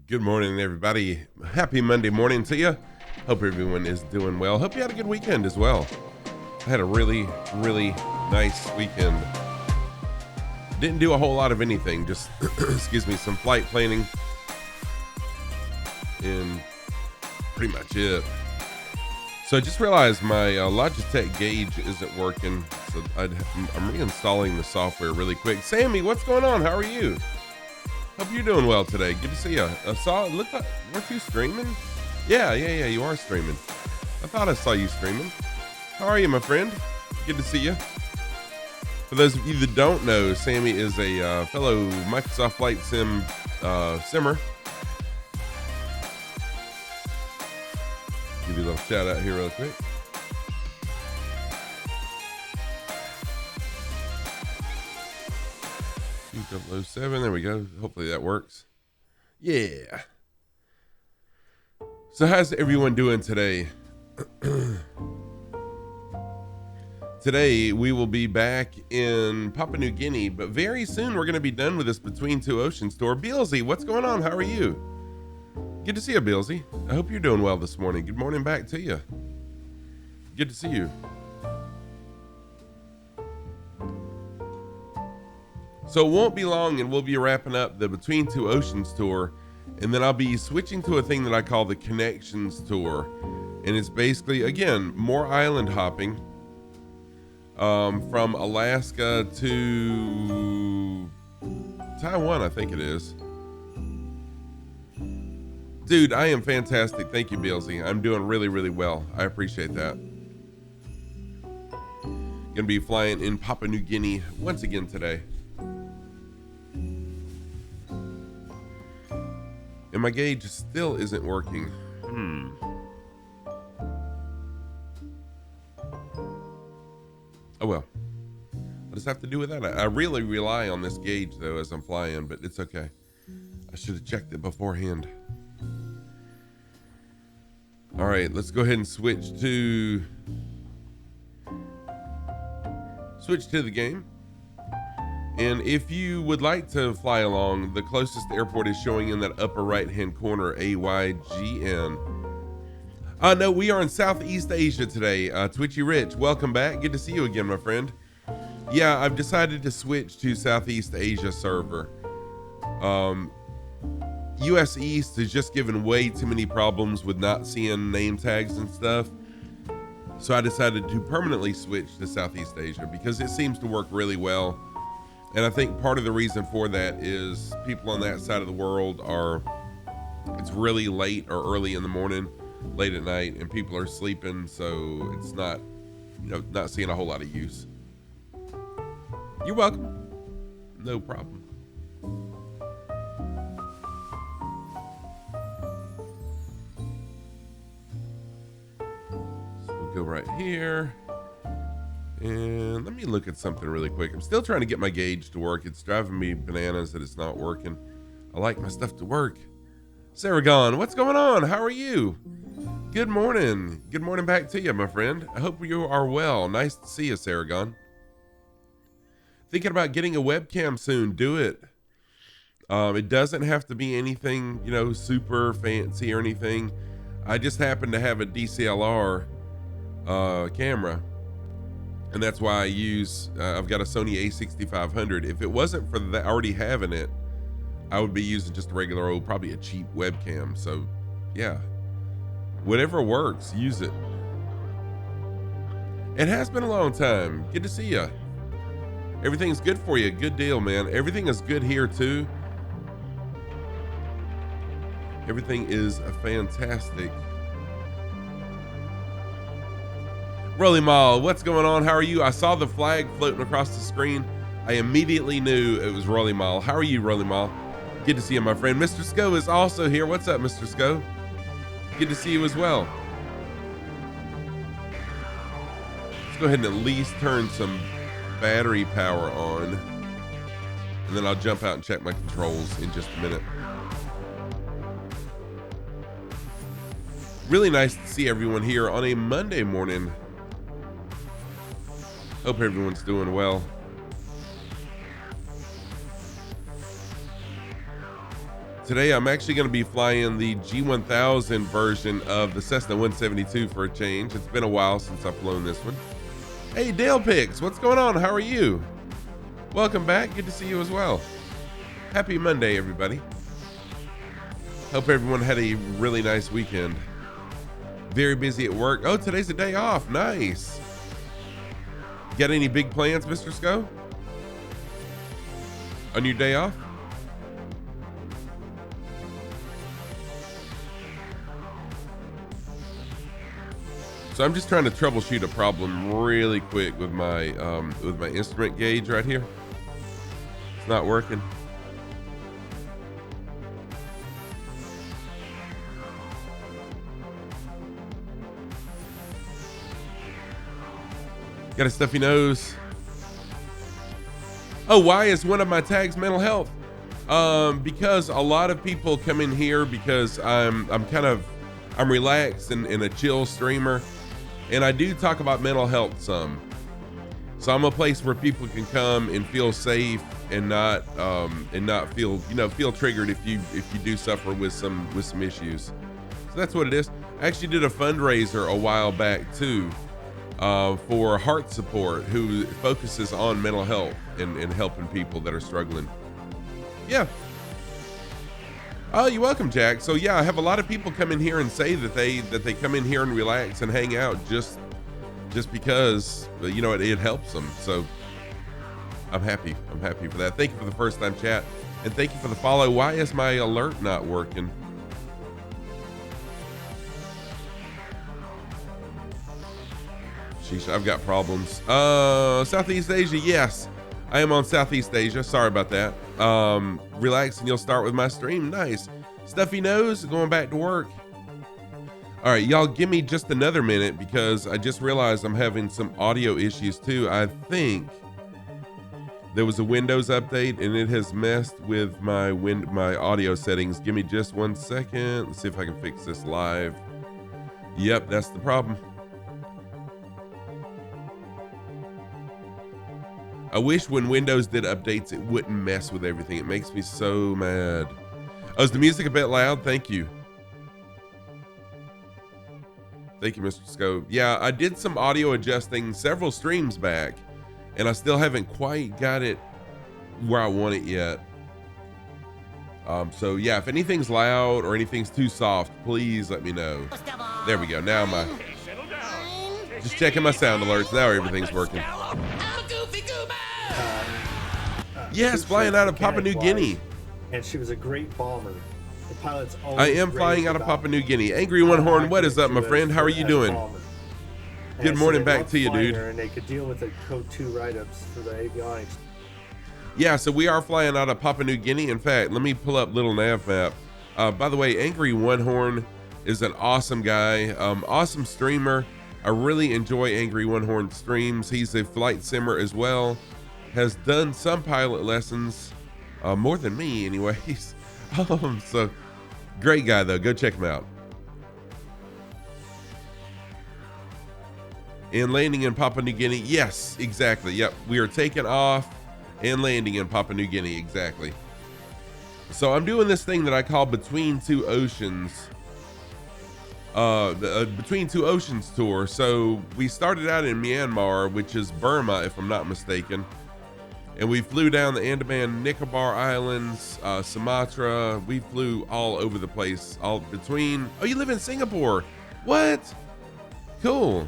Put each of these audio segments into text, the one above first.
Good morning, everybody. Happy Monday morning to you. Hope everyone is doing well. Hope you had a good weekend as well. I had a really nice weekend. Didn't do a whole lot of anything, just, excuse me, some flight planning. And pretty much it. So I just realized my Logitech gauge isn't working. So I'm reinstalling the software really quick. Sammy, what's going on? How are you? Hope you're doing well today. Good to see you. I saw it. Look like, weren't you streaming? Yeah, you are streaming. I thought I saw you streaming. How are you, my friend? Good to see you. For those of you that don't know, Sammy is a fellow Microsoft Flight Sim simmer. Give you a little shout out here real quick. .007, there we go. Hopefully that works. Yeah. So how's everyone doing today? Today we will be back in Papua New Guinea, but very soon we're going to be done with this Between Two Oceans tour. Beelzy, what's going on? How are you? Good to see you, Beelzy. I hope you're doing well this morning. Good morning back to you. Good to see you. So it won't be long and we'll be wrapping up the Between Two Oceans tour, and then I'll be switching to a thing that I call the Connections tour. And it's basically, again, more island hopping from Alaska to Taiwan, I think it is. Dude, I am fantastic. Thank you, Beelzy. I'm doing really well. I appreciate that. Gonna be flying in Papua New Guinea once again today. And my gauge still isn't working. Oh well. I'll just have to do with that. I really rely on this gauge though as I'm flying, but it's okay. I should have checked it beforehand. All right, let's go ahead and switch to the game. And if you would like to fly along, the closest airport is showing in that upper right-hand corner, AYGN. No, we are in Southeast Asia today. Twitchy Rich, welcome back. Good to see you again, my friend. Yeah, I've decided to switch to Southeast Asia server. US East is just given way too many problems with not seeing name tags and stuff. So I decided to permanently switch to Southeast Asia because it seems to work really well. And I think part of the reason for that is people on that side of the world it's really late or early in the morning, late at night, and people are sleeping. So it's not seeing a whole lot of use. You're welcome. No problem. So we'll go right here. And let me look at something really quick. I'm still trying to get my gauge to work. It's driving me bananas that it's not working. I like my stuff to work. Saragon, what's going on? How are you? Good morning. Good morning back to you, my friend. I hope you are well. Nice to see you, Saragon. Thinking about getting a webcam soon. Do it. It doesn't have to be anything, super fancy or anything. I just happen to have a DSLR camera. And that's why I use, I've got a Sony a6500. If it wasn't for that, already having it, I would be using just a regular old, probably a cheap webcam. So yeah, whatever works, use it. It has been a long time. Good to see you. Everything's good for you. Good deal, man. Everything is good here too. Everything is fantastic. Rolly Mall, what's going on? How are you? I saw the flag floating across the screen. I immediately knew it was Rolly Mall. How are you, Rolly Mall? Good to see you, my friend. Mr. Sco is also here. What's up, Mr. Sco? Good to see you as well. Let's go ahead and at least turn some battery power on. And then I'll jump out and check my controls in just a minute. Really nice to see everyone here on a Monday morning. Hope everyone's doing well. Today I'm actually going to be flying the G1000 version of the Cessna 172 for a change. It's been a while since I've flown this one. Hey, Dale Pix, what's going on? How are you? Welcome back. Good to see you as well. Happy Monday, everybody. Hope everyone had a really nice weekend. Very busy at work. Oh, today's a day off. Nice. Got any big plans, Mr. Sco? On your day off? So I'm just trying to troubleshoot a problem really quick with my instrument gauge right here. It's not working. Got a stuffy nose. Oh, why is one of my tags mental health? Because a lot of people come in here because I'm relaxed and a chill streamer, and I do talk about mental health some. So I'm a place where people can come and feel safe and not feel triggered if you do suffer with some issues. So that's what it is. I actually did a fundraiser a while back too. For Heart Support, who focuses on mental health and helping people that are struggling. Yeah. Oh, you're welcome, Jack. So yeah, I have a lot of people come in here and say that they come in here and relax and hang out just because it helps them. So I'm happy for that. Thank you for the first time chat, and thank you for the follow. Why is my alert not working? Sheesh, I've got problems. Southeast Asia, yes. I am on Southeast Asia. Sorry about that. Relax and you'll start with my stream. Nice. Stuffy nose, going back to work. All right, y'all give me just another minute because I just realized I'm having some audio issues too. I think there was a Windows update and it has messed with my audio settings. Give me just 1 second. Let's see if I can fix this live. Yep, that's the problem. I wish when Windows did updates, it wouldn't mess with everything. It makes me so mad. Oh, is the music a bit loud? Thank you. Thank you, Mr. Scope. Yeah, I did some audio adjusting several streams back, and I still haven't quite got it where I want it yet. So yeah, if anything's loud or anything's too soft, please let me know. There we go. Now just checking my sound alerts. Now everything's working. Yes, flying out of Papua New Guinea. And she was a great bomber. The pilot's always I am flying out of Papua New Guinea. Angry One Horn, what is up, my friend? How are you doing? Good morning back to you, dude. And they could deal with the Code 2 write-ups for the avionics. Yeah, so we are flying out of Papua New Guinea. In fact, let me pull up little nav map. By the way, Angry One Horn is an awesome guy, awesome streamer. I really enjoy Angry One Horn streams. He's a flight simmer as well. Has done some pilot lessons, more than me anyways. So great guy though, go check him out. And landing in Papua New Guinea, yes, exactly. Yep, we are taking off and landing in Papua New Guinea, exactly. So I'm doing this thing that I call Between Two Oceans, Between Two Oceans tour. So we started out in Myanmar, which is Burma, if I'm not mistaken. And we flew down the Andaman Nicobar Islands, Sumatra. We flew all over the place, all between. Oh, you live in Singapore. What? Cool.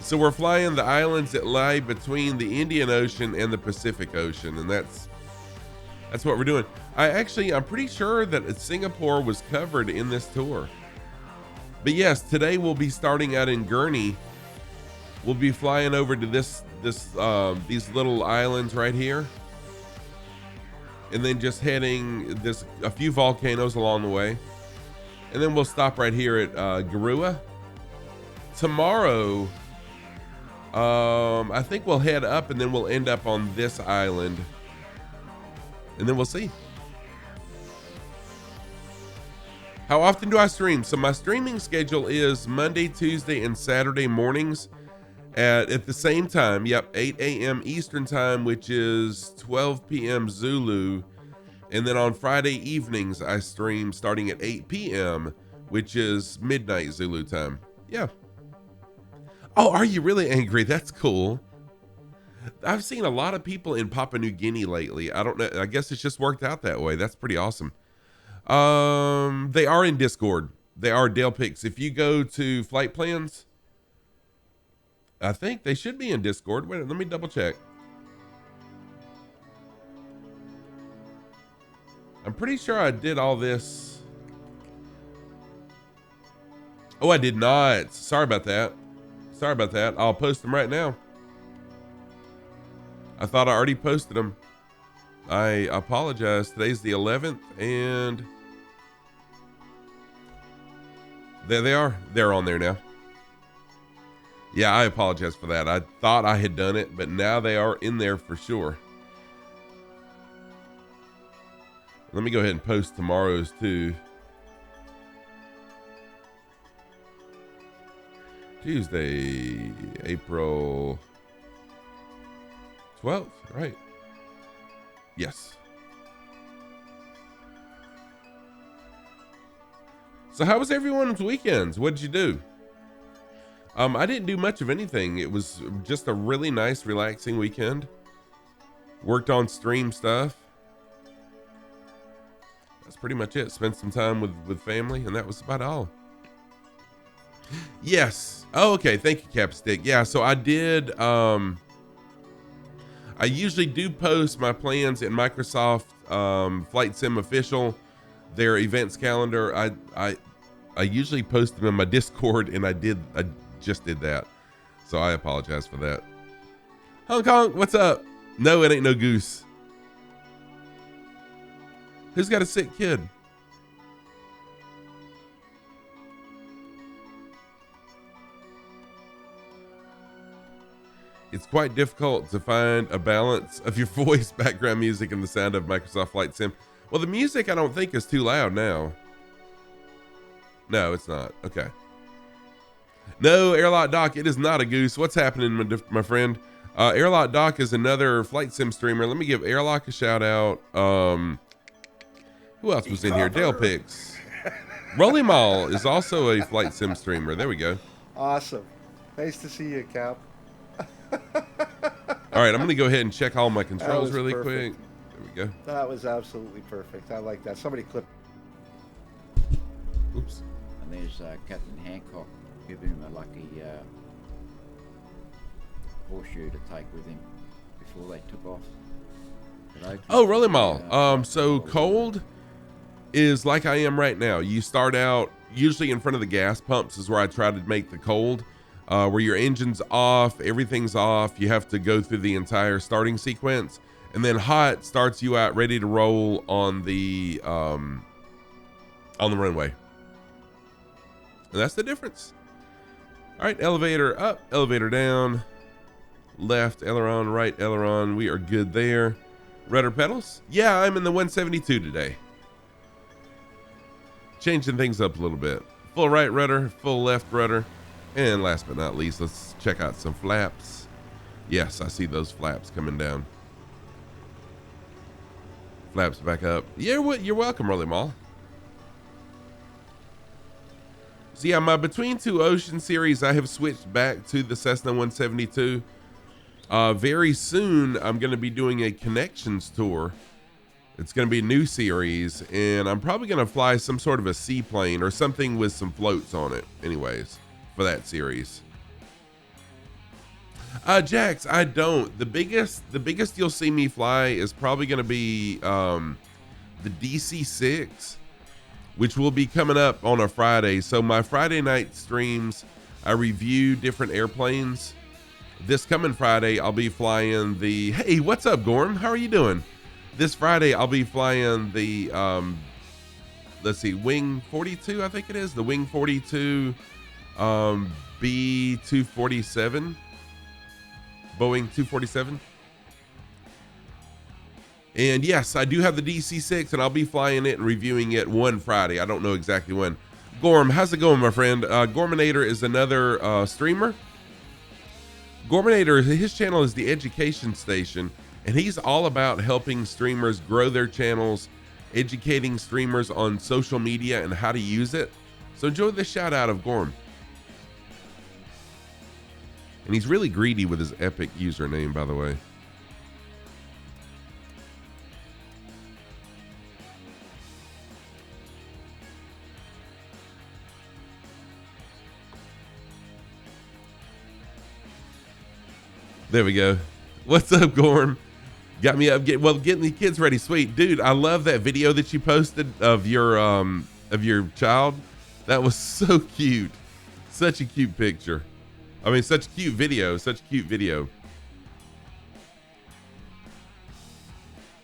So we're flying the islands that lie between the Indian Ocean and the Pacific Ocean. And that's what we're doing. I'm pretty sure that Singapore was covered in this tour. But yes, today we'll be starting out in Gurney. We'll be flying over to these little islands right here, and then just heading a few volcanoes along the way, and then we'll stop right here at Garua. Tomorrow, I think we'll head up, and then we'll end up on this island, and then we'll see. How often do I stream? So my streaming schedule is Monday, Tuesday, and Saturday mornings at the same time. Yep, 8 a.m. Eastern time, which is 12 p.m. Zulu. And then on Friday evenings, I stream starting at 8 p.m., which is midnight Zulu time. Yeah. Oh, are you really angry? That's cool. I've seen a lot of people in Papua New Guinea lately. I don't know. I guess it's just worked out that way. That's pretty awesome. They are in Discord. They are Dale Picks. If you go to flight plans, I think they should be in Discord. Wait, let me double check. I'm pretty sure I did all this. Oh, I did not. Sorry about that. Sorry about that. I'll post them right now. I thought I already posted them. I apologize. Today's the 11th, and there they are. They're on there now. Yeah, I apologize for that. I thought I had done it, but now they are in there for sure. Let me go ahead and post tomorrow's too. Tuesday, April 12th, right? Yes. So how was everyone's weekends? What did you do? I didn't do much of anything. It was just a really nice, relaxing weekend. Worked on stream stuff. That's pretty much it. Spent some time with family, and that was about all. Yes. Oh, okay. Thank you, Capstick. Yeah, so I did. I usually do post my plans in Microsoft Flight Sim Official, their events calendar. I usually post them in my Discord, and I just did that. So I apologize for that. Hong Kong, what's up? No, it ain't no goose. Who's got a sick kid? It's quite difficult to find a balance of your voice, background music, and the sound of Microsoft Flight Sim. Well, the music I don't think is too loud now. No, it's not. Okay. No, Airlock Doc, it is not a goose. What's happening, my friend? Airlock Doc is another Flight Sim streamer. Let me give Airlock a shout out. Who else was in here? Dale Picks. Rolly Mall is also a Flight Sim streamer. There we go. Awesome. Nice to see you, Cap. All right, I'm going to go ahead and check all my controls really perfect. quick. There we go. That was absolutely perfect. I like that. Somebody clipped. Oops. And there's Captain Hancock giving him a lucky horseshoe to take with him before they took off. Oh, Rolly Mall. So cold is like I am right now. You start out usually in front of the gas pumps is where I try to make the cold, where your engine's off, everything's off. You have to go through the entire starting sequence, and then hot starts you out ready to roll on the runway. And that's the difference. All right, elevator up, elevator down, left aileron, right aileron. We are good there. Rudder pedals. Yeah, I'm in the 172 today. Changing things up a little bit. Full right rudder, full left rudder. And last but not least, let's check out some flaps. Yes, I see those flaps coming down. Flaps back up. Yeah, you're welcome, Rolly Mall. So yeah, my Between Two Oceans series, I have switched back to the Cessna 172. Very soon, I'm going to be doing a Connections tour. It's going to be a new series, and I'm probably going to fly some sort of a seaplane or something with some floats on it anyways for that series. Jax, I don't. The biggest you'll see me fly is probably going to be the DC-6, which will be coming up on a Friday. So my Friday night streams, I review different airplanes. This coming Friday, I'll be flying the, hey, what's up, Gorm? How are you doing? This Friday, I'll be flying the, let's see, Wing 42, I think it is. The Wing 42 B247, Boeing 247. And yes, I do have the DC-6, and I'll be flying it and reviewing it one Friday. I don't know exactly when. Gorm, how's it going, my friend? Gorminator is another streamer. Gorminator, his channel is the Education Station, and he's all about helping streamers grow their channels educating streamers on social media and how to use it. So enjoy the shout out of Gorm. And he's really greedy with his epic username, by the way. There we go. What's up, Gorm? Got me up getting the kids ready. Sweet. Dude, I love that video that you posted of your child. That was so cute. Such a cute picture. I mean, such a cute video. Such a cute video.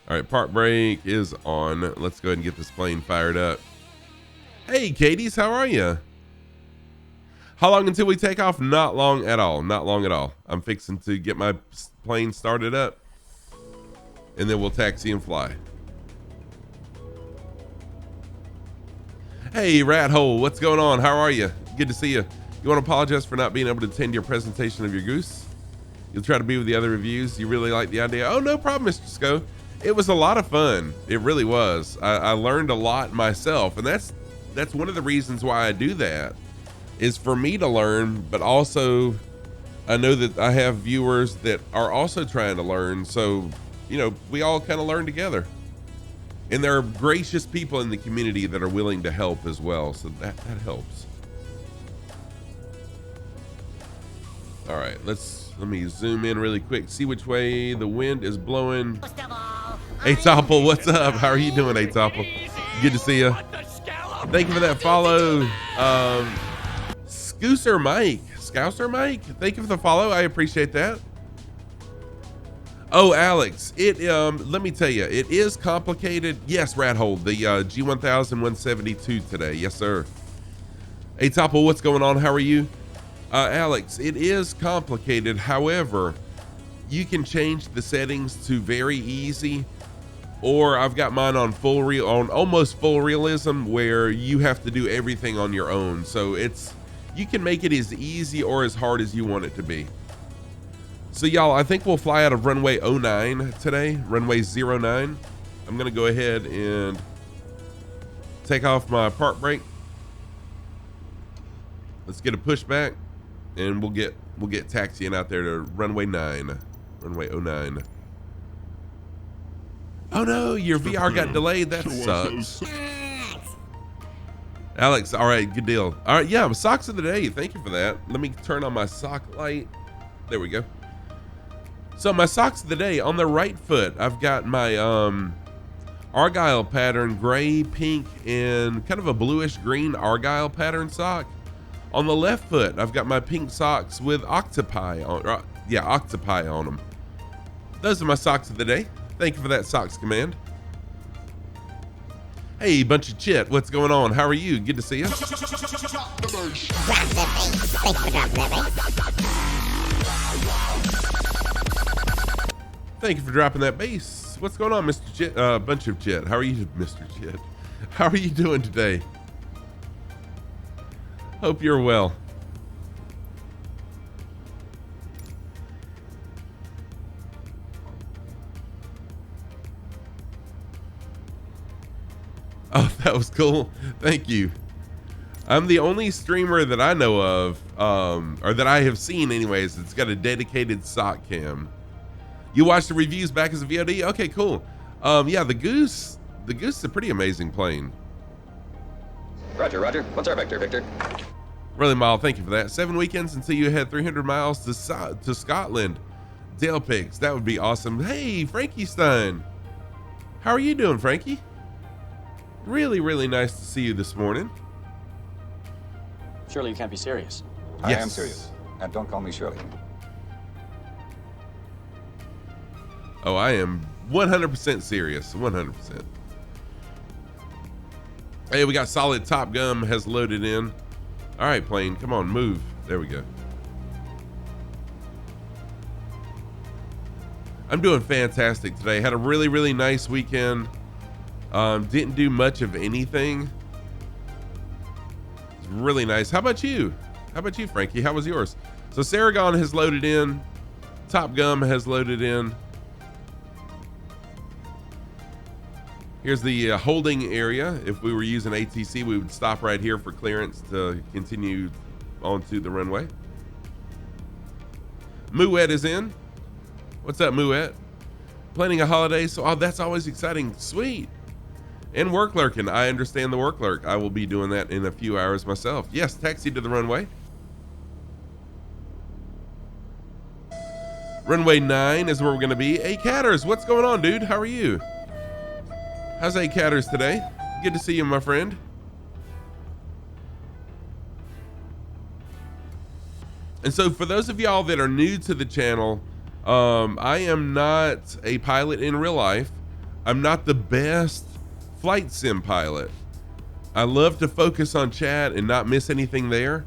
All right, park brake is on. Let's go ahead and get this plane fired up. Hey, Katie's, how are you? How long until we take off? Not long at all. Not long at all. I'm fixing to get my plane started up, and then we'll taxi and fly. Hey, Rat Hole, what's going on? How are you? Good to see you. You want to apologize for not being able to attend your presentation of your goose? You'll try to be with the other reviews. You really like the idea? Oh, no problem, Mr. Sco. It was a lot of fun. It really was. I learned a lot myself, and that's one of the reasons why I do that, is for me to learn, but also I know that I have viewers that are also trying to learn. So, you know, we all kind of learn together. And there are gracious people in the community that are willing to help as well. So that helps. All right, let me zoom in really quick, see which way the wind is blowing. Hey, Topple, what's up? How are you doing, Hey, Topple? Good to see you. Thank you for that follow. Scouser Mike, thank you for the follow. I appreciate that. Oh, Alex, let me tell you, it is complicated. Yes, Rat Hole, the G1172 today. Yes, sir. Hey, Topple, what's going on? How are you? Alex, it is complicated. However, you can change the settings to very easy, or I've got mine on almost full realism, where you have to do everything on your own. So you can make it as easy or as hard as you want it to be. So y'all, I think we'll fly out of runway 09 today, runway 09. I'm gonna go ahead and take off my park brake. Let's get a pushback, and we'll get taxiing out there to runway 9, runway 09. Oh no, your VR got delayed. That sucks. Alex, all right, good deal. All right, yeah, socks of the day. Thank you for that. Let me turn on my sock light. There we go. So my socks of the day, on the right foot, I've got my Argyle pattern, gray, pink, and kind of a bluish green Argyle pattern sock. On the left foot, I've got my pink socks with octopi on, octopi on them. Those are my socks of the day. Thank you for that socks command. Hey, bunch of chit, what's going on? How are you? Good to see you. Thank you for dropping that bass. What's going on, Mr. Chit? Bunch of chit. How are you, Mr. Chit? How are you doing today? Hope you're well. Oh, that was cool. Thank you. I'm the only streamer that I know of, or that I have seen anyways, that's got a dedicated sock cam. You watched the reviews back as a VOD? Okay, cool. Yeah, the Goose is a pretty amazing plane. Roger, Roger. What's our vector, Victor? Really mild, thank you for that. 7 weekends until you head 300 miles to Scotland. Dale Pigs, that would be awesome. Hey, Frankie Stein. How are you doing, Frankie? Really, really nice to see you this morning. Surely you can't be serious. Yes. I am serious. And don't call me Shirley. Oh, I am 100% serious, 100%. Hey, we got solid Top Gun has loaded in. All right, plane, come on, move. There we go. I'm doing fantastic today. Had a really, really nice weekend. Didn't do much of anything. It's really nice. How about you? How about you, Frankie? How was yours? So Saragon has loaded in. Top Gum has loaded in. Here's the holding area. If we were using ATC, we would stop right here for clearance to continue onto the runway. Moet is in. What's up, Moet? Planning a holiday, so that's always exciting. Sweet. And work lurking. I understand the work lurk. I will be doing that in a few hours myself. Yes, taxi to the runway. Runway 9 is where we're going to be. Hey, Catters, what's going on, dude? How are you? How's A Catters today? Good to see you, my friend. And so for those of y'all that are new to the channel, I am not a pilot in real life. I'm not the best flight sim pilot. I love to focus on chat and not miss anything there.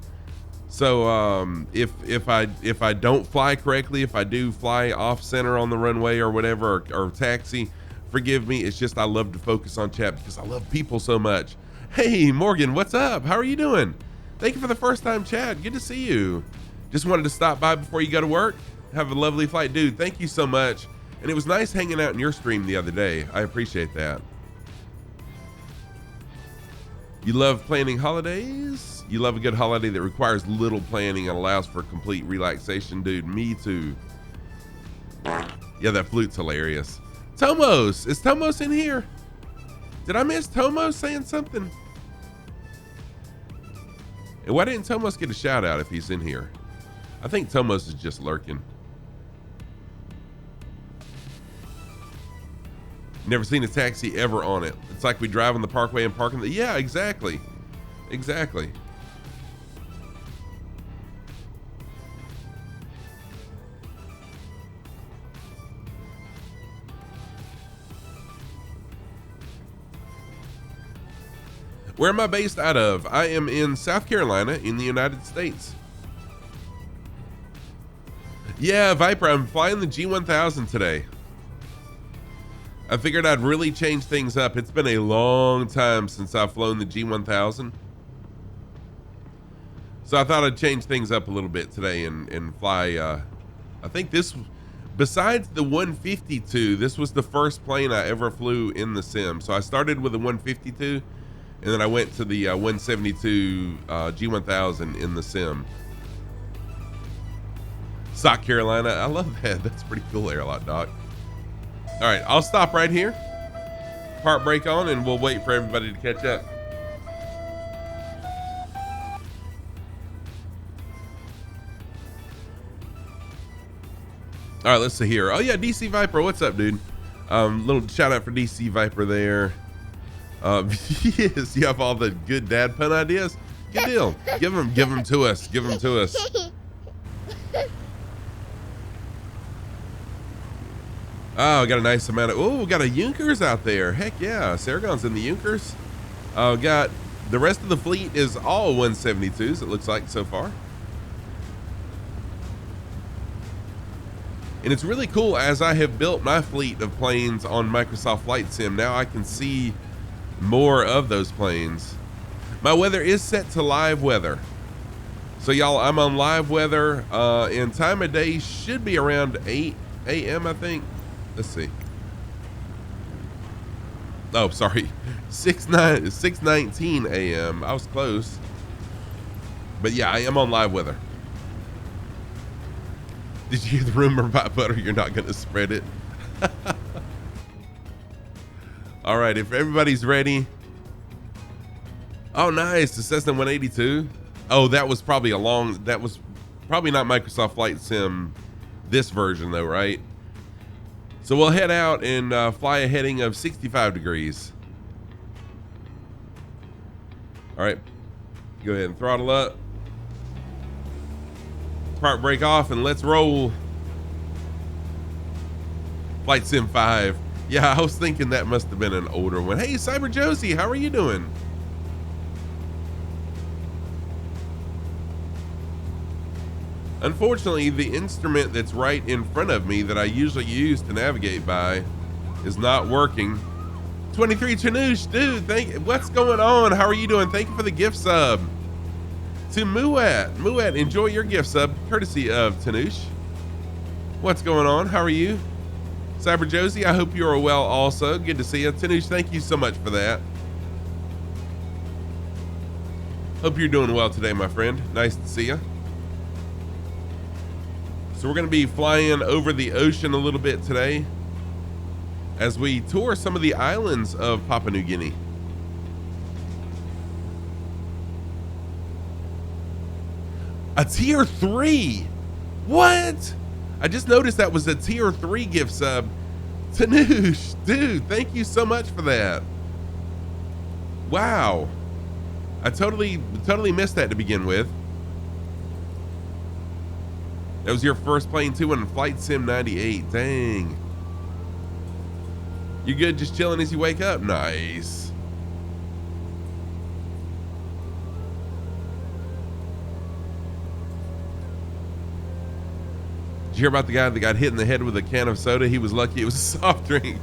So if I don't fly correctly, if I do fly off center on the runway or whatever, or taxi, forgive me. It's just I love to focus on chat because I love people so much. Hey, Morgan, what's up? How are you doing? Thank you for the first time chat. Good to see you. Just wanted to stop by before you go to work. Have a lovely flight. Dude, thank you so much. And it was nice hanging out in your stream the other day. I appreciate that. You love planning holidays? You love a good holiday that requires little planning and allows for complete relaxation. Dude, me too. Yeah, that flute's hilarious. Tomos, is Tomos in here? Did I miss Tomos saying something? And why didn't Tomos get a shout out if he's in here? I think Tomos is just lurking. Never seen a taxi ever on it. It's like we drive on the parkway and park in the, yeah, exactly. Exactly. Where am I based out of? I am in South Carolina in the United States. Yeah, Viper, I'm flying the G1000 today. I figured I'd really change things up. It's been a long time since I've flown the G1000. So I thought I'd change things up a little bit today and fly. I think this, besides the 152, this was the first plane I ever flew in the sim. So I started with the 152 and then I went to the 172 G1000 in the sim. South Carolina, I love that. That's pretty cool airlock, Doc. All right, I'll stop right here. Part break on, and we'll wait for everybody to catch up. All right, let's see here. Oh yeah, DC Viper, what's up, dude? Little shout out for DC Viper there. Yes, you have all the good dad pun ideas. Good deal. Give them to us. Give them to us. Oh, got a nice amount of, oh, got a Junkers out there. Heck yeah, Saragon's in the Junkers. Got the rest of the fleet is all 172s, it looks like so far. And it's really cool, as I have built my fleet of planes on Microsoft Flight Sim, now I can see more of those planes. My weather is set to live weather. So y'all, I'm on live weather, and time of day should be around 8 a.m. I think. Let's see. Oh, sorry. 6:19 a.m. I was close. But yeah, I am on live weather. Did you hear the rumor about butter? You're not going to spread it. All right, if everybody's ready. Oh, nice. The Cessna 182. Oh, that was probably that was probably not Microsoft Flight Sim, this version though, right? So we'll head out and fly a heading of 65 degrees. All right, go ahead and throttle up. Part break off and let's roll. Flight Sim 5. Yeah, I was thinking that must have been an older one. Hey, Cyber Josie, how are you doing? Unfortunately, the instrument that's right in front of me that I usually use to navigate by is not working. 23 Tanush, dude, what's going on? How are you doing? Thank you for the gift sub. To Moet, enjoy your gift sub, courtesy of Tanush. What's going on? How are you? Cyber Josie, I hope you are well also. Good to see you. Tanush, thank you so much for that. Hope you're doing well today, my friend. Nice to see you. So we're going to be flying over the ocean a little bit today as we tour some of the islands of Papua New Guinea. A tier 3. What? I just noticed that was a tier 3 gift sub. Tanush, dude, thank you so much for that. Wow. I totally missed that to begin with. That was your first plane too in Flight Sim 98. Dang. You good just chilling as you wake up? Nice. Did you hear about the guy that got hit in the head with a can of soda? He was lucky it was a soft drink.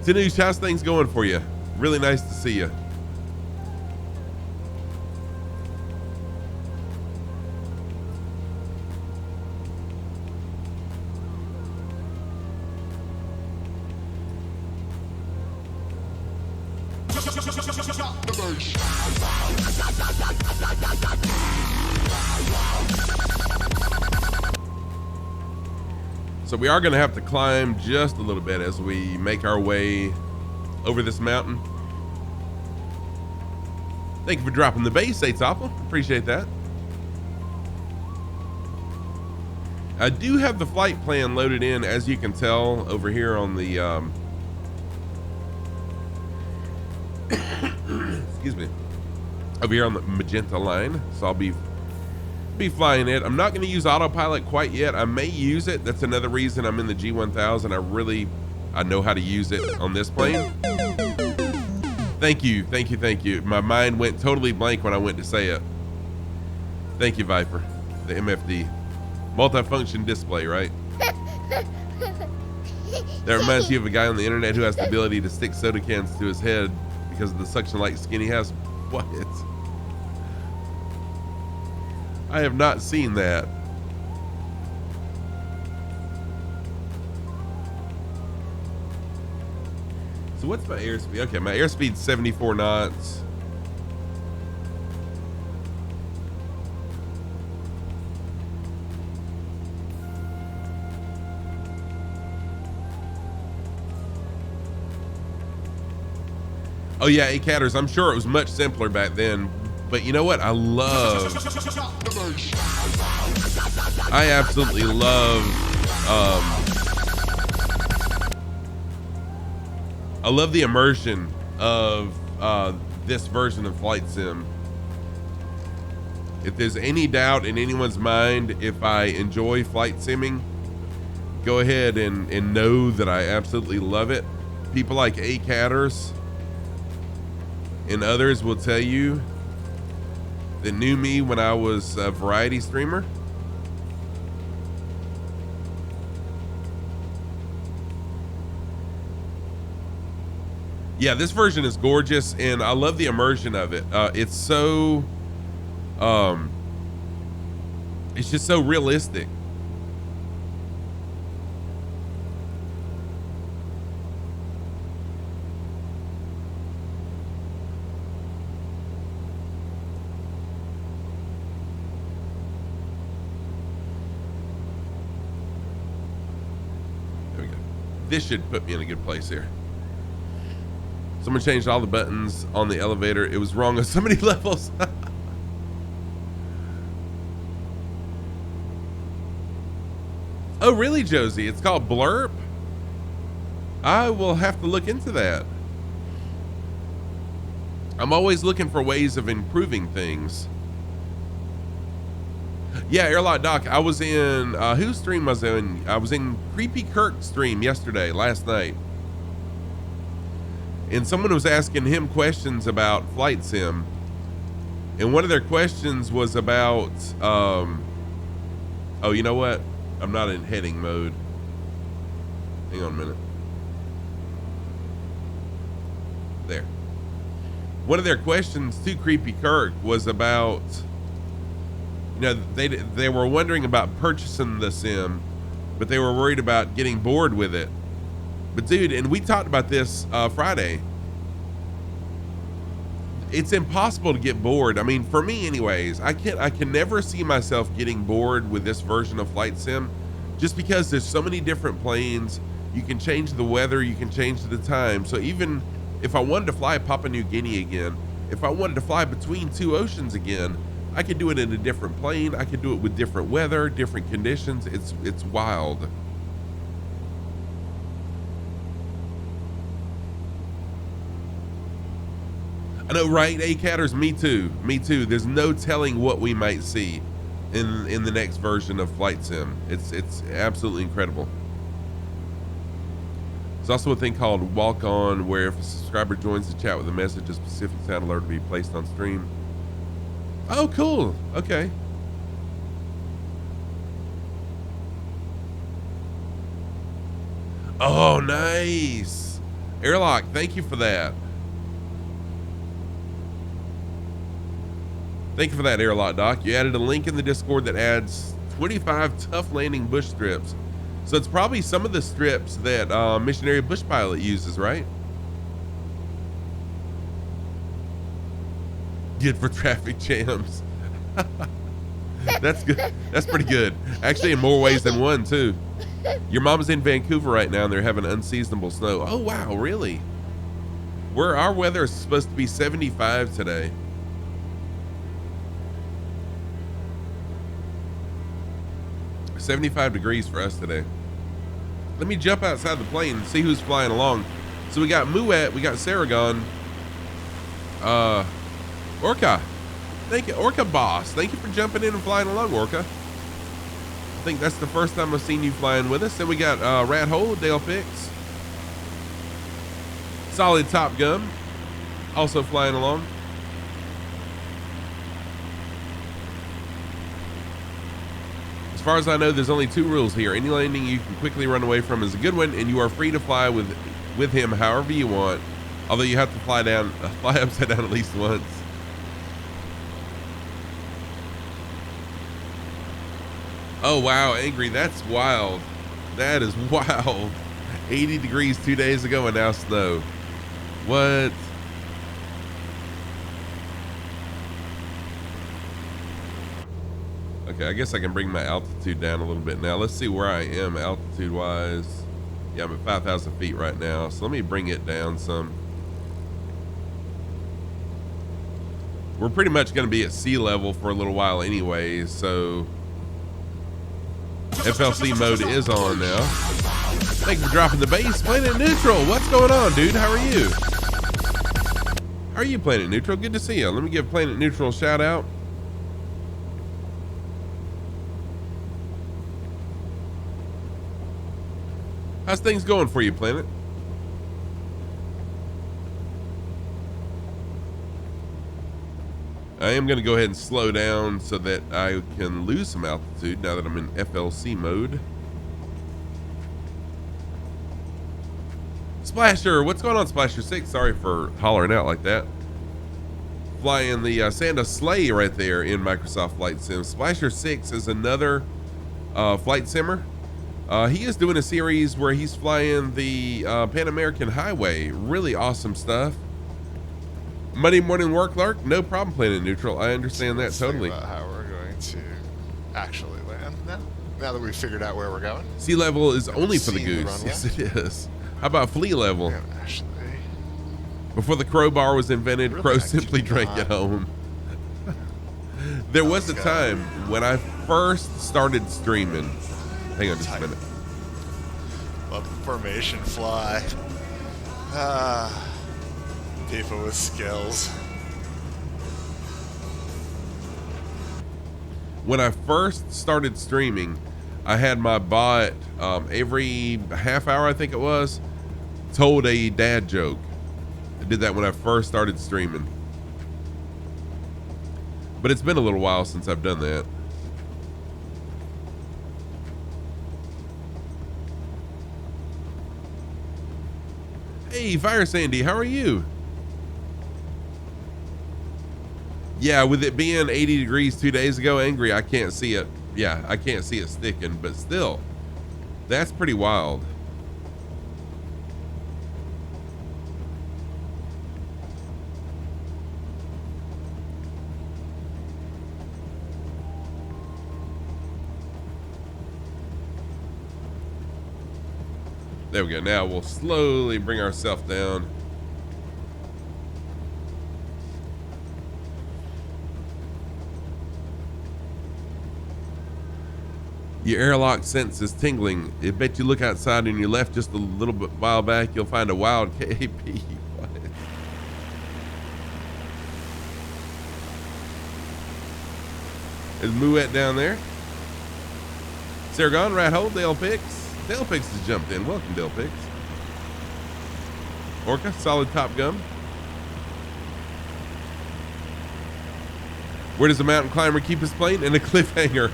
Tanush, how's things going for you? Really nice to see you. So we are going to have to climb just a little bit as we make our way over this mountain. Thank you for dropping the base, Atopple. Appreciate that. I do have the flight plan loaded in, as you can tell over here on the excuse me, over here on the magenta line. So I'll be flying it. I'm not going to use autopilot quite yet. I may use it. That's another reason I'm in the G1000. I know how to use it on this plane. Thank you. My mind went totally blank when I went to say it. Thank you, Viper. The MFD. Multifunction display, right? That reminds you of a guy on the internet who has the ability to stick soda cans to his head because of the suction-like skin he has. What? I have not seen that. So what's my airspeed? Okay, my airspeed's 74 knots. Oh yeah, A-Catters, I'm sure it was much simpler back then. But you know what? I absolutely love, I love the immersion of this version of Flight Sim. If there's any doubt in anyone's mind if I enjoy flight simming, go ahead and know that I absolutely love it. People like A-Catters and others will tell you that knew me when I was a variety streamer. Yeah, this version is gorgeous and I love the immersion of it. It's so, it's just so realistic. This should put me in a good place here. Someone changed all the buttons on the elevator. It was wrong on so many levels. Oh, really, Josie? It's called Blurp? I will have to look into that. I'm always looking for ways of improving things. Yeah, Airlock Doc, I was in, whose stream was I in? I was in Creepy Kirk's stream last night. And someone was asking him questions about Flight Sim. And one of their questions was about, oh, you know what? I'm not in heading mode. Hang on a minute. There. One of their questions to Creepy Kirk was about You know, they were wondering about purchasing the sim, but they were worried about getting bored with it. But dude, and we talked about this Friday. It's impossible to get bored. I mean, for me anyways, I can never see myself getting bored with this version of Flight Sim, just because there's so many different planes. You can change the weather, you can change the time. So even if I wanted to fly Papua New Guinea again, if I wanted to fly between two oceans again, I could do it in a different plane. I could do it with different weather, different conditions. It's wild. I know, right? A-Catters, me too. Me too. There's no telling what we might see in the next version of Flight Sim. It's absolutely incredible. There's also a thing called Walk On, where if a subscriber joins the chat with a message, a specific sound alert will be placed on stream. Oh, cool. Okay. Oh, nice. Airlock, thank you for that. Thank you for that, Airlock Doc. You added a link in the Discord that adds 25 tough landing bush strips. So it's probably some of the strips that Missionary Bush Pilot uses, right? Good for traffic jams. That's good. That's pretty good. Actually, in more ways than one, too. Your mom's in Vancouver right now, and they're having unseasonable snow. Oh, wow, really? Where our weather is supposed to be 75 today. $75 degrees for us today. Let me jump outside the plane and see who's flying along. So we got Moet, we got Saragon, Orca. Thank you, Orca Boss. Thank you for jumping in and flying along, Orca. I think that's the first time I've seen you flying with us. Then we got Rat Hole, Dale Pix, Solid Top Gun, also flying along. As far as I know, there's only 2 rules here. Any landing you can quickly run away from is a good one, and you are free to fly with him however you want. Although you have to fly upside down at least once. Oh wow, Angry, that's wild. That is wild. 80 degrees 2 days ago and now snow. What? Okay, I guess I can bring my altitude down a little bit now. Let's see where I am altitude wise. Yeah, I'm at 5,000 feet right now. So let me bring it down some. We're pretty much going to be at sea level for a little while anyway. So FLC mode is on now. Thank you for dropping the base. Planet Neutral, what's going on, dude? How are you? How are you, Planet Neutral? Good to see you. Let me give Planet Neutral a shout out. How's things going for you, Planet? I am going to go ahead and slow down so that I can lose some altitude now that I'm in FLC mode. Splasher, what's going on, Splasher 6? Sorry for hollering out like that. Flying the Santa Sleigh right there in Microsoft Flight Sim. Splasher 6 is another flight simmer. He is doing a series where he's flying the Pan American Highway. Really awesome stuff. Monday morning work, Lark? No problem, Planet Neutral. I understand that totally. About how we're going to actually land now that we've figured out where we're going. Sea level is only for the goose. Yes, it is. How about flea level? Yeah, actually. Before the crowbar was invented, Really, crows simply drank at home. There was a time when I first started streaming. Hang on just a minute. Love the formation fly. People with skills. When I first started streaming, I had my bot every half hour, I think it was, told a dad joke. I did that when I first started streaming. But it's been a little while since I've done that. Hey, Fire Sandy, how are you? Yeah, with it being 80 degrees 2 days ago, Angry, I can't see it. Yeah, I can't see it sticking, but still, that's pretty wild. There we go. Now we'll slowly bring ourselves down. Your airlock sense is tingling. I bet you look outside and you left just a little bit while back, you'll find a wild KP. What? Is Mouette down there? Sargon, Rat Hole, Dale Pix. Dale Pix has jumped in. Welcome, Dale Pix. Orca, solid Top Gun. Where does the mountain climber keep his plane? In a cliffhanger.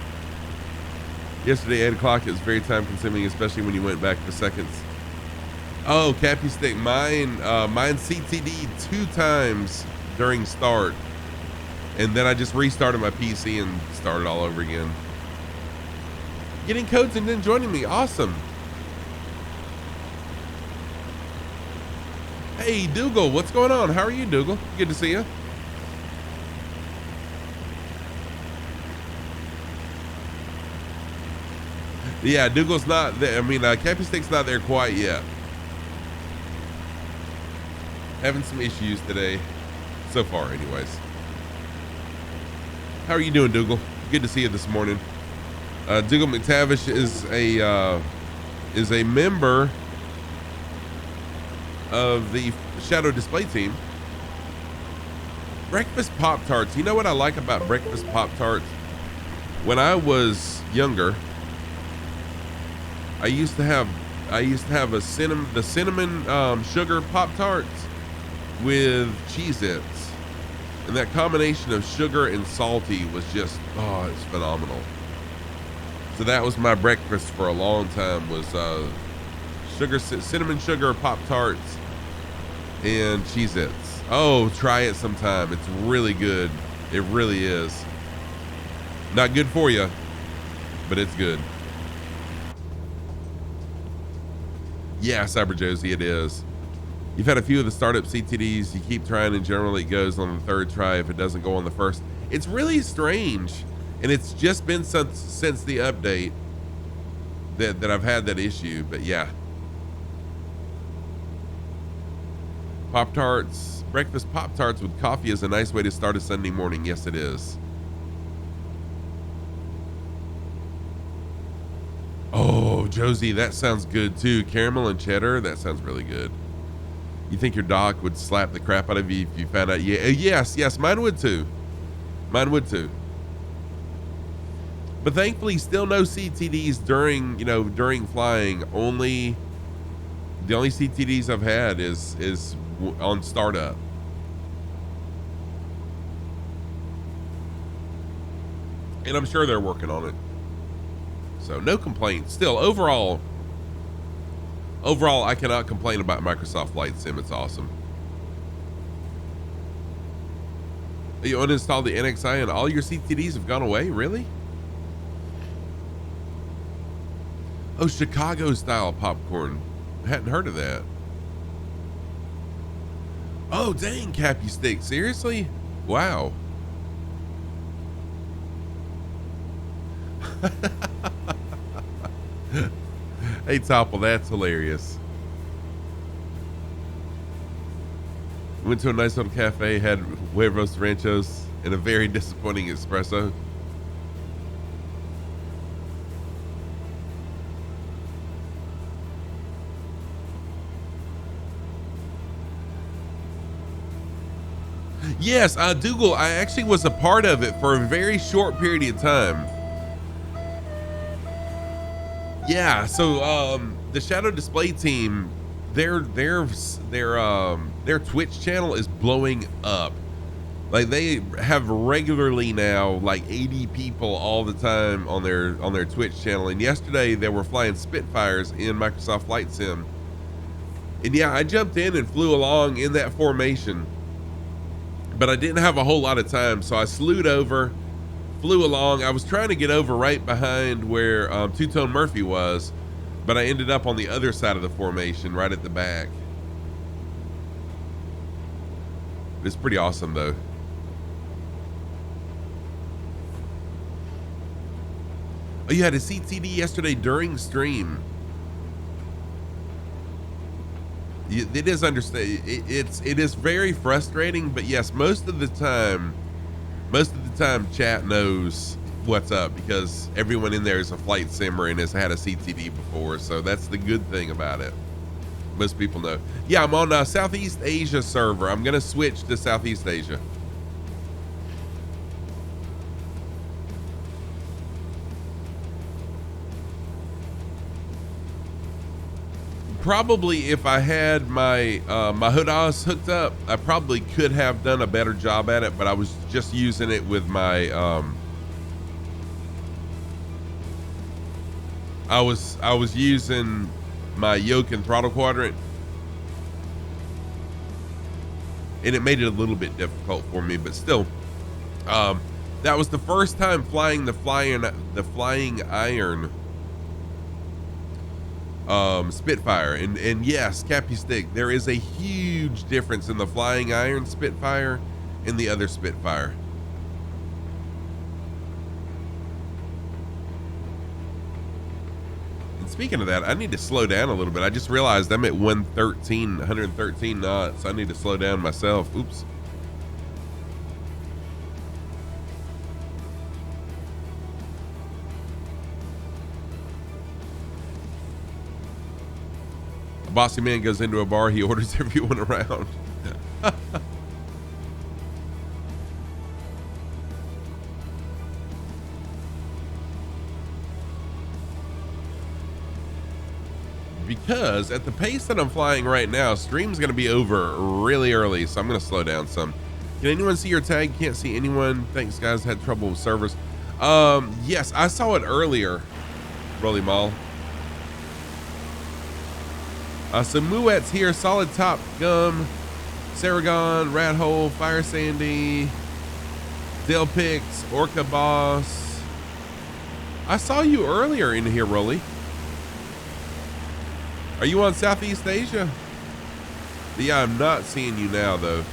Yesterday, 8 o'clock, it was very time consuming, especially when you went back for seconds. Oh, Cappy Stick. Mine CTD 2 times during start. And then I just restarted my PC and started all over again. Getting codes and then joining me. Awesome. Hey, Dougal, what's going on? How are you, Dougal? Good to see you. Yeah, Dougal's not there. I mean, Cappy Stick's not there quite yet. Having some issues today. So far, anyways. How are you doing, Dougal? Good to see you this morning. Dougal McTavish is a member of the Shadow Display team. Breakfast Pop-Tarts. You know what I like about breakfast Pop-Tarts? When I was younger, I used to have the cinnamon sugar Pop-Tarts with Cheez-Its, and that combination of sugar and salty was just, oh, it's phenomenal. So that was my breakfast for a long time, was cinnamon sugar Pop-Tarts and Cheez-Its. Oh, try it sometime. It's really good. It really is. Not good for you, but it's good. Yeah, Cyber Josie, it is. You've had a few of the startup CTDs. You keep trying, and generally it goes on the third try if it doesn't go on the first. It's really strange, and it's just been since the update that I've had that issue. But yeah, Pop-Tarts, breakfast Pop-Tarts with coffee is a nice way to start a Sunday morning. Yes, it is. Oh, Josie, that sounds good too. Caramel and cheddar, that sounds really good. You think your doc would slap the crap out of you if you found out? Yeah, yes, mine would too. Mine would too. But thankfully, still no CTDs during flying. The only CTDs I've had is on startup. And I'm sure they're working on it. So no complaints. Still, overall, I cannot complain about Microsoft Flight Sim. It's awesome. You uninstalled the NXI and all your CTDs have gone away? Really? Oh, Chicago style popcorn. I hadn't heard of that. Oh, dang, Cappy Stick. Seriously? Wow. Hey, Topple, that's hilarious. Went to a nice little cafe, had huevos ranchos and a very disappointing espresso. Yes, Dougal, I actually was a part of it for a very short period of time. Yeah, so the Shadow Display team, their Twitch channel is blowing up. Like, they have regularly now like 80 people all the time on their Twitch channel. And yesterday they were flying Spitfires in Microsoft Flight Sim. And yeah, I jumped in and flew along in that formation. but I didn't have a whole lot of time, so I slewed over, flew along. I was trying to get over right behind where Two-Tone Murphy was, but I ended up on the other side of the formation, right at the back. It's pretty awesome, though. Oh, you had a CTD yesterday during stream. It is understand. It is very frustrating, but yes, most of the time, chat knows what's up because everyone in there is a flight simmer and has had a CTD before, so that's the good thing about it. Most people know. Yeah, I'm on Southeast Asia server. I'm gonna switch to Southeast Asia. Probably if I had my my HUDAS hooked up, I probably could have done a better job at it, but I was just using it with my I was using my yoke and throttle quadrant, and it made it a little bit difficult for me, but still, that was the first time flying the flying iron Spitfire, and yes, Cappy Stick, there is a huge difference in the flying iron Spitfire and the other Spitfire. And speaking of that, I need to slow down a little bit. I just realized I'm at 113 knots. I need to slow down myself. Oops. Bossy man goes into a bar, he orders everyone around. Because at the pace that I'm flying right now, stream's gonna be over really early, so I'm gonna slow down some. Can anyone see your tag? Can't see anyone. Thanks, guys. Had trouble with servers. Yes, I saw it earlier. Rolly Mall. Some Muets here, Solid Top, Gum, Saragon, Rat Hole, Fire Sandy, Dale Pix, Orca Boss. I saw you earlier in here, Rolly. Are you on Southeast Asia? Yeah, I'm not seeing you now, though.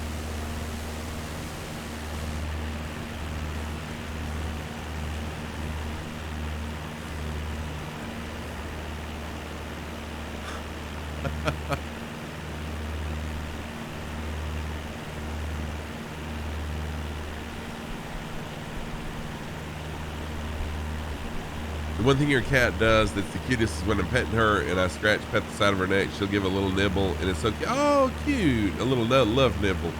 The one thing your cat does that's the cutest is when I'm petting her and I pet the side of her neck, she'll give a little nibble, and it's so cute. Oh, cute. A little love nibble.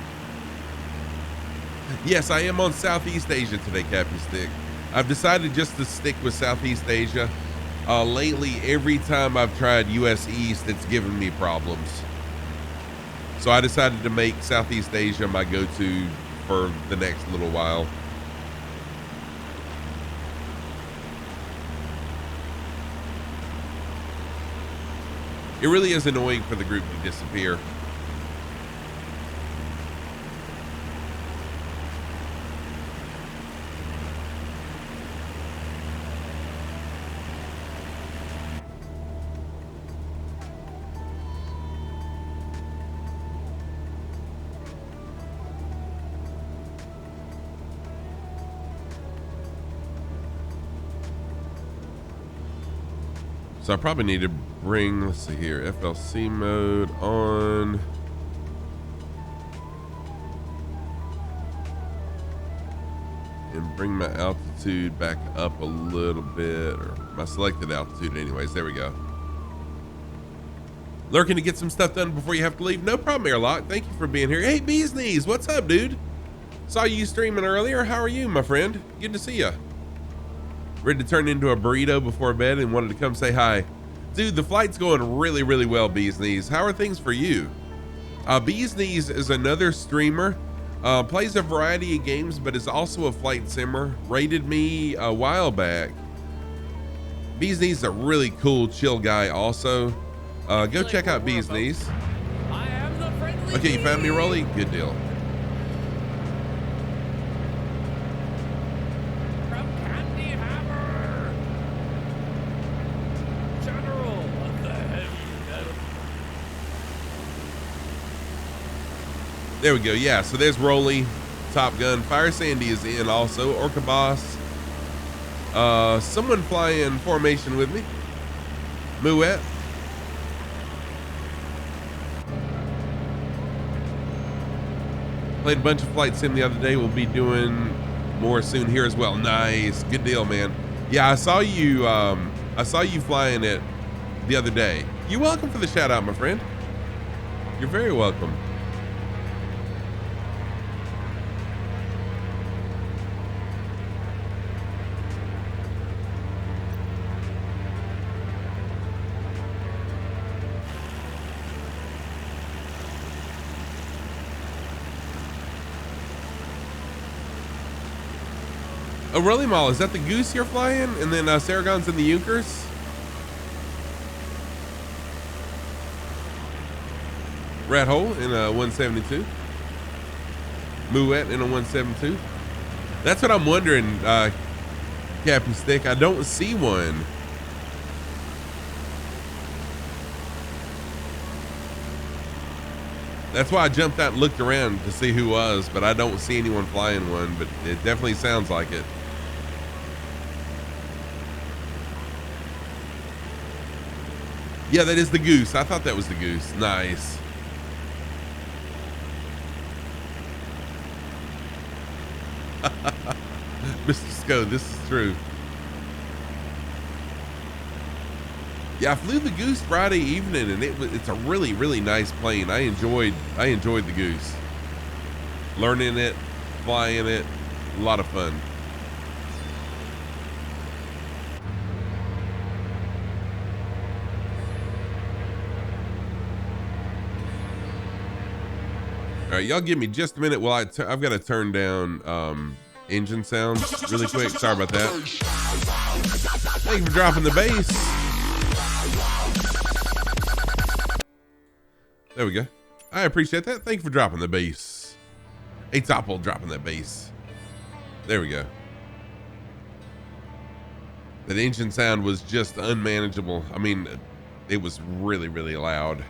Yes, I am on Southeast Asia today, Cappy Stick. I've decided just to stick with Southeast Asia. Lately, every time I've tried US East, it's given me problems. So I decided to make Southeast Asia my go-to for the next little while. It really is annoying for the group to disappear. So I probably need to bring, let's see here, FLC mode on. And bring my altitude back up a little bit, or my selected altitude anyways. There we go. Lurking to get some stuff done before you have to leave. No problem, Airlock. Thank you for being here. Hey, Bees Knees, what's up, dude? Saw you streaming earlier. How are you, my friend? Good to see you. Ready to turn into a burrito before bed and wanted to come say hi. Dude, the flight's going really, really well, Bees Knees. How are things for you? Bees Knees is another streamer. Plays a variety of games, but is also a flight simmer. Rated me a while back. Bees Knees is a really cool, chill guy also. Go check out Bees Knees. Okay, you found me, Rolly? Good deal. There we go. Yeah, so there's Rolly, Top Gun. Fire Sandy is in also. Orca Boss. Someone flying formation with me. Mouette. Played a bunch of flight sim the other day. We'll be doing more soon here as well. Nice. Good deal, man. Yeah, I saw you flying it the other day. You're welcome for the shout out, my friend. You're very welcome. Oh, really, Maul? Is that the Goose you're flying? And then Saragon's in the Junkers? Rat Hole in a 172. Mouette in a 172. That's what I'm wondering, Cappy Stick. I don't see one. That's why I jumped out and looked around to see who was, but I don't see anyone flying one, but it definitely sounds like it. Yeah, that is the Goose. I thought that was the Goose. Nice. Mr. Sco, this is true. Yeah, I flew the Goose Friday evening, and it's a really, really nice plane. I enjoyed the Goose. Learning it, flying it, a lot of fun. All right, y'all give me just a minute while I've got to turn down engine sounds really quick. Sorry about that. Thank you for dropping the bass. There we go. I appreciate that. Thank you for dropping the bass. Hey, Topple dropping that bass. There we go. That engine sound was just unmanageable. I mean, it was really, really loud.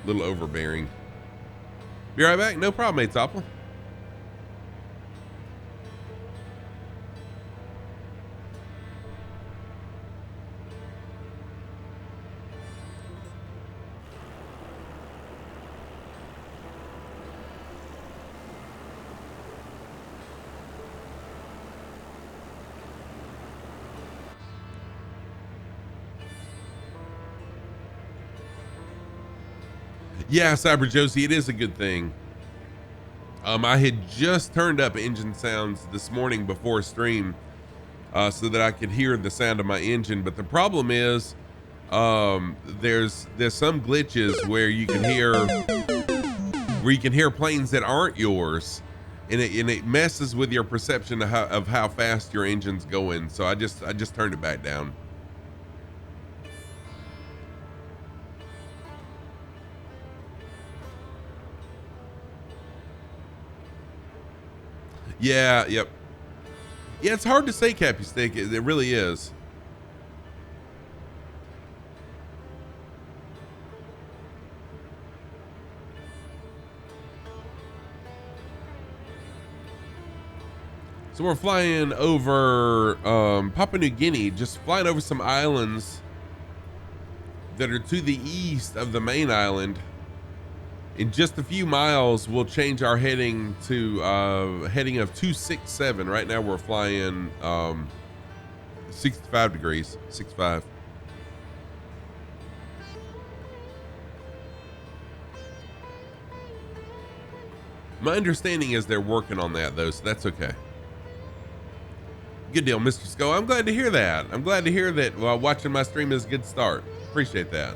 A little overbearing. Be right back. No problem, hey, Topple. Yeah, Cyber Josie, it is a good thing. I had just turned up engine sounds this morning before stream so that I could hear the sound of my engine. But the problem is there's some glitches where you can hear planes that aren't yours, and it messes with your perception of how fast your engine's going. So I just turned it back down. Yeah, yep. Yeah, it's hard to say, Cappy Stick. It really is. So we're flying over Papua New Guinea, just flying over some islands that are to the east of the main island. In just a few miles, we'll change our heading to heading of 267. Right now, we're flying 65 degrees, 65. My understanding is they're working on that, though, so that's okay. Good deal, Mr. Sco. I'm glad to hear that. I'm glad to hear that watching my stream is a good start. Appreciate that.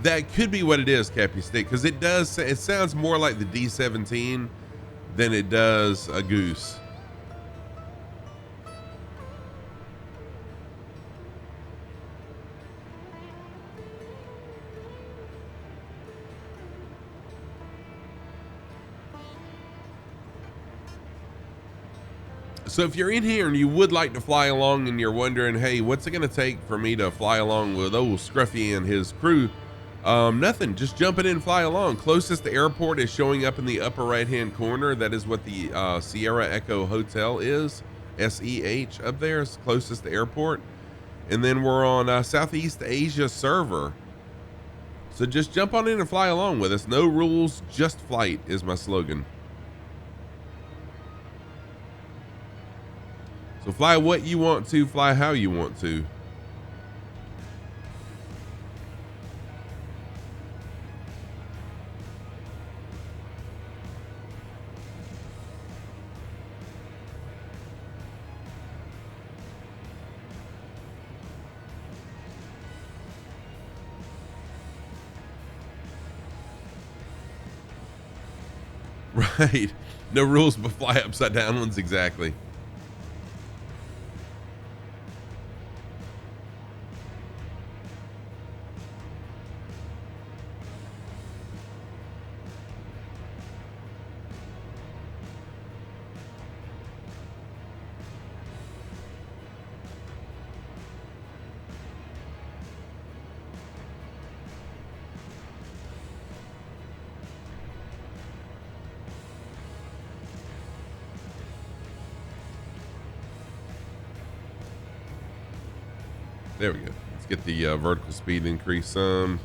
That could be what it is, Cappy Stick, because it sounds more like the D-17 than it does a Goose. So if you're in here and you would like to fly along and you're wondering, hey, what's it going to take for me to fly along with old Scruffy and his crew? Nothing, just jump in and fly along. Closest airport is showing up in the upper right hand corner. That is what the Sierra Echo Hotel is. SEH up there is closest to airport. And then we're on Southeast Asia server. So just jump on in and fly along with us. No rules, just flight is my slogan. So fly what you want to, fly how you want to. Right. No rules but fly upside down ones, exactly. There we go. Let's get the vertical speed increase some.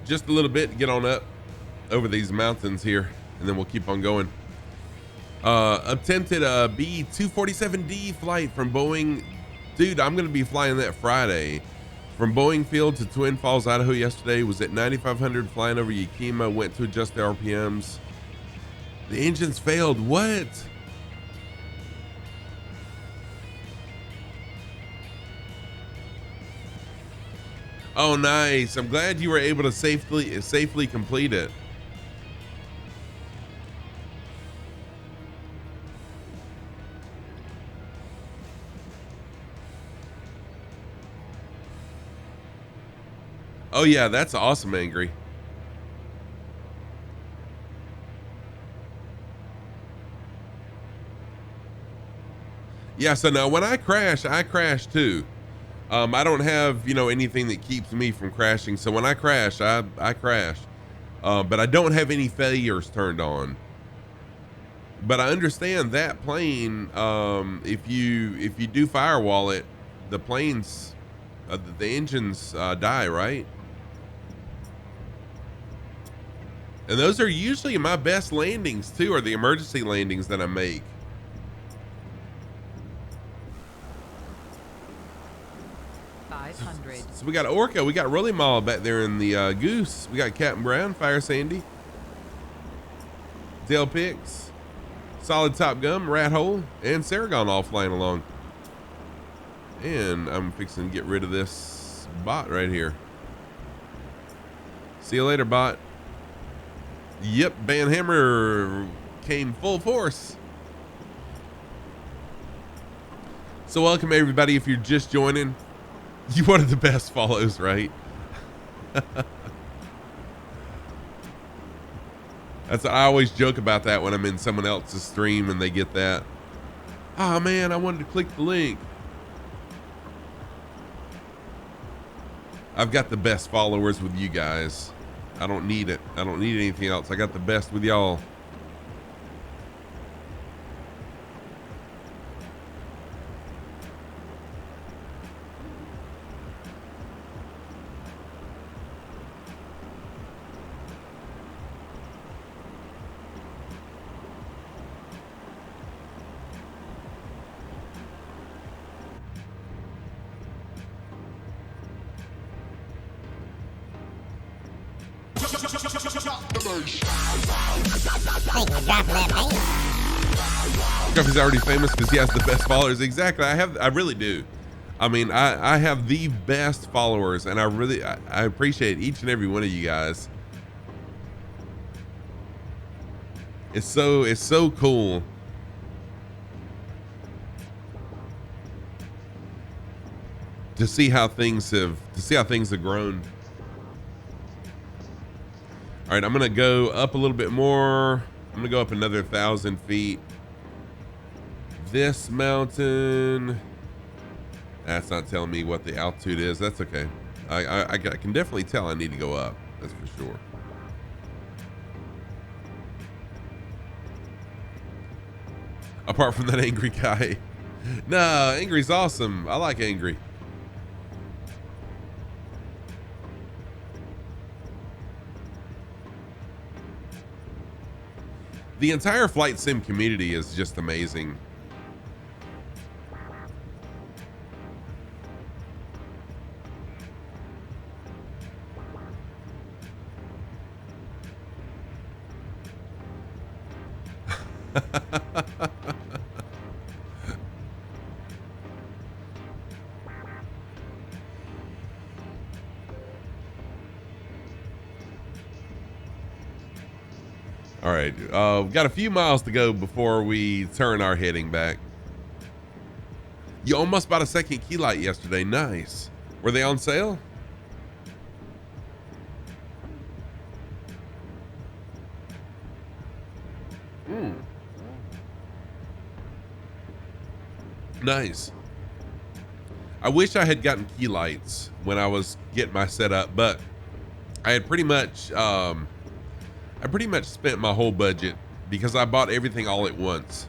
Just a little bit to get on up over these mountains here, and then we'll keep on going. Attempted a B-247D flight from Boeing. Dude, I'm going to be flying that Friday. From Boeing Field to Twin Falls, Idaho yesterday. Was at 9,500 flying over Yakima. Went to adjust the RPMs. The engines failed. What? Oh, nice. I'm glad you were able to safely complete it. Oh yeah, that's awesome, Angry. Yeah, so now when I crash too. I don't have, anything that keeps me from crashing. So when I crash, I crash. But I don't have any failures turned on. But I understand that plane, if you do firewall it, the planes, the engines die, right? And those are usually my best landings too, are the emergency landings that I make. So we got Orca, we got Rolly Mall back there in the Goose. We got Captain Brown, Fire Sandy, Dale Pix, Solid Top Gum, Rat Hole, and Saragon all flying along. And I'm fixing to get rid of this bot right here. See you later, bot. Yep, Banhammer came full force. So welcome everybody if you're just joining. You wanted the best follows, right? I always joke about that when I'm in someone else's stream and they get that. Oh man, I wanted to click the link. I've got the best followers with you guys. I don't need it. I don't need anything else. I got the best with y'all. Scruffy's already famous because he has the best followers. Exactly. I really do. I mean, I have the best followers, and I appreciate each and every one of you guys. It's so cool. To see how things have grown. All right, I'm gonna go up a little bit more. I'm gonna go up another 1,000 feet. This mountain, that's not telling me what the altitude is. That's okay. I can definitely tell I need to go up. That's for sure. Apart from that angry guy. No, angry's awesome. I like angry. The entire flight sim community is just amazing. All right, we've got a few miles to go before we turn our heading back. You almost bought a second key light yesterday. Nice. Were they on sale? Nice. I wish I had gotten key lights when I was getting my setup, but I had pretty much spent my whole budget because I bought everything all at once.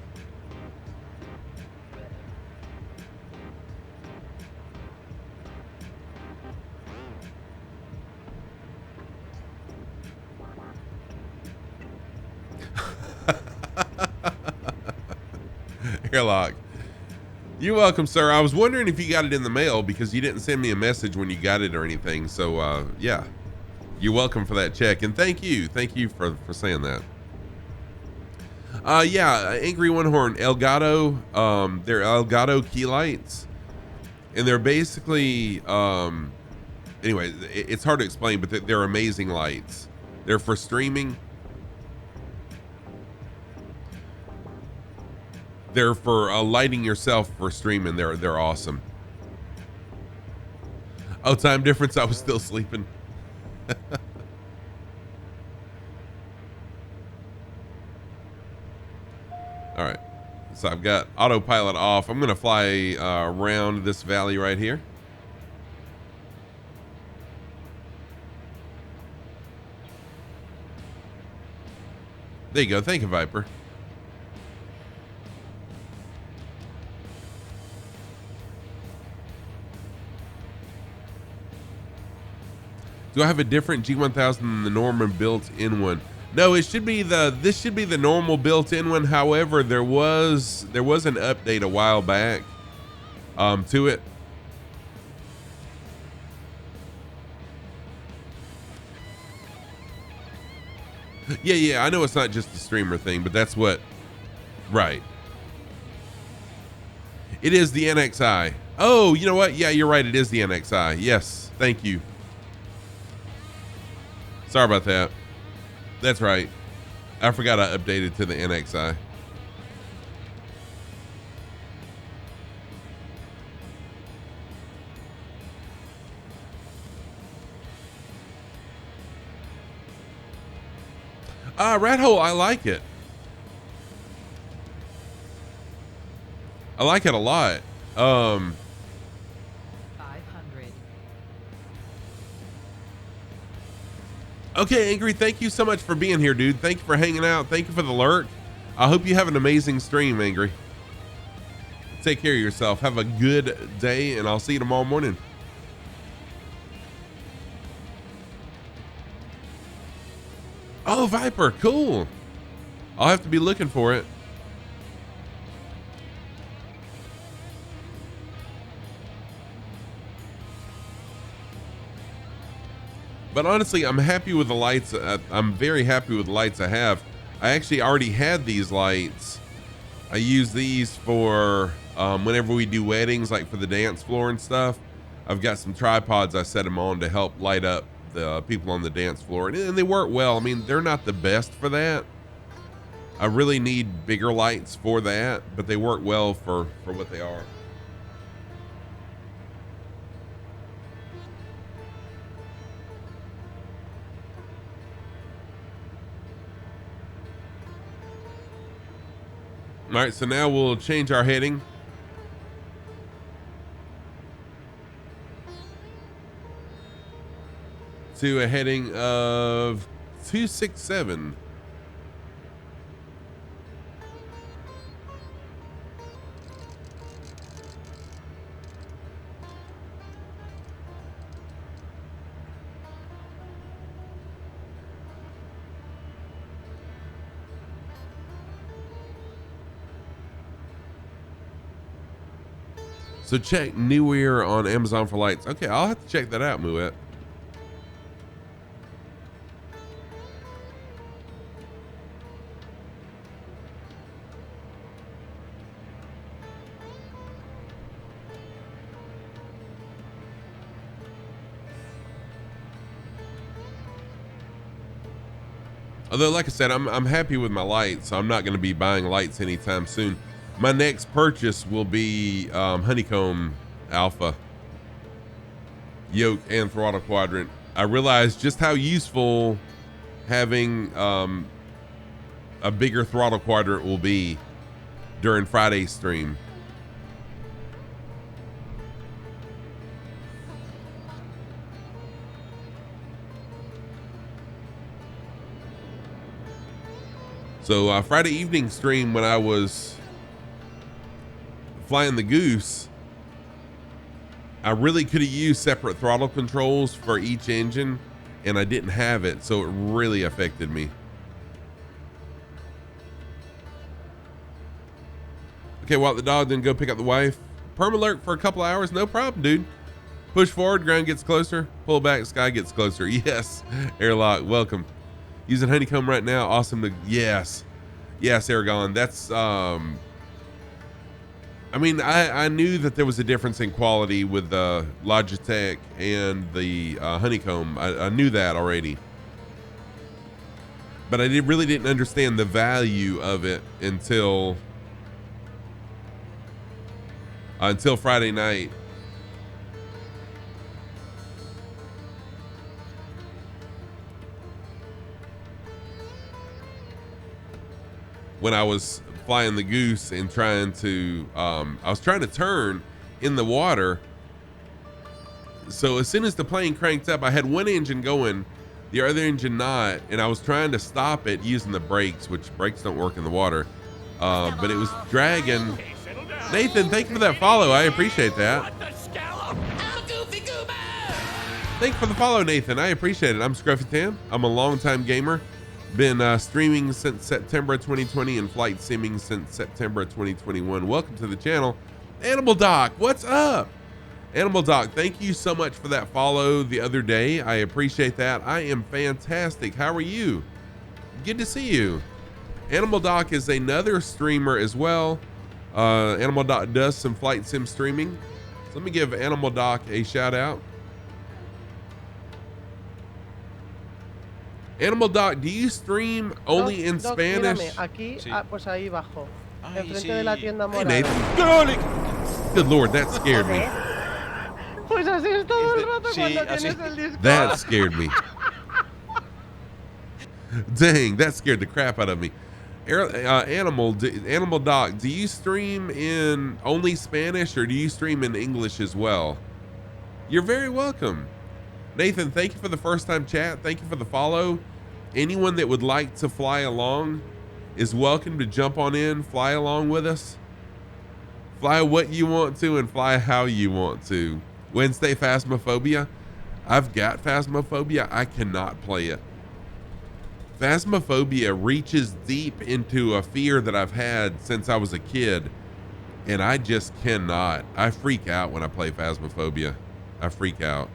Airlock. You're welcome, sir. I was wondering if you got it in the mail because you didn't send me a message when you got it or anything. So, yeah. You're welcome for that check, and thank you for saying that. Yeah, Angry One Horn, Elgato, they're Elgato key lights, and they're basically, anyway, it's hard to explain, but they're amazing lights. They're for streaming. They're for lighting yourself for streaming. They're awesome. Oh, time difference. I was still sleeping. All right, so I've got autopilot off. I'm gonna fly around this valley right here. There you go. Thank you, Viper. Do I have a different G1000 than the normal built-in one? No, this should be the normal built-in one. However, there was an update a while back to it. Yeah, I know it's not just the streamer thing, but that's what, right. It is the NXI. Oh, you know what? Yeah, you're right. It is the NXI. Yes, thank you. Sorry about that. That's right. I forgot I updated to the NXI. Rat Hole, I like it. I like it a lot. 500. Okay, Angry, thank you so much for being here, dude. Thank you for hanging out. Thank you for the lurk. I hope you have an amazing stream, Angry. Take care of yourself. Have a good day, and I'll see you tomorrow morning. Oh, Viper, cool. I'll have to be looking for it. But honestly, I'm happy with the lights. I'm very happy with the lights I have. I actually already had these lights. I use these for whenever we do weddings, like for the dance floor and stuff. I've got some tripods I set them on to help light up the people on the dance floor. And they work well. I mean, they're not the best for that. I really need bigger lights for that, but they work well for what they are. All right, so now we'll change our heading. To a heading of 267. So check New Year on Amazon for lights. Okay, I'll have to check that out, Moet. Although, like I said, I'm happy with my lights, so I'm not going to be buying lights anytime soon. My next purchase will be Honeycomb Alpha yoke and throttle quadrant. I realized just how useful having a bigger throttle quadrant will be during Friday's stream. So Friday evening stream, when I was flying the Goose, I really could have used separate throttle controls for each engine, and I didn't have it, so it really affected me. Okay, Walt the dog, then go pick up the wife. Permalurk for a couple hours, no problem, dude. Push forward, ground gets closer. Pull back, sky gets closer. Yes, airlock, welcome. Using Honeycomb right now, awesome. Yes, Aragon. That's I mean, I knew that there was a difference in quality with the Logitech and the Honeycomb. I knew that already, but I really didn't understand the value of it until Friday night. When I was flying the Goose and trying to, I was trying to turn in the water. So as soon as the plane cranked up, I had one engine going, the other engine not, and I was trying to stop it using the brakes, which brakes don't work in the water. But it was dragging. Nathan, thank you for that follow. I appreciate that. Thank you for the follow, Nathan. I appreciate it. I'm Scruffy Tam. I'm a longtime gamer. Been streaming since September 2020 and flight simming since September 2021. Welcome to the channel. Animal Doc, what's up? Animal Doc, thank you so much for that follow the other day. I appreciate that. I am fantastic. How are you? Good to see you. Animal Doc is another streamer as well. Animal Doc does some flight sim streaming. So let me give Animal Doc a shout out. Animal Doc, do you stream only in Spanish? Mírame, aquí, Sí. pues ahí bajo. Ay, Enfrente sí. de la tienda Hey, morada. Nathan. Good Lord, that scared me. Pues así es todo el rato Sí, cuando así. tienes el disco. That scared me. Dang, that scared the crap out of me. Animal Doc, do you stream in only Spanish or do you stream in English as well? You're very welcome. Nathan, thank you for the first time chat. Thank you for the follow. Anyone that would like to fly along is welcome to jump on in, fly along with us. Fly what you want to and fly how you want to. Wednesday Phasmophobia. I've got Phasmophobia. I cannot play it. Phasmophobia reaches deep into a fear that I've had since I was a kid, and I just cannot. I freak out when I play Phasmophobia. I freak out.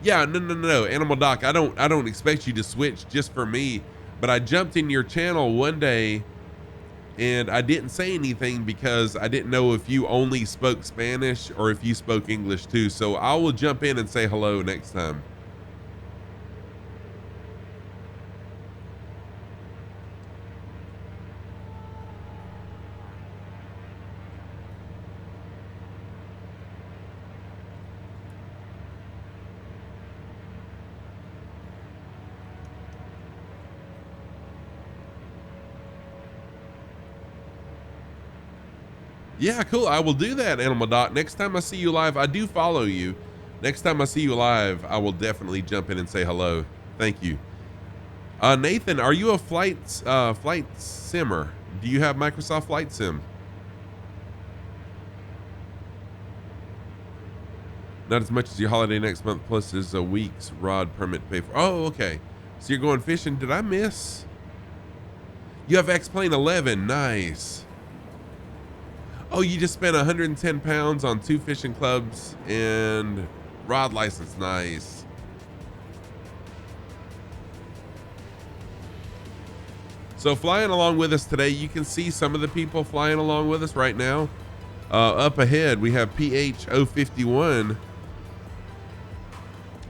Yeah, no, Animal Doc. I don't expect you to switch just for me, but I jumped in your channel one day and I didn't say anything because I didn't know if you only spoke Spanish or if you spoke English too. So I will jump in and say hello next time. Yeah, cool. I will do that, Animal Doc. Next time I see you live, I do follow you. Next time I see you live, I will definitely jump in and say hello. Thank you. Nathan, are you a flight simmer? Do you have Microsoft Flight Sim? Not as much as your holiday next month, plus there's a week's rod permit to pay for. Oh, okay. So you're going fishing. Did I miss? You have X-Plane 11. Nice. Oh, you just spent 110 pounds on 2 fishing clubs and rod license. Nice. So flying along with us today, you can see some of the people flying along with us right now. Up ahead, we have PH051,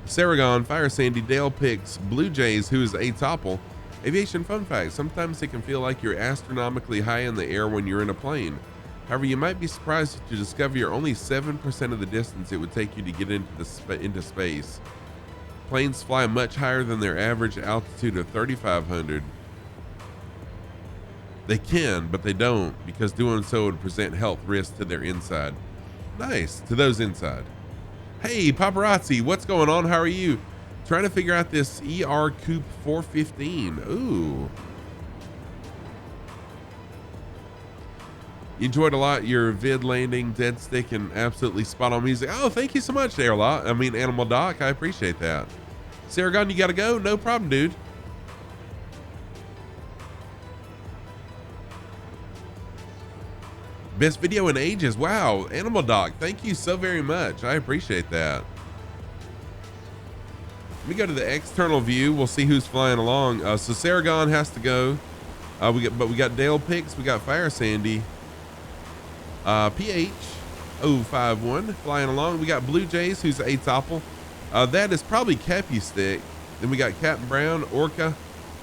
Saragon, Fire Sandy, Dale Pix, Blue Jays, who is a topple. Aviation fun fact, sometimes it can feel like you're astronomically high in the air when you're in a plane. However, you might be surprised to discover you're only 7% of the distance it would take you to get into space. Planes fly much higher than their average altitude of 3,500. They can, but they don't, because doing so would present health risks to their inside. Nice, to those inside. Hey, paparazzi, what's going on? How are you? Trying to figure out this ER Coupe 415. Ooh. Enjoyed a lot your vid landing, dead stick, and absolutely spot on music. Oh, thank you so much, Animal Doc. I appreciate that. Saragon, you gotta go? No problem, dude. Best video in ages. Wow, Animal Doc, thank you so very much. I appreciate that. Let me go to the external view. We'll see who's flying along. So Saragon has to go. We got Dale Pix, we got Fire Sandy, PH051 flying along. We got Blue Jays, who's a topple. That is probably Cappy Stick. Then we got Captain Brown, Orca,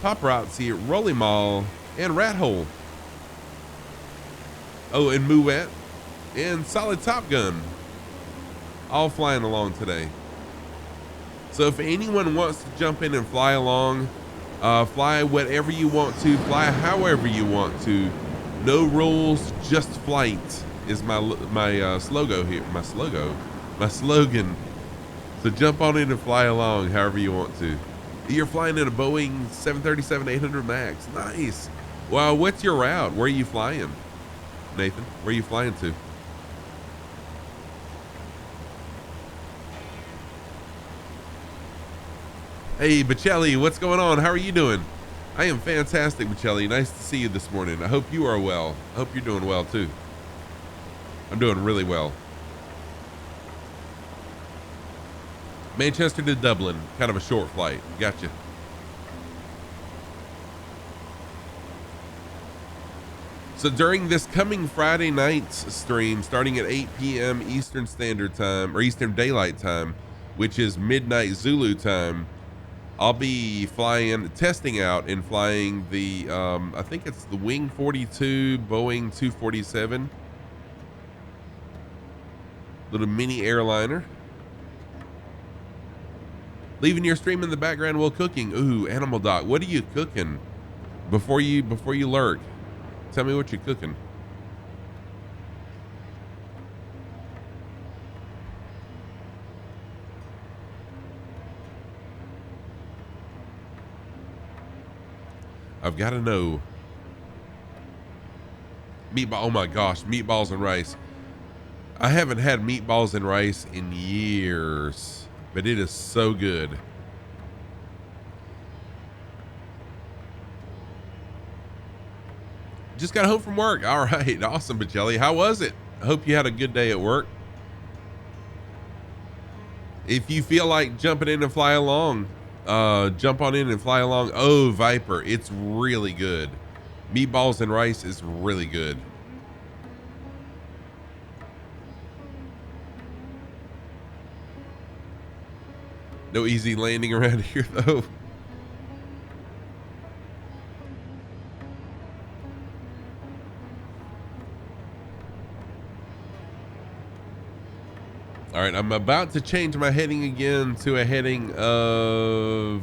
Paparazzi, Rolly Mall, and Rat Hole. Oh, and Mouette and Solid Top Gun, all flying along today. So if anyone wants to jump in and fly along, fly whatever you want to, fly however you want to. No rules, just flight is my slogan here. My slogan. So jump on in and fly along however you want to. You're flying in a Boeing 737-800 Max. Nice. Well, what's your route? Where are you flying? Nathan, where are you flying to? Hey, Bocelli, what's going on? How are you doing? I am fantastic, Bocelli. Nice to see you this morning. I hope you are well. I hope you're doing well, too. I'm doing really well. Manchester to Dublin. Kind of a short flight. Gotcha. So during this coming Friday night's stream, starting at 8 p.m. Eastern Standard Time, or Eastern Daylight Time, which is midnight Zulu time, I'll be testing out and flying the, I think it's the Wing 42 Boeing 247. Little mini airliner. Leaving your stream in the background while cooking. Ooh, Animal Doc, what are you cooking before you lurk? Tell me what you're cooking. I've got to know. Meatball. Oh my gosh, meatballs and rice. I haven't had meatballs and rice in years, but it is so good. Just got home from work. All right, awesome, Bocelli. How was it? I hope you had a good day at work. If you feel like jumping in and fly along, jump on in and fly along. Oh, Viper, it's really good. Meatballs and rice is really good. No easy landing around here, though. All right, I'm about to change my heading again to a heading of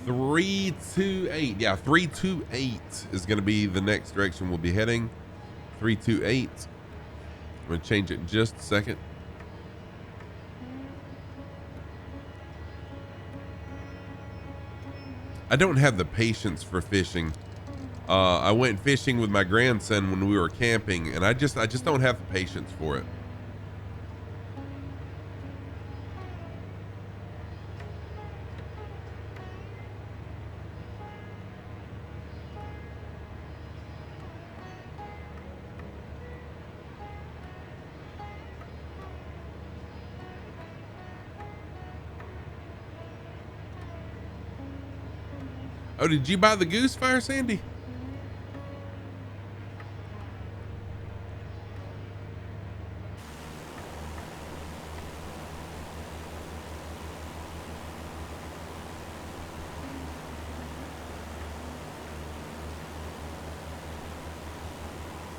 328. Yeah, 328 is going to be the next direction we'll be heading. 328. I'm going to change it in just a second. I don't have the patience for fishing. I went fishing with my grandson when we were camping, and I just don't have the patience for it. Oh, did you buy the goose, Fire Sandy?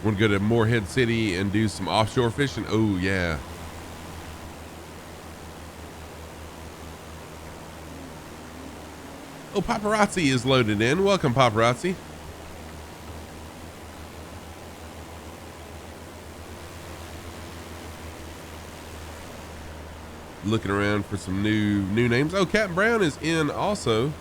Want to go to Morehead City and do some offshore fishing? Oh, yeah. Oh, Paparazzi is loaded in. Welcome, Paparazzi. Looking around for some new names. Oh, Captain Brown is in also.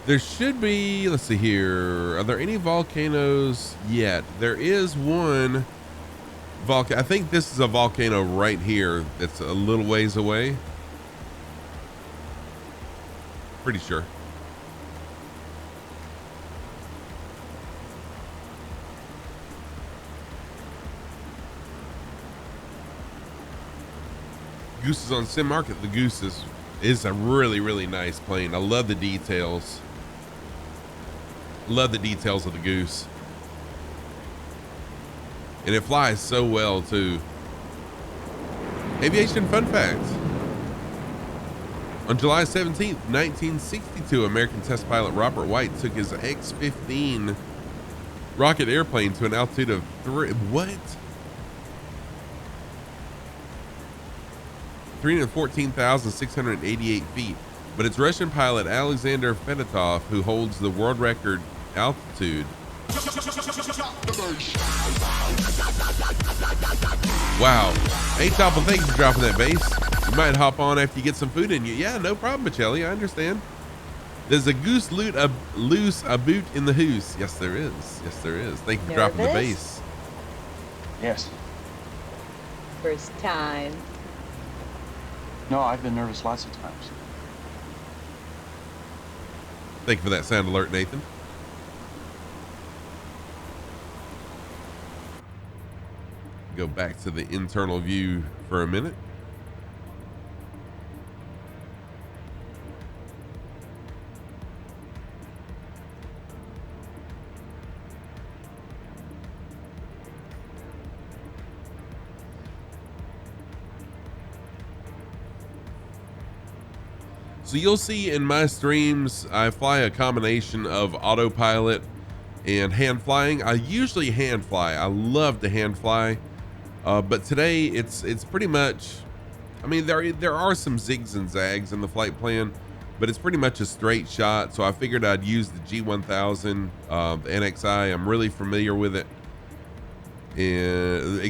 There should be, let's see here. Are there any volcanoes yet? There is one volcano. I think this is a volcano right here that's a little ways away. Pretty sure. Goose is on Sim Market. The Goose is a really, really nice plane. I love the details. Love the details of the Goose. And it flies so well too. Aviation fun facts. On July 17th, 1962, American test pilot Robert White took his X-15 rocket airplane to an altitude of 314,688 feet. But it's Russian pilot Alexander Fedotov who holds the world record altitude. Wow. Hey, Topple, thank you for dropping that base. You might hop on after you get some food in you. Yeah, no problem, Michelli. I understand. There's a goose loose a boot in the hoose. Yes, there is. Yes, there is. Thank you for dropping the base. Yes. First time. No, I've been nervous lots of times. Thank you for that sound alert, Nathan. Go back to the internal view for a minute. So you'll see in my streams, I fly a combination of autopilot and hand flying. I usually hand fly. I love to hand fly. But today it's pretty much, I mean, there are some zigs and zags in the flight plan, but it's pretty much a straight shot. So I figured I'd use the G1000, the NXI. I'm really familiar with it. And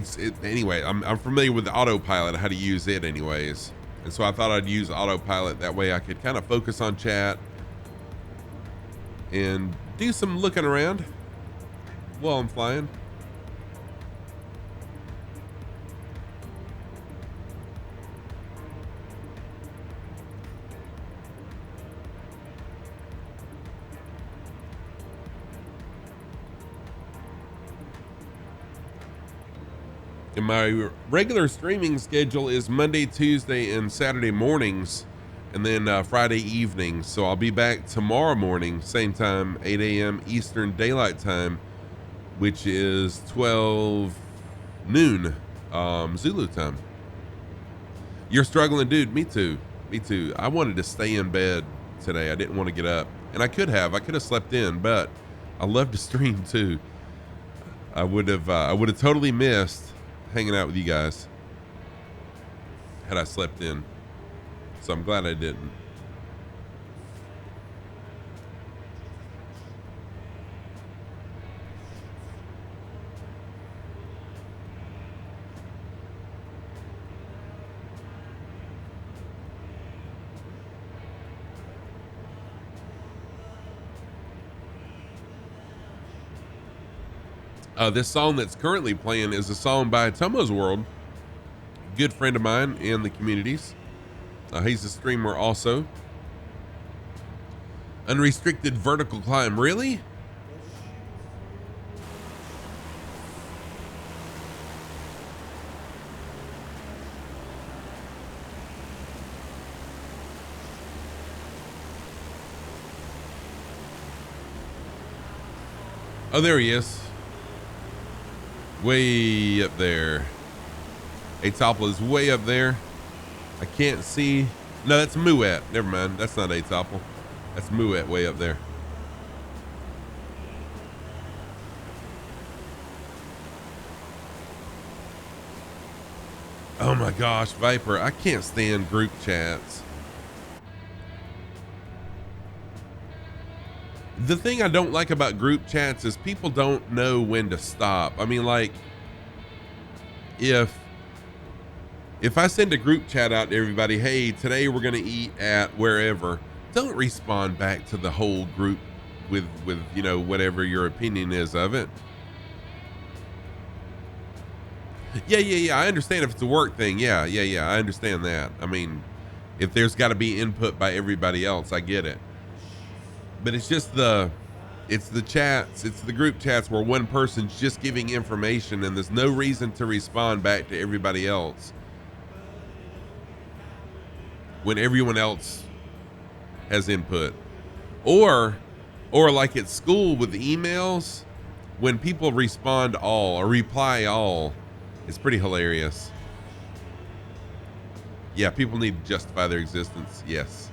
anyway, I'm familiar with the autopilot, how to use it anyways. And so I thought I'd use autopilot. That way I could kind of focus on chat and do some looking around while I'm flying. And my regular streaming schedule is Monday, Tuesday, and Saturday mornings, and then Friday evenings. So I'll be back tomorrow morning, same time, 8 a.m. Eastern Daylight Time, which is 12 noon Zulu time. You're struggling, dude. Me too. Me too. I wanted to stay in bed today. I didn't want to get up, and I could have slept in, but I love to stream too. I would have totally missed hanging out with you guys had I slept in. So I'm glad I didn't. This song that's currently playing is a song by Tomo's World, a good friend of mine in the communities. He's a streamer also. Unrestricted vertical climb, really? Oh, there he is. Way up there. Atopla is way up there. I can't see. No, that's Moet. Never mind. That's not Atopla. That's Moet way up there. Oh my gosh, Viper. I can't stand group chats. The thing I don't like about group chats is people don't know when to stop. I mean, like, if I send a group chat out to everybody, hey, today we're going to eat at wherever, don't respond back to the whole group with, you know, whatever your opinion is of it. Yeah. I understand if it's a work thing. Yeah. I understand that. I mean, if there's got to be input by everybody else, I get it. But it's just it's the chats, it's the group chats where one person's just giving information and there's no reason to respond back to everybody else when everyone else has input. Or like at school with emails, when people respond all or reply all, it's pretty hilarious. Yeah, people need to justify their existence. Yes.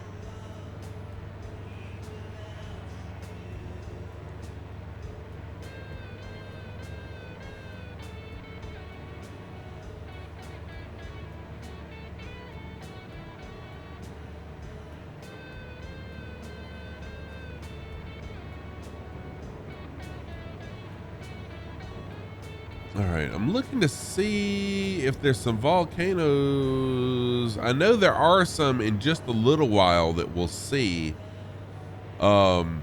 All right, I'm looking to see if there's some volcanoes. I know there are some in just a little while that we'll see. I'm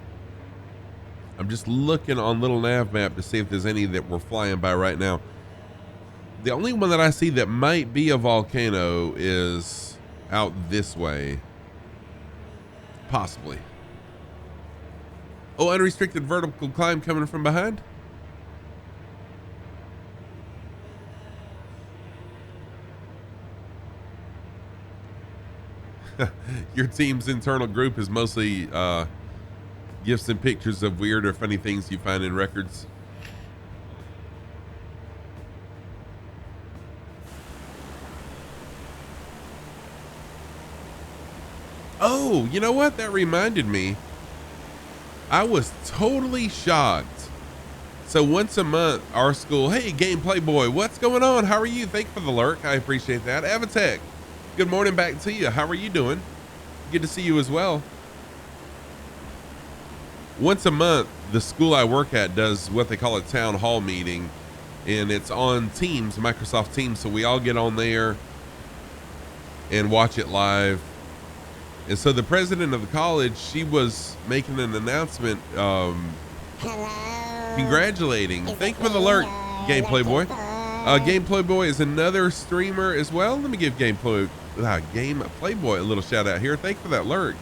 just looking on little nav map to see if there's any that we're flying by right now. The only one that I see that might be a volcano is out this way. Possibly. Oh, unrestricted vertical climb coming from behind. Your team's internal group is mostly gifs and pictures of weird or funny things you find in records. Oh, you know what? That reminded me. I was totally shocked. So once a month, our school, hey, Gameplay Boy, what's going on? How are you? Thank you for the lurk. I appreciate that. Avatech, good morning back to you. How are you doing? Good to see you as well. Once a month, the school I work at does what they call a town hall meeting, and it's on Teams, Microsoft Teams. So we all get on there and watch it live. And so the president of the college, she was making an announcement, congratulating. Thank you for the alert, Gameplay Boy. Gameplay Boy is another streamer as well. Let me give Gameplay Boy a little shout out here. Thank you for that alert.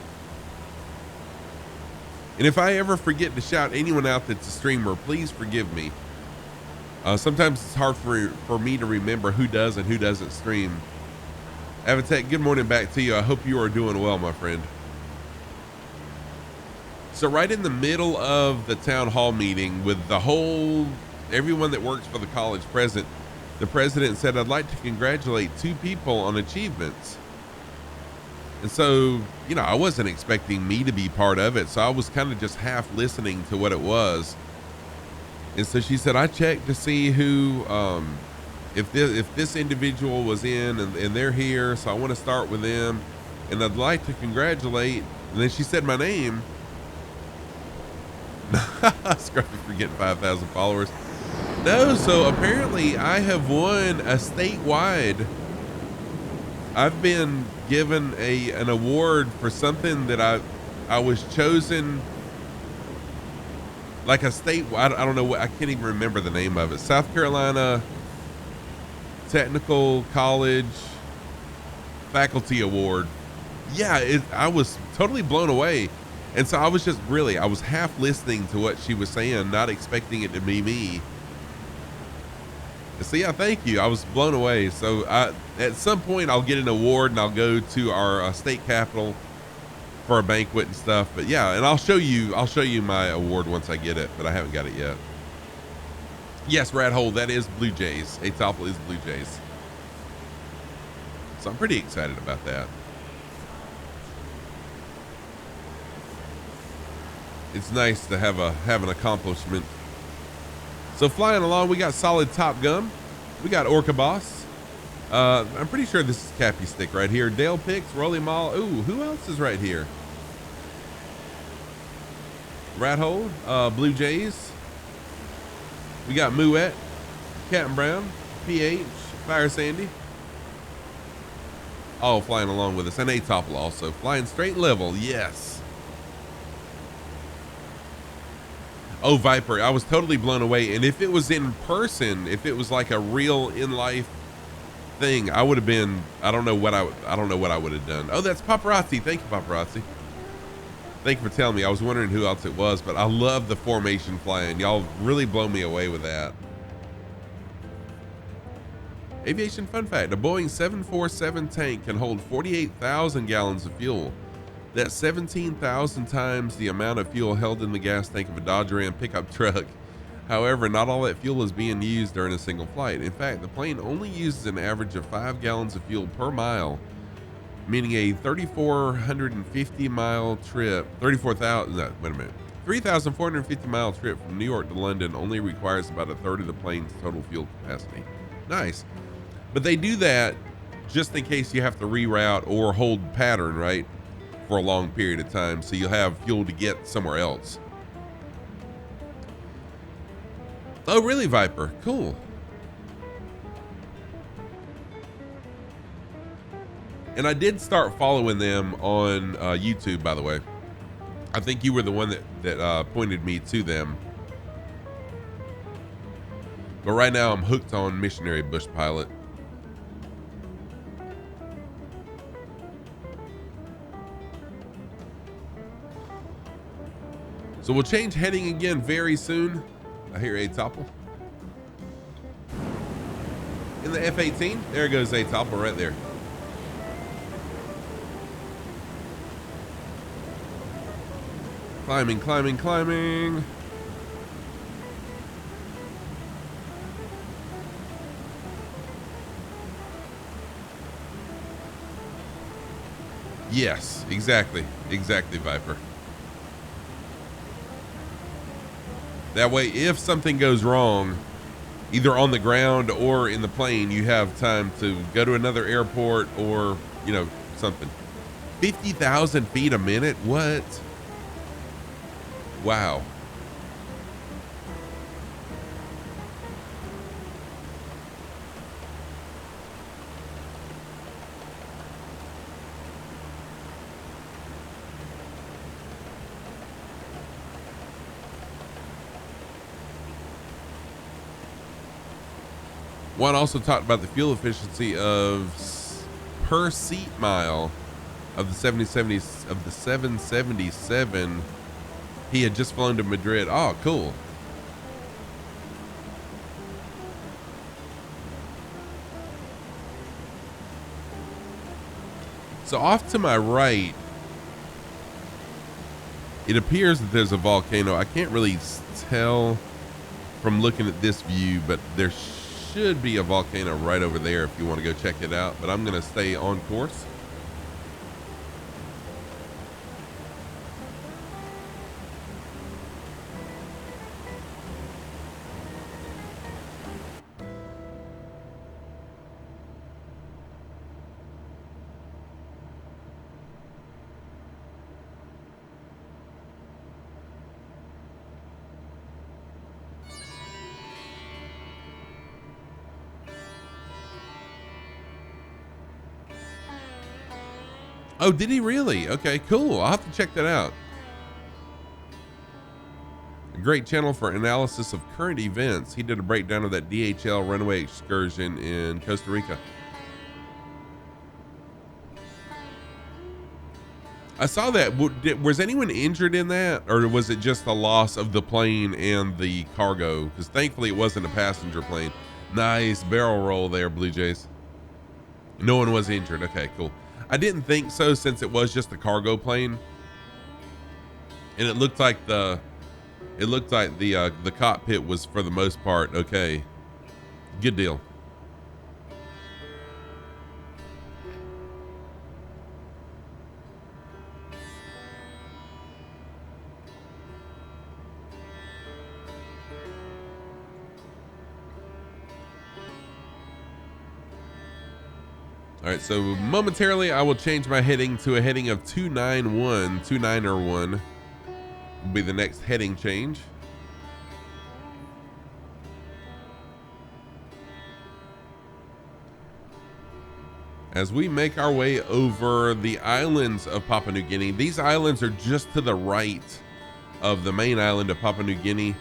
And if I ever forget to shout anyone out that's a streamer, please forgive me. Sometimes it's hard for me to remember who does and who doesn't stream. Avatech, good morning back to you. I hope you are doing well, my friend. So right in the middle of the town hall meeting with everyone that works for the college present, the president said, I'd like to congratulate 2 people on achievements. And so, you know, I wasn't expecting me to be part of it. So I was kind of just half listening to what it was. And so she said, I checked to see who, if this individual was in and they're here. So I want to start with them and I'd like to congratulate. And then she said my name. Scruffy for getting 5,000 followers. No, so apparently I have won a statewide. I've been given an award for something that I was chosen. like a state, I don't know what, I can't even remember the name of it. South Carolina Technical College Faculty Award. Yeah, I was totally blown away. And so I was just I was half listening to what she was saying, not expecting it to be me. So yeah, thank you. I was blown away. So at some point I'll get an award and I'll go to our state capitol for a banquet and stuff. But yeah, and I'll show you my award once I get it, but I haven't got it yet. Yes, Rat Hole, that is Blue Jays. Atopple is Blue Jays. So I'm pretty excited about that. It's nice to have an accomplishment. So flying along, we got solid Top Gun. We got Orca Boss. I'm pretty sure this is Cappy Stick right here. Dale Picks, Rolly Mall. Ooh, who else is right here? Rat Hole, Blue Jays. We got Muet, Captain Brown, PH, Fire Sandy. All flying along with us. And Atopple also. Flying straight level, yes. Oh, Viper, I was totally blown away. And if it was in person, if it was like a real in life thing, I would have been, I don't know what I would have done. Oh, that's Paparazzi. Thank you, Paparazzi. Thank you for telling me. I was wondering who else it was, but I love the formation flying. Y'all really blow me away with that. Aviation fun fact, a Boeing 747 tank can hold 48,000 gallons of fuel. That's 17,000 times the amount of fuel held in the gas tank of a Dodge Ram pickup truck. However, not all that fuel is being used during a single flight. In fact, the plane only uses an average of 5 gallons of fuel per mile, meaning a 3,450 mile trip, 3,450 mile trip from New York to London only requires about a third of the plane's total fuel capacity. Nice. But they do that just in case you have to reroute or hold pattern, right? For a long period of time, so you'll have fuel to get somewhere else. Oh, really, Viper? Cool. And I did start following them on YouTube, by the way. I think you were the one that pointed me to them. But right now I'm hooked on Missionary Bush Pilot. So we'll change heading again very soon. I hear Atopple. In the F-18, there goes Atopple right there. Climbing, climbing, climbing. Yes, exactly. Exactly, Viper. That way, if something goes wrong, either on the ground or in the plane, you have time to go to another airport or, you know, something. 50,000 feet a minute? What? Wow. One also talked about the fuel efficiency of per seat mile of the 777. He had just flown to Madrid. Oh, cool. So off to my right, it appears that there's a volcano. I can't really tell from looking at this view, but there should be a volcano right over there if you want to go check it out, but I'm going to stay on course. Oh, did he really? Okay, cool. I'll have to check that out. great channel for analysis of current events. He did a breakdown of that DHL runaway excursion in Costa Rica. I saw that. Was anyone injured in that, or was it just the loss of the plane and the cargo? Because thankfully it wasn't a passenger plane. Nice barrel roll there, Blue Jays. No one was injured. Okay, cool. I didn't think so, since it was just a cargo plane, and it looked like the cockpit was for the most part okay. Good deal. All right, so momentarily I will change my heading to a heading of 291. 291 will be the next heading change. As we make our way over the islands of Papua New Guinea, these islands are just to the right of the main island of Papua New Guinea.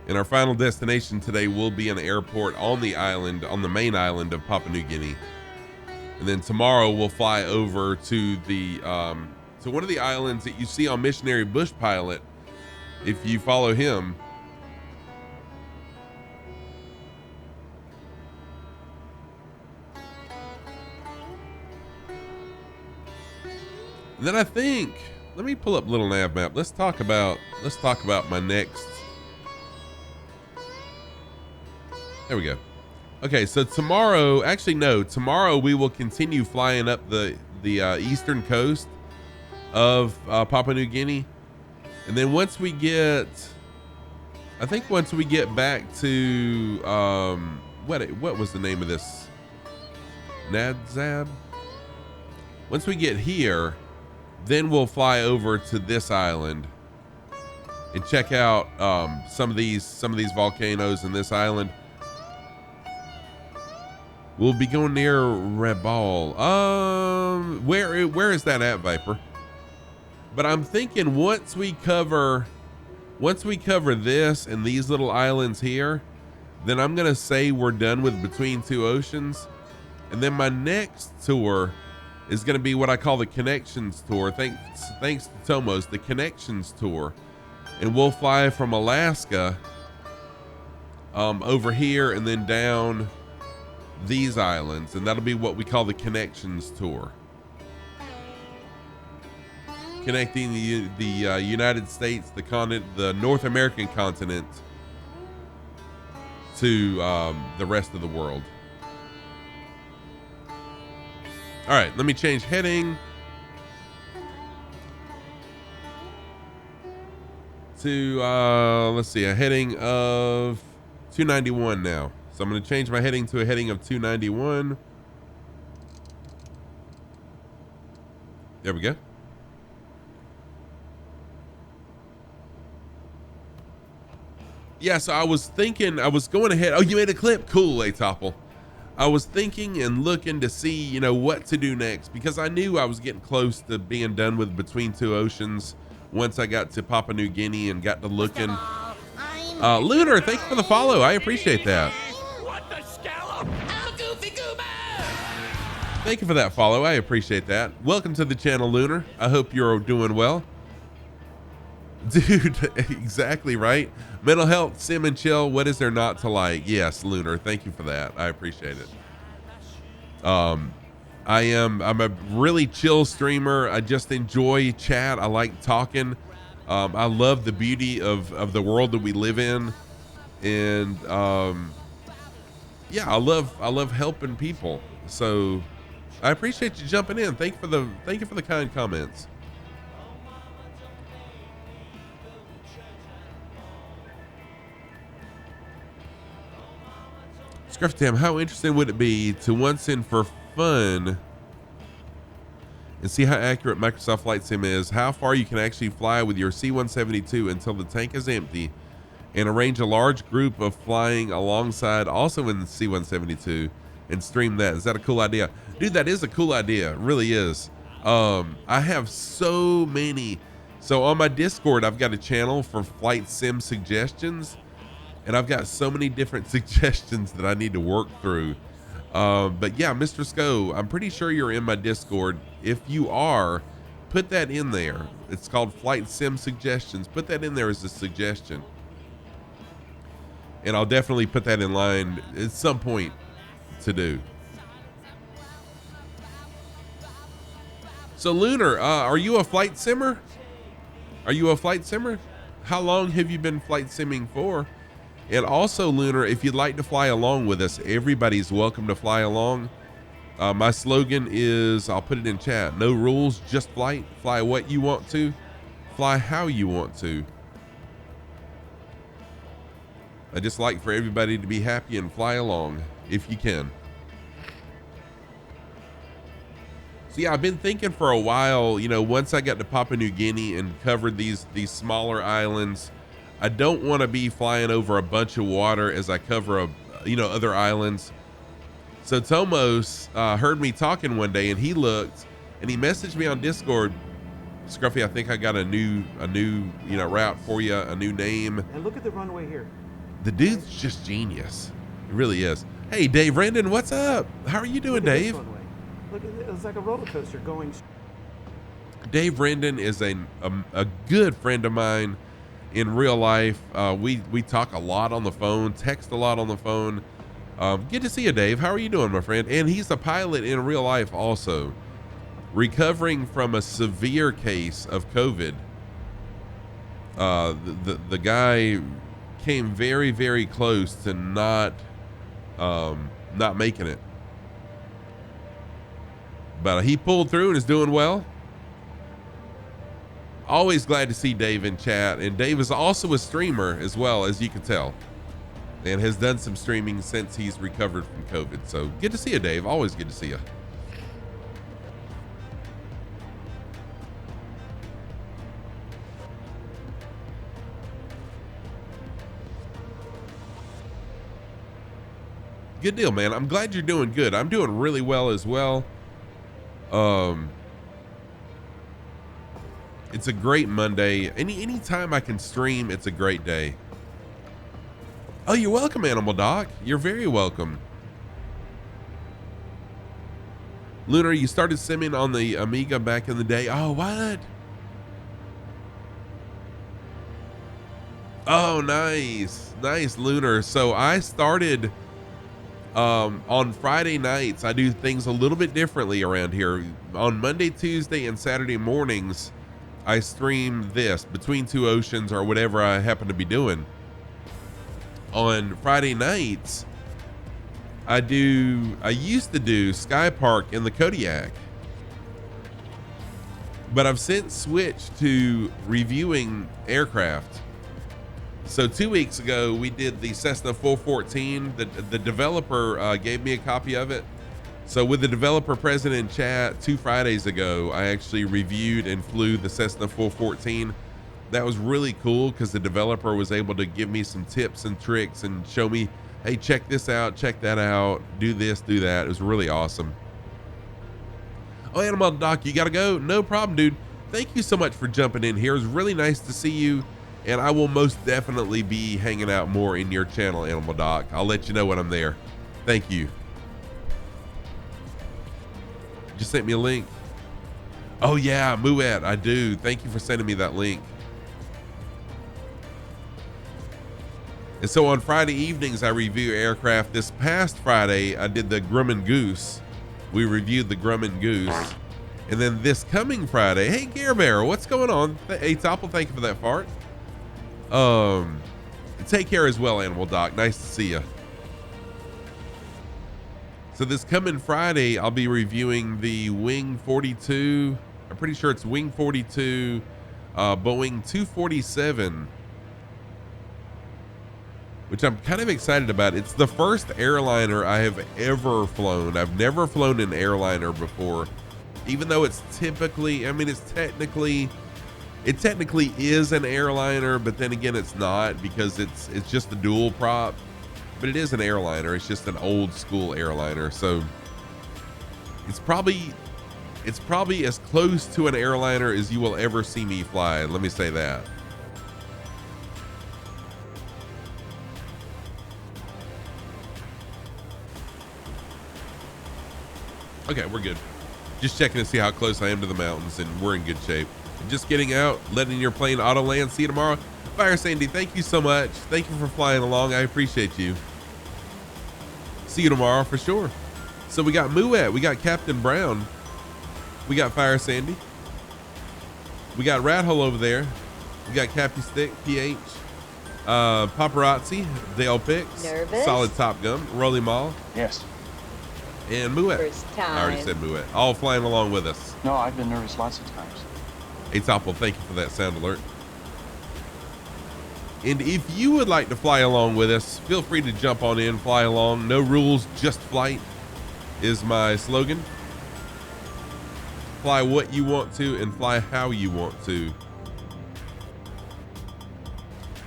And our final destination today will be an airport on the island, on the main island of Papua New Guinea. And then tomorrow we'll fly over to the to one of the islands that you see on Missionary Bush Pilot, if you follow him. And then I think, let me pull up little nav map. Let's talk about my next. There we go. Okay, so tomorrow, actually no, tomorrow we will continue flying up the eastern coast of Papua New Guinea, and then once we get back to what was the name of this? Nadzab. Once we get here, then we'll fly over to this island and check out some of these volcanoes in this island. We'll be going near Rebal. Where is that at, Viper? But I'm thinking once we cover this and these little islands here, then I'm gonna say we're done with Between Two Oceans, and then my next tour is gonna be what I call the Connections Tour. Thanks to Tomos, the Connections Tour, and we'll fly from Alaska over here and then down these islands, and that'll be what we call the Connections Tour, connecting the United States, the North American continent, to the rest of the world. All right, let me change heading to let's see, a heading of 291 now. So I'm going to change my heading to a heading of 291. There we go. Yeah, so I was going ahead. Oh, you made a clip? Cool, A-Topple. I was thinking and looking to see, you know, what to do next, because I knew I was getting close to being done with Between Two Oceans once I got to Papua New Guinea and got to looking. Lunar, thank you for the follow. I appreciate that. Thank you for that follow. I appreciate that. Welcome to the channel, Lunar. I hope you're doing well. Dude, exactly right. Mental health, sim and chill. What is there not to like? Yes, Lunar. Thank you for that. I appreciate it. I'm a really chill streamer. I just enjoy chat. I like talking. I love the beauty of the world that we live in. And yeah, I love helping people. So I appreciate you jumping in. Thank you for the kind comments. Scrufftam, how interesting would it be to once in for fun and see how accurate Microsoft Flight Sim is, how far you can actually fly with your C-172 until the tank is empty, and arrange a large group of flying alongside also in the C-172 and stream that. Is that a cool idea? Dude, that is a cool idea. It really is. I have so many. So on my Discord, I've got a channel for flight sim suggestions, and I've got so many different suggestions that I need to work through. But yeah, Mr. Sco, I'm pretty sure you're in my Discord. If you are, put that in there. It's called Flight Sim Suggestions. Put that in there as a suggestion. And I'll definitely put that in line at some point to do. So Lunar, are you a flight simmer? Are you a flight simmer? How long have you been flight simming for? And also, Lunar, if you'd like to fly along with us, everybody's welcome to fly along. My slogan is, I'll put it in chat, no rules, just flight. Fly what you want to, fly how you want to. I just like for everybody to be happy and fly along if you can. So yeah, I've been thinking for a while, you know, once I got to Papua New Guinea and covered these smaller islands, I don't want to be flying over a bunch of water as I cover other islands. So Tomos heard me talking one day, and he looked and he messaged me on Discord. Scruffy, I think I got a new route for you, a new name. And look at the runway here. The dude's just genius. It really is. Hey, Dave Rendon, what's up? How are you doing, Dave? Look at it. It's like a roller coaster going. Dave Rendon is a good friend of mine in real life. We talk a lot on the phone, text a lot on the phone. Good to see you, Dave. How are you doing, my friend? And he's a pilot in real life also, recovering from a severe case of COVID. The guy came very, very close to not making it, but he pulled through and is doing well. Always glad to see Dave in chat, and Dave is also a streamer as well, as you can tell, and has done some streaming since he's recovered from COVID. So good to see you, Dave. Always good to see you. Good deal, man. I'm glad you're doing good. I'm doing really well as well. It's a great Monday. Any time I can stream, it's a great day. Oh, you're welcome, Animal Doc. You're very welcome. Lunar, you started simming on the Amiga back in the day. Oh, what? Oh, nice. Nice, Lunar. So I started on Friday nights. I do things a little bit differently around here. On Monday, Tuesday, and Saturday mornings, I stream this Between Two Oceans or whatever I happen to be doing. On Friday nights, I used to do Sky Park in the Kodiak, but I've since switched to reviewing aircraft. So 2 weeks ago, we did the Cessna 414. The developer gave me a copy of it. So with the developer present in chat 2 Fridays ago, I actually reviewed and flew the Cessna 414. That was really cool because the developer was able to give me some tips and tricks and show me, hey, check this out, check that out, do this, do that. It was really awesome. Oh, Animal Doc, you gotta go? No problem, dude. Thank you so much for jumping in here. It was really nice to see you. And I will most definitely be hanging out more in your channel, Animal Doc. I'll let you know when I'm there. Thank you. Just sent me a link. Oh yeah, Moet, I do. Thank you for sending me that link. And so on Friday evenings, I review aircraft. This past Friday, I did the Grumman Goose. We reviewed the Grumman Goose. And then this coming Friday, hey, Gear Bear, what's going on? Hey, Topple, thank you for that fart. Take care as well, Animal Doc. Nice to see you. So this coming Friday, I'll be reviewing the Wing 42. I'm pretty sure it's Wing 42, Boeing 247, which I'm kind of excited about. It's the first airliner I have ever flown. I've never flown an airliner before, even though it's typically, I mean, it technically is an airliner, but then again, it's not, because it's just a dual prop, but it is an airliner. It's just an old school airliner. So it's It's probably as close to an airliner as you will ever see me fly. Let me say that. Okay, we're good. Just checking to see how close I am to the mountains, and we're in good shape. Just getting out, letting your plane auto land. See you tomorrow. Fire Sandy, thank you so much. Thank you for flying along. I appreciate you. See you tomorrow for sure. So we got Moet, we got Captain Brown, we got Fire Sandy, we got Rat Hole over there, we got Cappy Stick, PH, Paparazzi, Dale Pix, Nervous? Solid Top Gun, Rolly Mall, Yes. and Moet. First time. I already said Moet. All flying along with us. No, I've been nervous lots of times. Hey Topple, thank you for that sound alert. And if you would like to fly along with us, feel free to jump on in, fly along. No rules, just flight is my slogan. Fly what you want to and fly how you want to.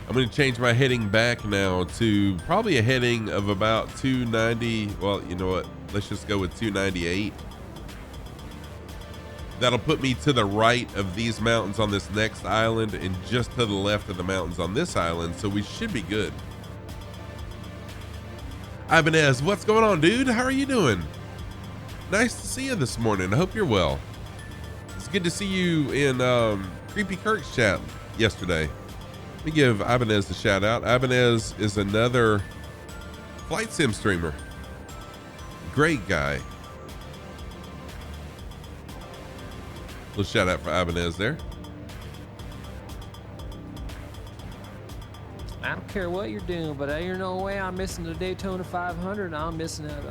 I'm going to change my heading back now to probably a heading of about 290. Well, you know what? Let's just go with 298. That'll put me to the right of these mountains on this next island and just to the left of the mountains on this island. So we should be good. Ibanez, what's going on, dude? How are you doing? Nice to see you this morning. I hope you're well. It's good to see you in Creepy Kirk's chat yesterday. Let me give Ibanez a shout out. Ibanez is another flight sim streamer. Great guy. Little shout out for Ibanez there. I don't care what you're doing, but ain't no way I'm missing the Daytona 500. And I'm missing it.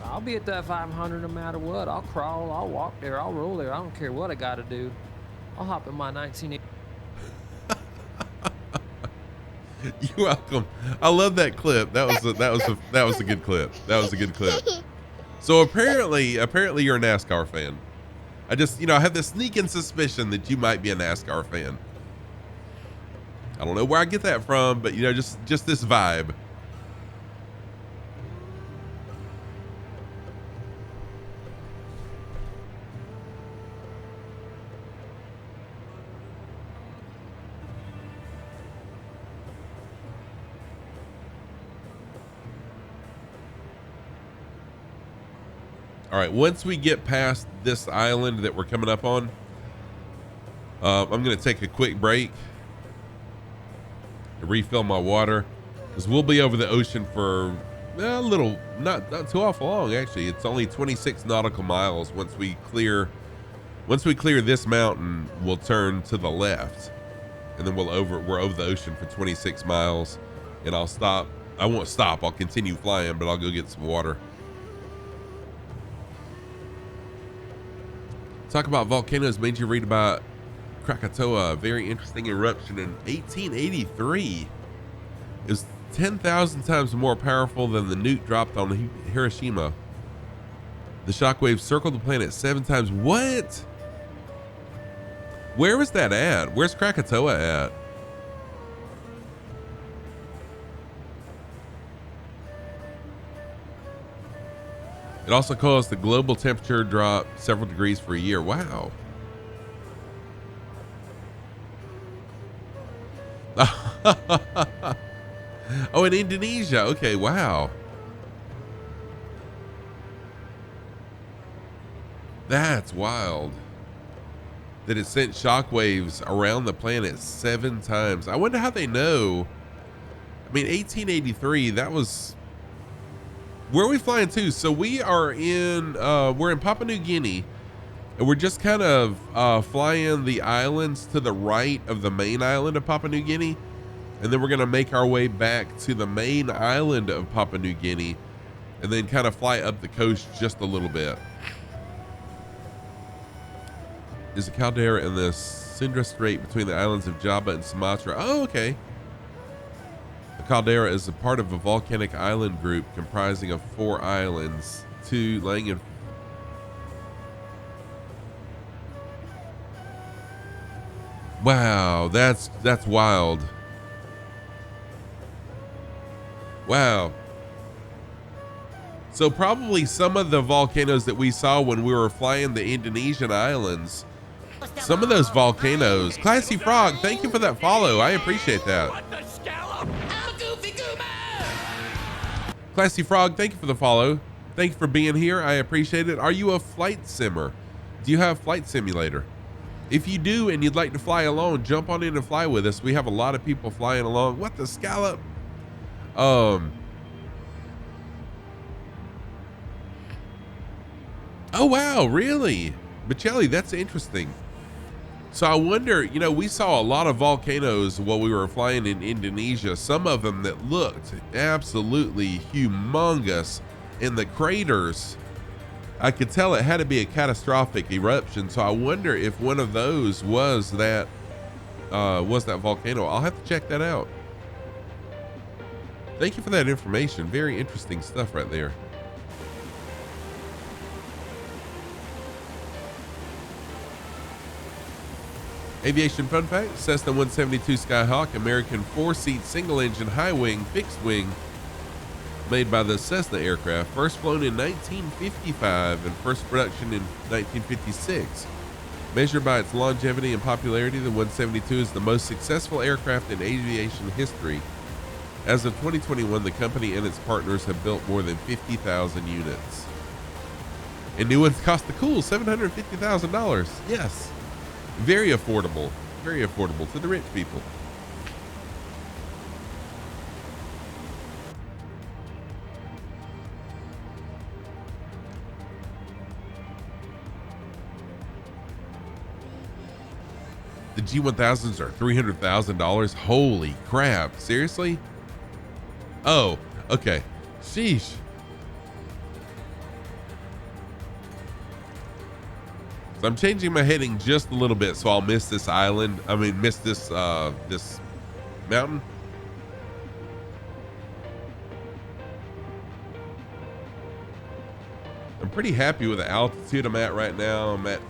I'll be at that 500 no matter what. I'll crawl, I'll walk there, I'll roll there. I don't care what I got to do. I'll hop in my 1980. You're welcome. I love that clip. That was a good clip. That was a good clip. So apparently you're a NASCAR fan. I just, I have this sneaking suspicion that you might be a NASCAR fan. I don't know where I get that from, but just this vibe. All right, once we get past this island that we're coming up on, I'm going to take a quick break to refill my water, because we'll be over the ocean for a little, not too awful long, actually. It's only 26 nautical miles. Once we clear this mountain, we'll turn to the left, and then we're over the ocean for 26 miles, and I'll stop. I won't stop. I'll continue flying, but I'll go get some water. Talk about volcanoes made you read about Krakatoa, very interesting eruption in 1883. It was 10,000 times more powerful than the nuke dropped on Hiroshima. The shockwaves circled the planet 7 times. What? Where was that at? Where's Krakatoa at? It also caused the global temperature drop several degrees for a year. Wow. Oh, in Indonesia. Okay, wow. That's wild. That it sent shockwaves around the planet 7 times. I wonder how they know. I mean, 1883, that was... Where are we flying to? So we are we're in Papua New Guinea, and we're just kind of flying the islands to the right of the main island of Papua New Guinea. And then we're going to make our way back to the main island of Papua New Guinea, and then kind of fly up the coast just a little bit. Is the caldera in the Sindra Strait between the islands of Java and Sumatra. Oh, okay. The caldera is a part of a volcanic island group comprising of 4 islands, 2 laying in... Wow, that's wild. Wow. So probably some of the volcanoes that we saw when we were flying the Indonesian Islands, some of those volcanoes. Classy Frog, thank you for that follow. I appreciate that. Classy Frog, thank you for the follow. Thank you for being here. I appreciate it. Are you a flight simmer? Do you have Flight Simulator? If you do and you'd like to fly alone, jump on in and fly with us. We have a lot of people flying along. What the scallop? Oh wow, really? Michelli, that's interesting. So I wonder, you know, we saw a lot of volcanoes while we were flying in Indonesia, some of them that looked absolutely humongous in the craters. I could tell it had to be a catastrophic eruption. So I wonder if one of those was that volcano. I'll have to check that out. Thank you for that information. Very interesting stuff right there. Aviation fun fact, Cessna 172 Skyhawk, American 4-seat single-engine high-wing fixed-wing made by the Cessna aircraft, first flown in 1955 and first production in 1956. Measured by its longevity and popularity, the 172 is the most successful aircraft in aviation history. As of 2021, the company and its partners have built more than 50,000 units. And new ones cost the cool $750,000. Yes. Very affordable to the rich people. The G1000s are $300,000. Holy crap. Seriously? Oh, okay. Sheesh. So I'm changing my heading just a little bit so I'll miss this island. I mean, miss this this mountain. I'm pretty happy with the altitude I'm at right now. I'm at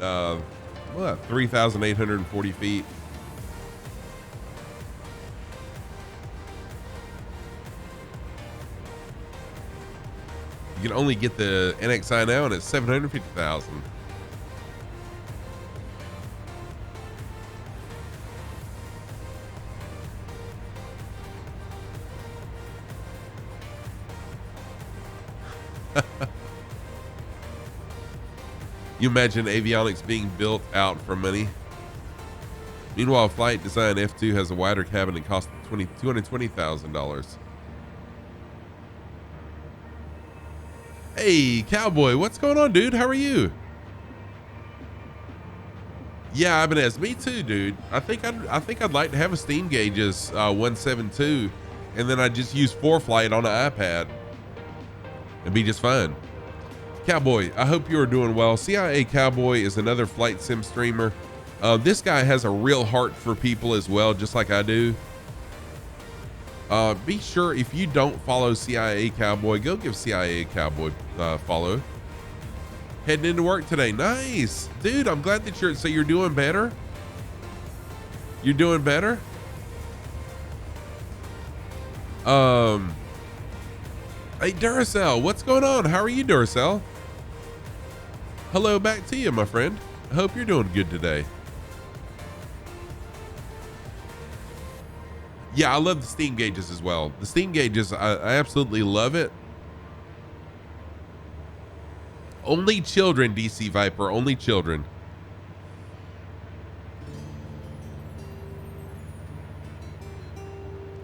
3,840 feet. You can only get the NXI now and it's 750,000. You imagine avionics being built out for money. Meanwhile, Flight Design F2 has a wider cabin and costs $220,000. Hey, Cowboy, what's going on, dude? How are you? Yeah, Ibanez, me too, dude. I think I'd like to have a Steam Gauges 172, and then I just use ForeFlight on an iPad and be just fine. Cowboy, I hope you are doing well. CIA Cowboy is another flight sim streamer. This guy has a real heart for people as well, just like I do. Be sure, if you don't follow CIA Cowboy, go give CIA Cowboy a follow. Heading into work today. Nice. Dude, I'm glad that you're doing better. You're doing better? Hey, Duracell, what's going on? How are you, Duracell? Hello back to you, my friend. I hope you're doing good today. Yeah, I love the Steam Gauges as well. The Steam Gauges, I absolutely love it. Only children, DC Viper, only children.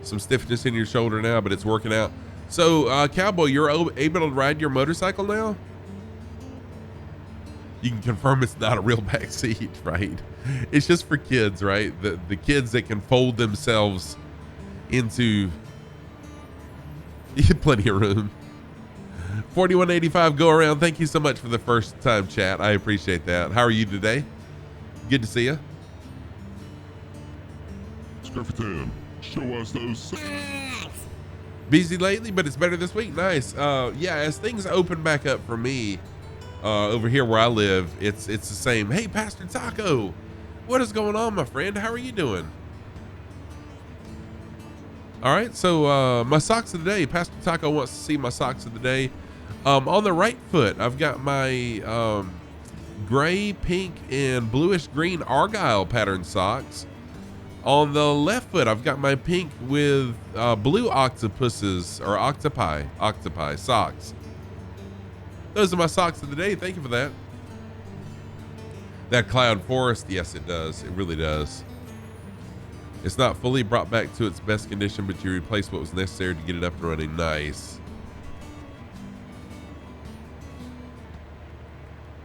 Some stiffness in your shoulder now, but it's working out. So, Cowboy, you're able to ride your motorcycle now? You can confirm it's not a real back seat, right? It's just for kids, right? The kids that can fold themselves into plenty of room. 4185 go around. Thank you so much for the first time chat. I appreciate that. How are you today? Good to see you. Scruffy show us those. Busy lately, but it's better this week. Nice. Yeah, as things open back up for me over here where I live, it's the same. Hey, Pastor Taco, what is going on, my friend? How are you doing? All right, so my socks of the day. Pastor Taco wants to see my socks of the day. On the right foot, I've got my gray, pink, and bluish green Argyle pattern socks. On the left foot, I've got my pink with blue octopuses or octopi socks. Those are my socks of the day. Thank you for that. That cloud forest, yes, it does. It really does. It's not fully brought back to its best condition, but you replace what was necessary to get it up and running. Nice.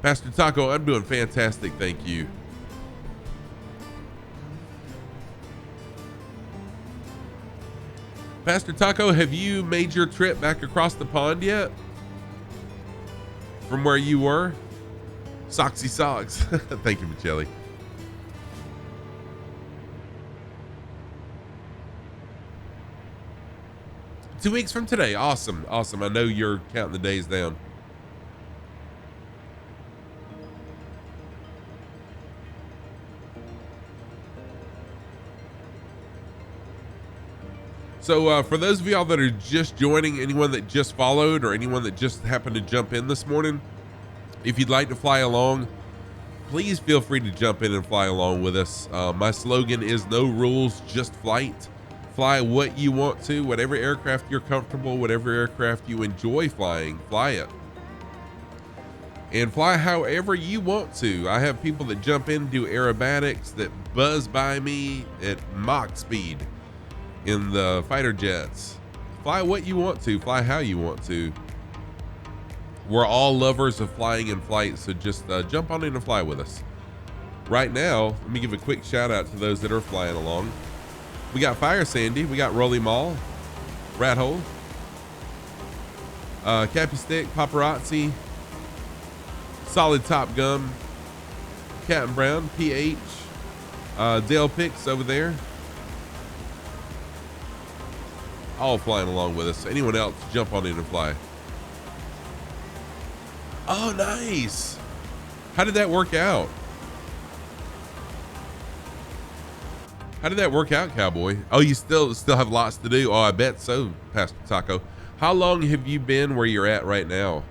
Pastor Taco, I'm doing fantastic. Thank you. Pastor Taco, have you made your trip back across the pond yet? From where you were? Socksy socks. Thank you, Michelli. Two weeks from today. Awesome. Awesome. I know you're counting the days down. So for those of y'all that are just joining, anyone that just followed or anyone that just happened to jump in this morning, if you'd like to fly along, please feel free to jump in and fly along with us. My slogan is no rules, just flight. Fly what you want to, whatever aircraft you're comfortable, whatever aircraft you enjoy flying, fly it. And fly however you want to. I have people that jump in, do aerobatics, that buzz by me at Mach speed in the fighter jets. Fly what you want to, fly how you want to. We're all lovers of flying in flight, so just jump on in and fly with us. Right now, let me give a quick shout out to those that are flying along. We got Fire Sandy, we got Rolly Mall, Rat Hole, Cappy Stick, Paparazzi, Solid Top Gum, Captain Brown, PH, Dale Pix over there. All flying along with us. Anyone else, jump on in and fly. Oh, nice. How did that work out? How did that work out, Cowboy? Oh, you still have lots to do. Oh, I bet so, Pastor Taco. How long have you been where you're at right now?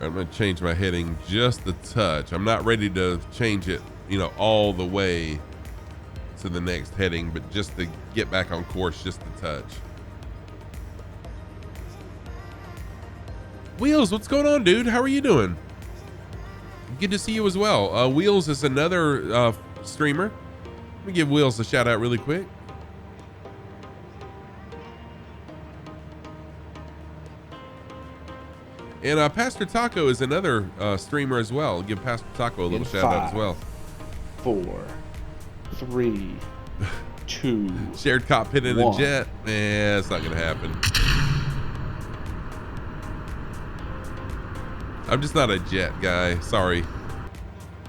I'm going to change my heading just a touch. I'm not ready to change it, all the way to the next heading, but just to get back on course just a touch. Wheels, what's going on, dude? How are you doing? Good to see you as well. Wheels is another streamer. Let me give Wheels a shout out really quick. And Pastor Taco is another streamer as well. I'll give Pastor Taco a little shout out as well. 4, 3, 2. Shared cockpit in a jet. It's not gonna happen. I'm just not a jet guy. Sorry.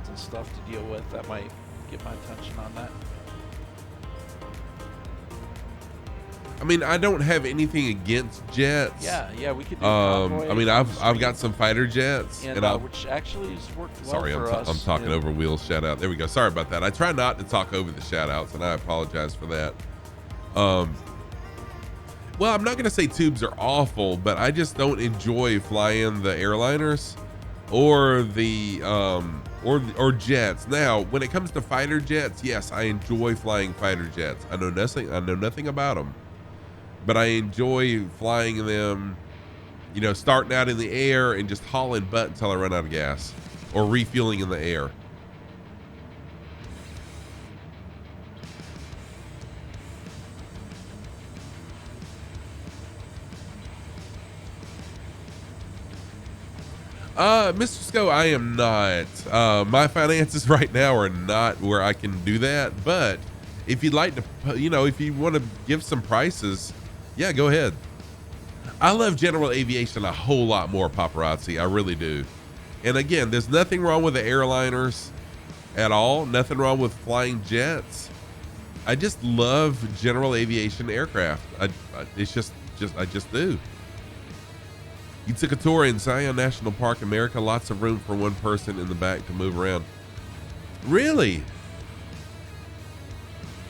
Some stuff to deal with that might get my attention on that. I mean, I don't have anything against jets. Yeah, we could do convoy. I mean, I've got some fighter jets, and which actually has worked well for us. I'm talking over Wheels shout out. There we go. Sorry about that. I try not to talk over the shout outs, and I apologize for that. Well, I'm not gonna say tubes are awful, but I just don't enjoy flying the airliners or the or jets. Now, when it comes to fighter jets, yes, I enjoy flying fighter jets. I know nothing about them. But I enjoy flying them, starting out in the air and just hauling butt until I run out of gas or refueling in the air. Mr. Sco, I am not. My finances right now are not where I can do that. But if you'd like to, if you want to give some prices, yeah, go ahead. I love general aviation a whole lot more, Paparazzi. I really do. And again, there's nothing wrong with the airliners at all. Nothing wrong with flying jets. I just love general aviation aircraft. I just do. You took a tour in Zion National Park, America. Lots of room for one person in the back to move around. Really?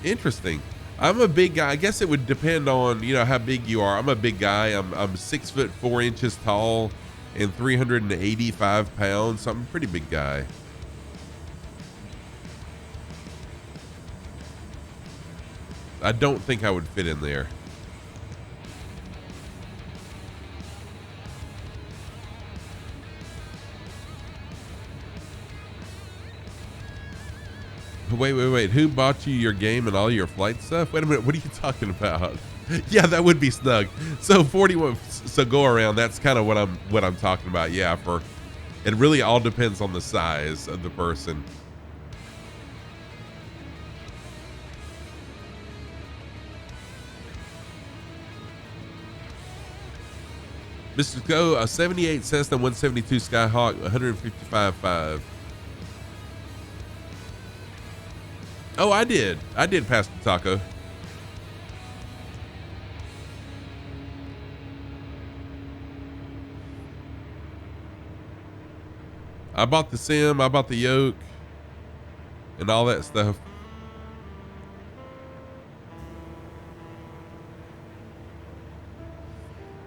Interesting. I'm a big guy. I guess it would depend on, you know, how big you are. I'm a big guy. I'm 6'4" tall and 385 pounds. So I'm a pretty big guy. I don't think I would fit in there. Wait. Who bought you your game and all your flight stuff? Wait a minute. What are you talking about? Yeah, that would be snug. So 41. So go around. That's kind of what I'm talking about. Yeah, it really all depends on the size of the person. Mr. Go, a 78 Cessna 172 Skyhawk, 155.5. Oh, I did pass the taco. I bought the sim, I bought the yoke, and all that stuff.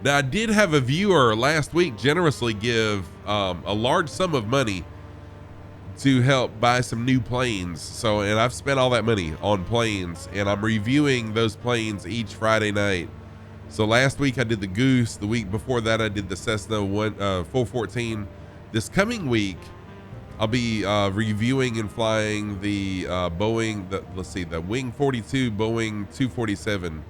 Now, I did have a viewer last week generously give a large sum of money to help buy some new planes. So, and I've spent all that money on planes, and I'm reviewing those planes each Friday night. So last week I did the Goose. The week before that I did the Cessna 414. This coming week I'll be reviewing and flying the Boeing, the Wing 42 Boeing 247.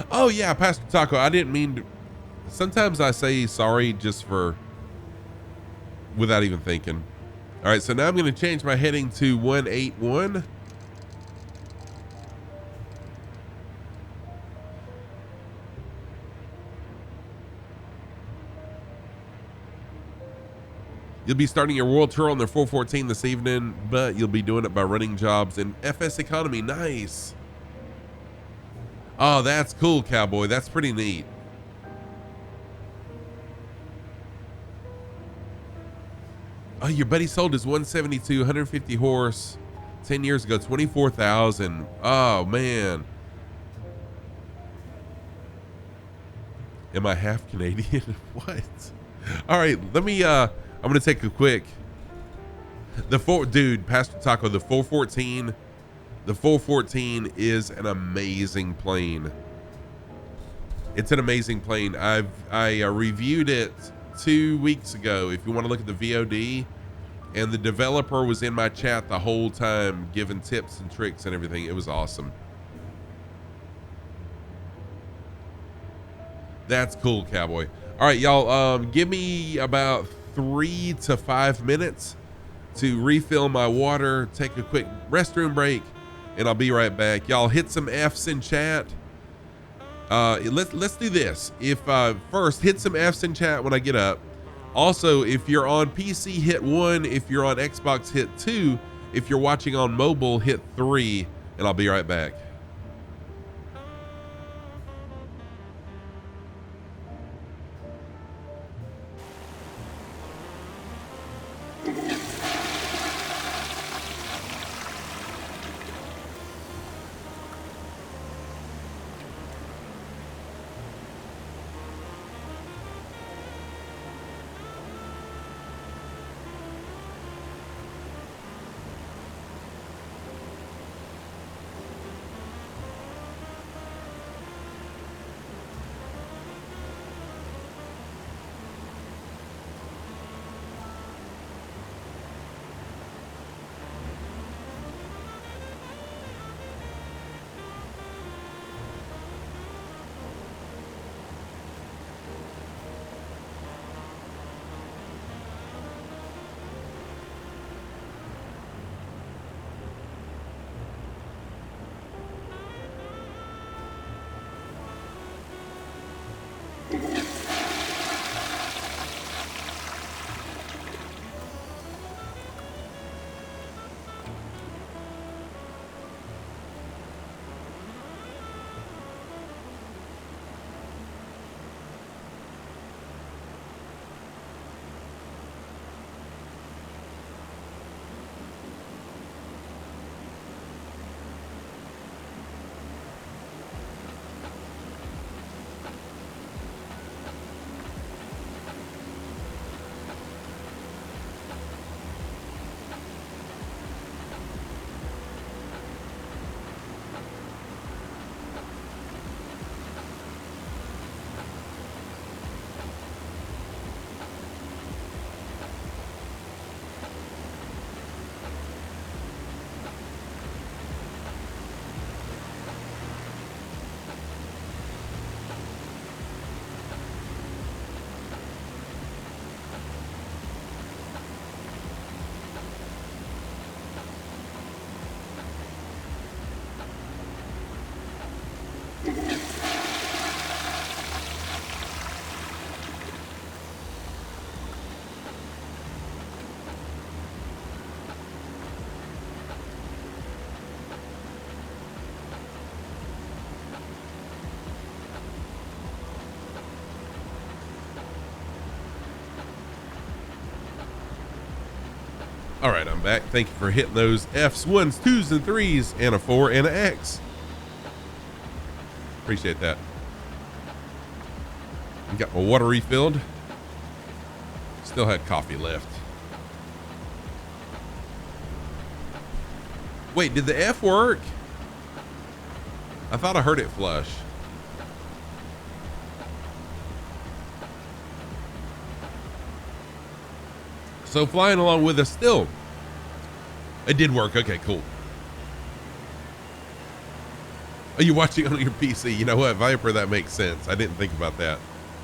Oh yeah, Pastor Taco, I didn't mean to. Sometimes I say sorry just without even thinking. All right, so now I'm going to change my heading to 181. You'll be starting your world tour on the 414 this evening, but you'll be doing it by running jobs in FS Economy. Nice. Oh, that's cool, Cowboy. That's pretty neat. Oh, your buddy sold his 172, 150 horse 10 years ago, 24,000. Oh, man. Am I half Canadian? What? All right, let me, I'm going to take a quick. Dude, Pastor Taco, the 414 is an amazing plane. It's an amazing plane. I reviewed it 2 weeks ago. If you want to look at the VOD, and the developer was in my chat the whole time giving tips and tricks and everything. It was awesome. That's cool, Cowboy. All right, y'all, give me about 3 to 5 minutes to refill my water, take a quick restroom break, and I'll be right back. Y'all hit some F's in chat. Let's do this. If first hit some F's in chat when I get up. Also, if you're on PC, hit 1. If you're on Xbox, hit 2. If you're watching on mobile, hit 3, and I'll be right back. All right, I'm back. Thank you for hitting those Fs, 1s, 2s, and 3s, and a 4 and an X. Appreciate that. Got my water refilled. Still had coffee left. Wait, did the F work? I thought I heard it flush. So flying along with us still. It did work. Okay, cool. Are you watching on your PC? You know what, Viper, that makes sense. I didn't think about that.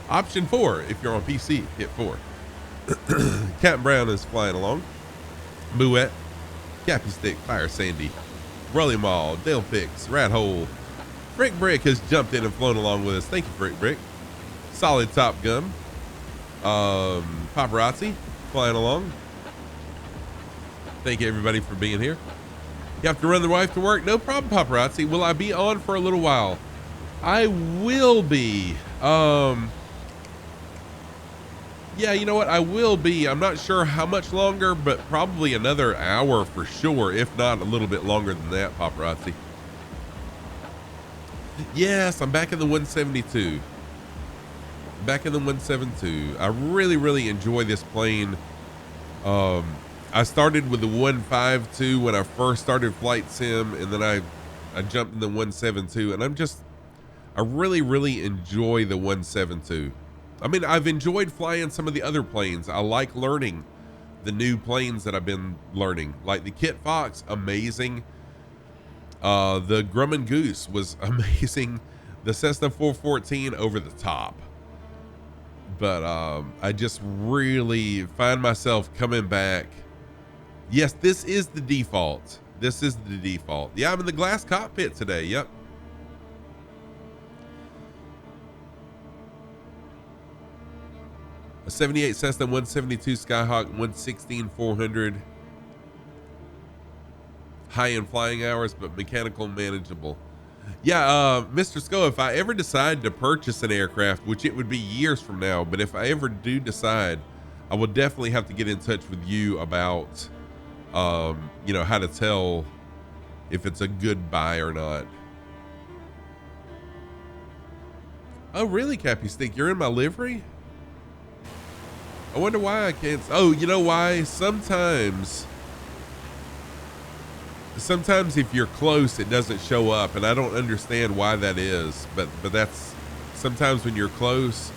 Option 4, if you're on PC, hit 4. Captain Brown is flying along. Bouette, Cappy Stick, Fire Sandy, Rully Mall, Dale Fix, Rat Hole. Frick Brick has jumped in and flown along with us. Thank you, Frick Brick. Solid Top Gun. Paparazzi flying along. Thank you, everybody, for being here. You have to run the wife to work? No problem, Paparazzi. Will I be on for a little while? I will be. Yeah, you know what? I will be. I'm not sure how much longer, but probably another hour for sure, if not a little bit longer than that, Paparazzi. Yes, I'm back in the 172. Back in the 172. I really, really enjoy this plane. I started with the 152 when I first started Flight Sim, and then I jumped in the 172, and I really, really enjoy the 172. I mean, I've enjoyed flying some of the other planes. I like learning the new planes that I've been learning, like the Kit Fox, amazing. The Grumman Goose was amazing. The Cessna 414 over the top. But I just really find myself coming back. Yes, this is the default. This is the default. Yeah, I'm in the glass cockpit today. Yep. A 78 Cessna 172 Skyhawk 116-400. High-end flying hours, but mechanical manageable. Yeah, Mr. Sco, if I ever decide to purchase an aircraft, which it would be years from now, but if I ever do decide, I will definitely have to get in touch with you about, you know, how to tell if it's a good buy or not. Oh, really, Cappy Stick? You're in my livery? I wonder why I can't. Oh, you know why? Sometimes if you're close, it doesn't show up, and I don't understand why that is. But that's sometimes when you're close,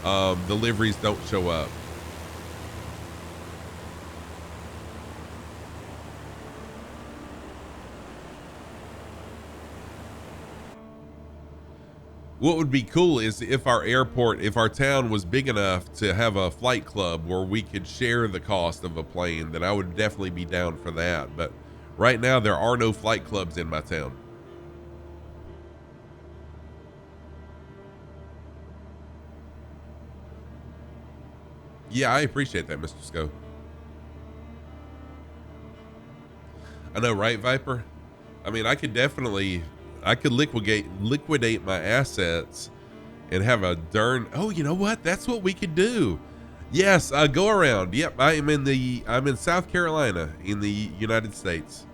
the liveries don't show up. What would be cool is if our airport, if our town was big enough to have a flight club where we could share the cost of a plane, then I would definitely be down for that. But right now, there are no flight clubs in my town. Yeah, I appreciate that, Mr. Sco. I know, right, Viper? I mean, I could liquidate my assets and have a darn. Oh, you know what? That's what we could do. Yes, go around. Yep, I'm in South Carolina in the United States.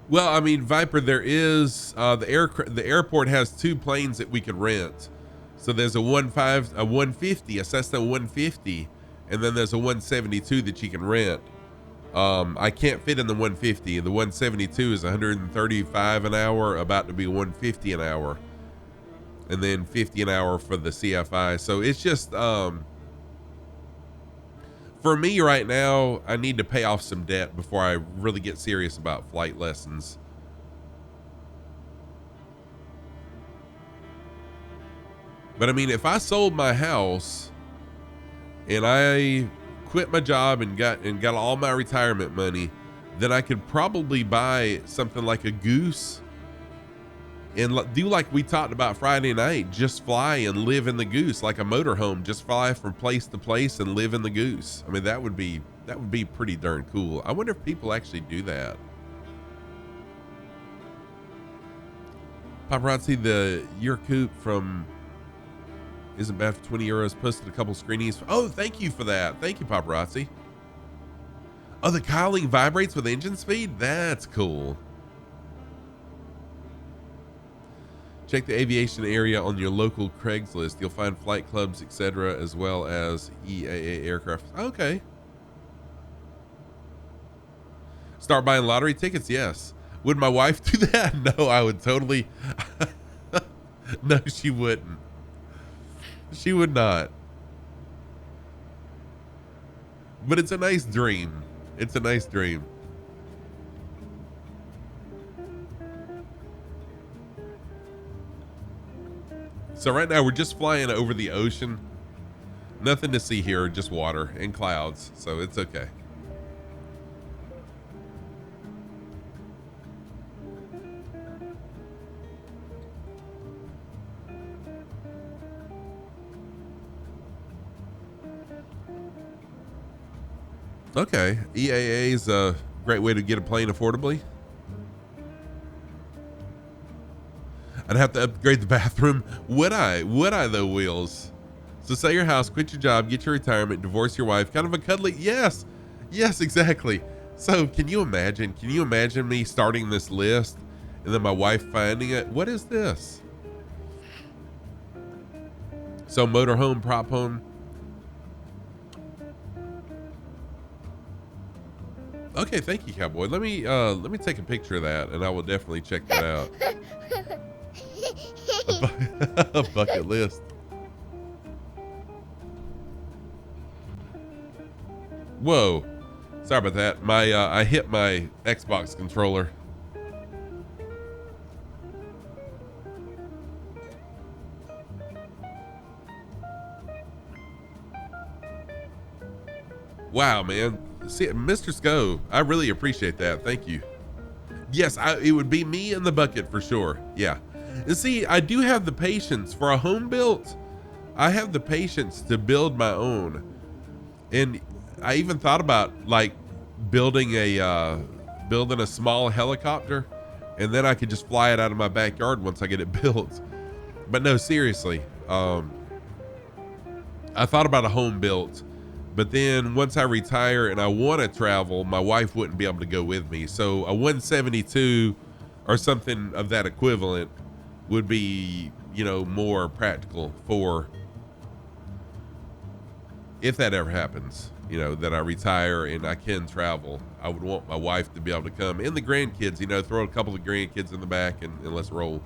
Well, I mean, Viper, there is the airport has two planes that we could rent. So there's a 150, a Cessna 150, and then there's a 172 that you can rent. I can't fit in the 150. The 172 is 135 an hour, about to be 150 an hour, and then 50 an hour for the CFI. So it's just for me right now, I need to pay off some debt before I really get serious about flight lessons. But I mean, if I sold my house and I quit my job and got all my retirement money, then I could probably buy something like a Goose and do like we talked about Friday night, just fly and live in the Goose like a motorhome, just fly from place to place and live in the Goose. I mean, that would be pretty darn cool. I wonder if people actually do that. Paparazzi, your coupe from Isn't bad for 20 euros. Posted a couple screenies. Oh, thank you for that. Thank you, Paparazzi. Oh, the cowling vibrates with engine speed? That's cool. Check the aviation area on your local Craigslist. You'll find flight clubs, etc., as well as EAA aircraft. Okay. Start buying lottery tickets? Yes. Would my wife do that? No, I would totally. No, she wouldn't. She would not. But it's a nice dream. It's a nice dream. So right now we're just flying over the ocean. Nothing to see here, just water and clouds. So it's okay. Okay, EAA is a great way to get a plane affordably. I'd have to upgrade the bathroom. Would I? Would I though, Wheels? So sell your house, quit your job, get your retirement, divorce your wife. Kind of a cuddly. Yes. Yes, exactly. So can you imagine? Can you imagine me starting this list and then my wife finding it? What is this? So motorhome, prop home. Okay, thank you, Cowboy. Let me take a picture of that, and I will definitely check that out. A bucket list. Whoa, sorry about that. My I hit my Xbox controller. Wow, man. See, Mr. Sco, I really appreciate that. Thank you. Yes, it would be me in the bucket for sure. Yeah. And see, I do have the patience for a home built. I have the patience to build my own. And I even thought about like building a small helicopter, and then I could just fly it out of my backyard once I get it built. But no, seriously. I thought about a home built. But then once I retire and I want to travel, my wife wouldn't be able to go with me. So a 172 or something of that equivalent would be, you know, more practical for if that ever happens, you know, that I retire and I can travel. I would want my wife to be able to come and the grandkids, you know, throw a couple of grandkids in the back and let's roll.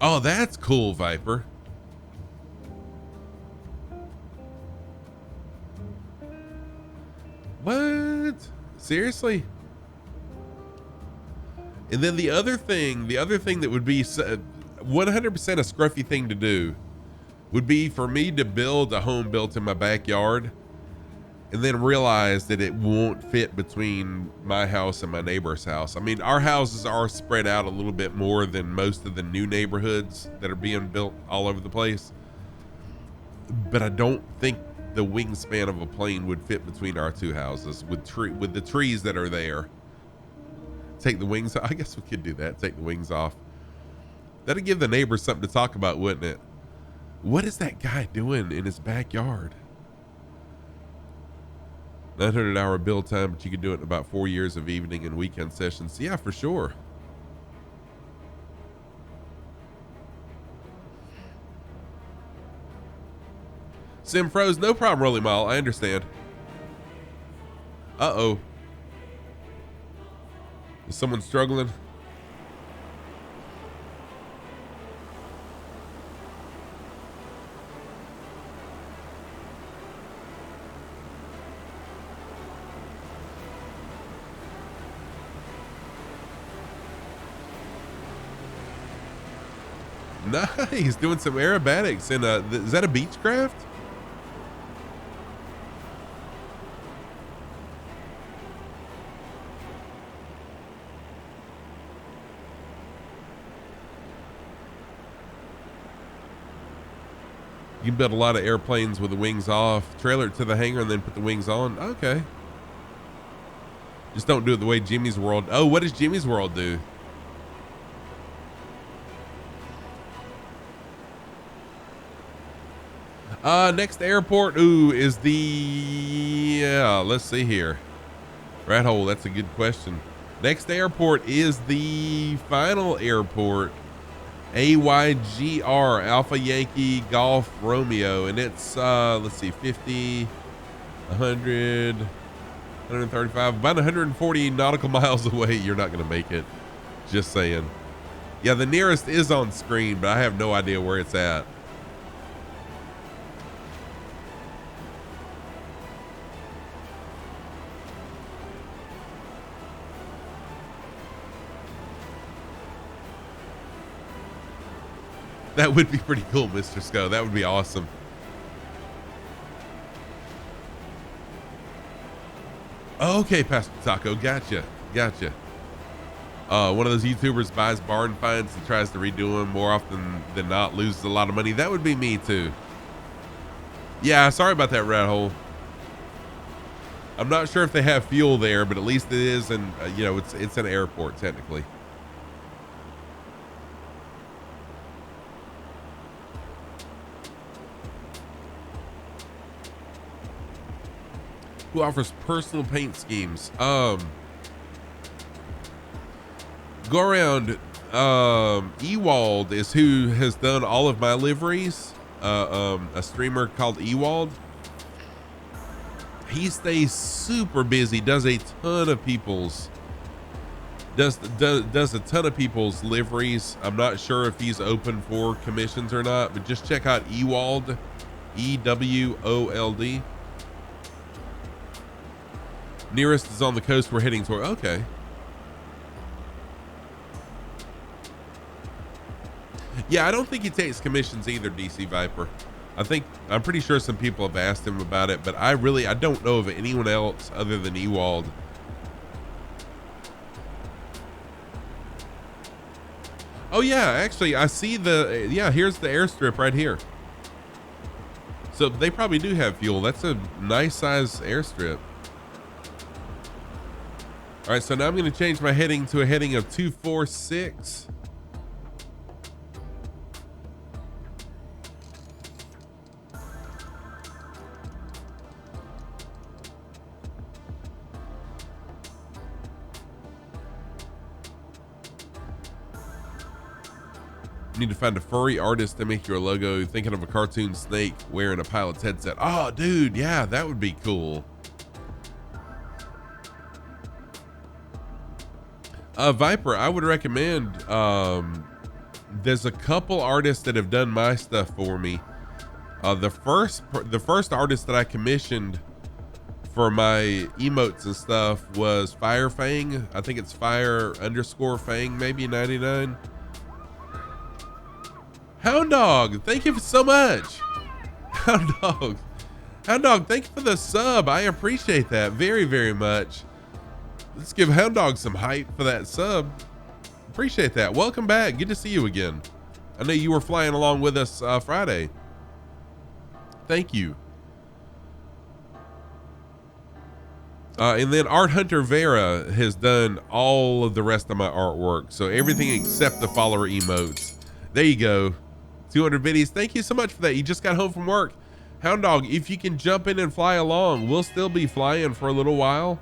Oh, that's cool, Viper. What? Seriously? And then the other thing that would be 100% a scruffy thing to do would be for me to build a home built in my backyard and then realize that it won't fit between my house and my neighbor's house. I mean, our houses are spread out a little bit more than most of the new neighborhoods that are being built all over the place. But I don't think the wingspan of a plane would fit between our two houses with the trees that are there. Take the wings. I guess we could do that. Take the wings off. That'd give the neighbors something to talk about, wouldn't it? What is that guy doing in his backyard? 900-hour build time, but you could do it in about 4 years of evening and weekend sessions. Yeah, for sure. Sim froze. No problem, Rolly Mile. I understand. Uh-oh. Is someone struggling? Nice, doing some aerobatics and is that a Beechcraft? You can build a lot of airplanes with the wings off, trailer it to the hangar, and then put the wings on. Okay. Just don't do it the way Jimmy's World. Oh, what does Jimmy's World do? Next airport, is the, let's see here. Rat hole, that's a good question. Next airport is the final airport, AYGR, Alpha Yankee Golf Romeo, and it's, let's see, 50, 100, 135, about 140 nautical miles away. You're not going to make it. Just saying. Yeah, the nearest is on screen, but I have no idea where it's at. That would be pretty cool, Mr. Sco. That would be awesome. Okay, Pastor Taco. Gotcha. One of those YouTubers buys barn finds and tries to redo them more often than not, loses a lot of money. That would be me too. Yeah, sorry about that, rat hole. I'm not sure if they have fuel there, but at least it is, and it's an airport technically. Who offers personal paint schemes? Go around. Ewald is who has done all of my liveries. A streamer called Ewald. He stays super busy. Does a ton of people's. Does a ton of people's liveries. I'm not sure if he's open for commissions or not, but just check out Ewald, EWOLD. Nearest is on the coast we're heading toward. Okay. Yeah, I don't think he takes commissions either, DC Viper. I'm pretty sure some people have asked him about it, but I don't know of anyone else other than Ewald. Oh yeah, actually I see here's the airstrip right here. So they probably do have fuel. That's a nice size airstrip. All right, so now I'm going to change my heading to a heading of 246. Need to find a furry artist to make your logo. Thinking of a cartoon snake wearing a pilot's headset. Oh, dude, yeah, that would be cool. Viper, I would recommend, there's a couple artists that have done my stuff for me. The first artist that I commissioned for my emotes and stuff was Fire Fang. I think it's Fire_Fang, maybe 99. Hound Dog, thank you so much. Hound Dog, thank you for the sub. I appreciate that very, very much. Let's give Hound Dog some hype for that sub. Appreciate that. Welcome back. Good to see you again. I know you were flying along with us Friday. Thank you. And then Art Hunter Vera has done all of the rest of my artwork. So everything except the follower emotes. There you go. 200 biddies. Thank you so much for that. You just got home from work. Hound Dog, if you can jump in and fly along, we'll still be flying for a little while.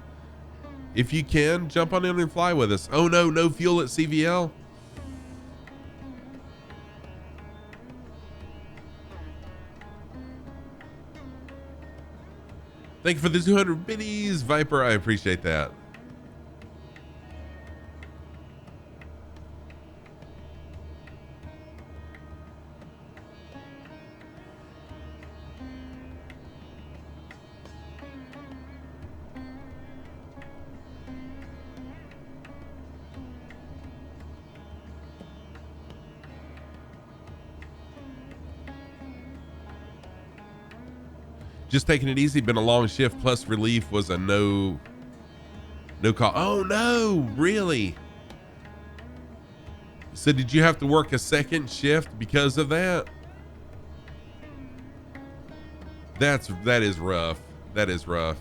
If you can, jump on in and fly with us. Oh no, no fuel at CVL. Thank you for the 200 biddies, Viper. I appreciate that. Just taking it easy. Been a long shift. Plus relief was a no call. Oh no, really? So did you have to work a second shift because of that? That is rough. That is rough.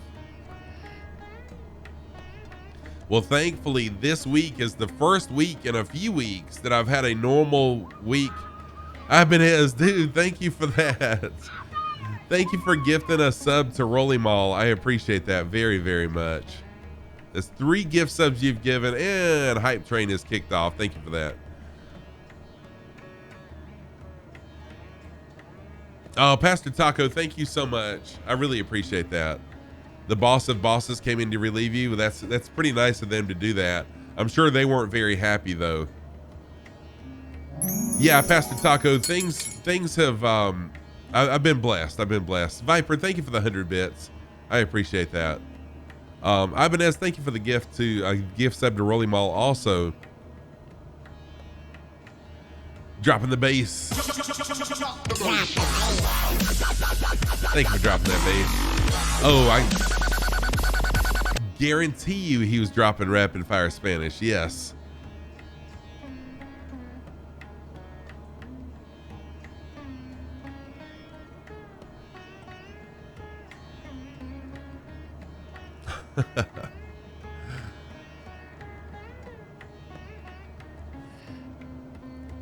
Well, thankfully, this week is the first week in a few weeks that I've had a normal week. Ibanez, dude, thank you for that. Thank you for gifting a sub to Rolly Mall. I appreciate that very, very much. There's 3 gift subs you've given, and Hype Train is kicked off. Thank you for that. Oh, Pastor Taco, thank you so much. I really appreciate that. The boss of bosses came in to relieve you. That's pretty nice of them to do that. I'm sure they weren't very happy though. Yeah, Pastor Taco, things have I've been blessed. I've been blessed. Viper, thank you for the 100 bits. I appreciate that. Ibanez, thank you for the gift to gift sub to Rolly Mall also. Dropping the bass. Thank you for dropping that bass. Oh, I guarantee you he was dropping rapid fire Spanish. Yes.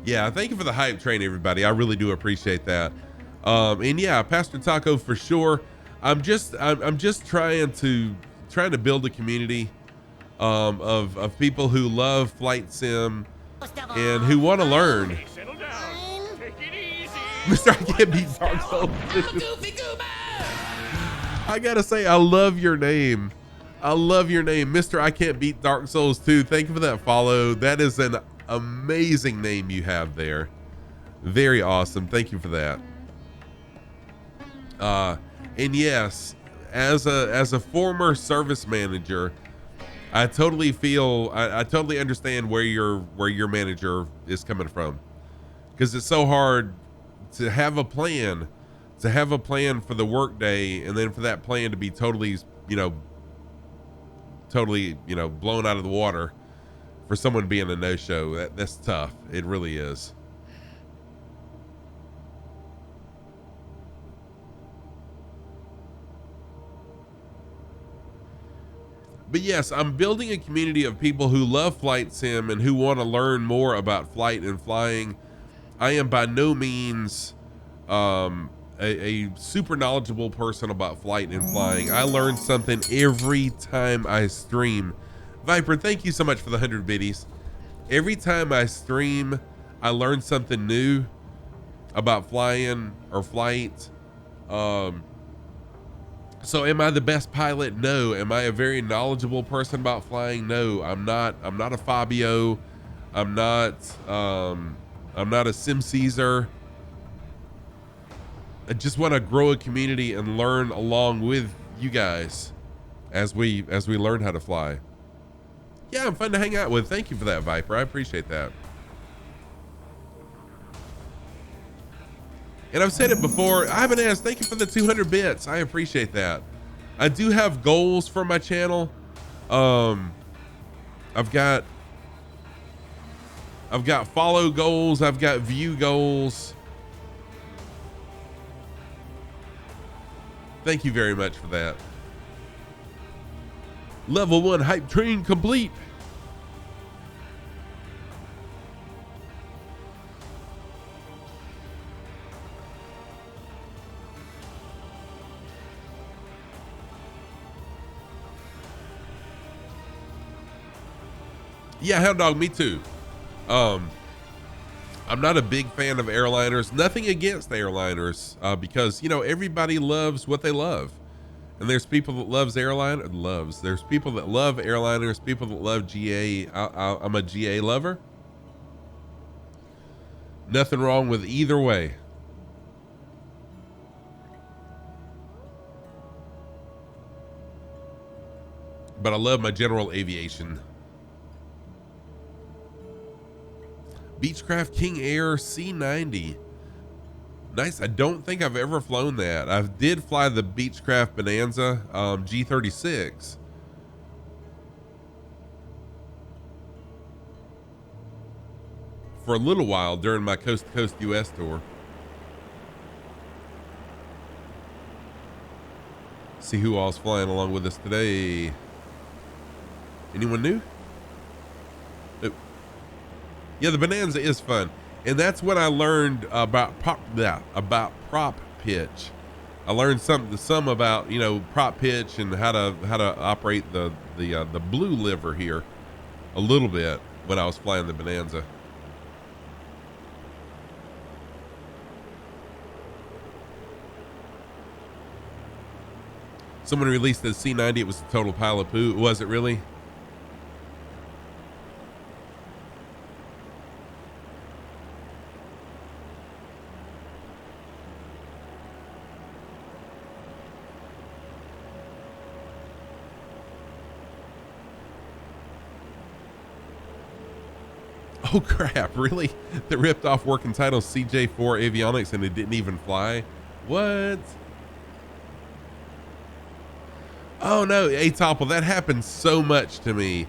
Yeah, thank you for the hype train, everybody. I really do appreciate that. And yeah, Pastor Taco for sure. I'm just trying to build a community of people who love flight sim and who want to learn. Mr. I can't beat Dark Souls. I gotta say, I love your name. I love your name, Mr. I Can't Beat Dark Souls 2. Thank you for that follow. That is an amazing name you have there. Very awesome. Thank you for that. And yes, as a former service manager, I totally feel I totally understand where your manager is coming from, because it's so hard to have a plan for the workday, and then for that plan to be totally blown out of the water for someone being a no-show. That's tough. It really is. But yes, I'm building a community of people who love flight sim and who want to learn more about flight and flying. I am by no means a super knowledgeable person about flight and flying. I learn something every time I stream. Viper, thank you so much for the 100 biddies. Every time I stream, I learn something new about flying or flight. So am I the best pilot? No. Am I a very knowledgeable person about flying? No, I'm not a Fabio. I'm not a Sim Caesar. I just want to grow a community and learn along with you guys as we learn how to fly. Yeah, I'm fun to hang out with. Thank you for that, Viper. I appreciate that. And I've said it before, Ibanez, thank you for the 200 bits. I appreciate that. I do have goals for my channel. I've got follow goals. I've got view goals. Thank you very much for that. Level 1 hype train complete. Yeah, Hound Dog, me too. I'm not a big fan of airliners. Nothing against airliners, because everybody loves what they love, and there's people that There's people that love airliners, people that love GA. I'm a GA lover. Nothing wrong with either way. But I love my general aviation. Beechcraft King Air C90. Nice. I don't think I've ever flown that. I did fly the Beechcraft Bonanza G36. For a little while during my Coast to Coast US tour. See who all's flying along with us today. Anyone new? Oh. Yeah, the Bonanza is fun. And that's when I learned about prop pitch. I learned some about, you know, prop pitch and how to operate the blue liver here a little bit when I was flying the Bonanza. Someone released the C90. It was a total pile of poo. Was it really? Oh crap, really? They ripped off working title CJ4 avionics and it didn't even fly? What? Oh no, Atopple, that happens so much to me.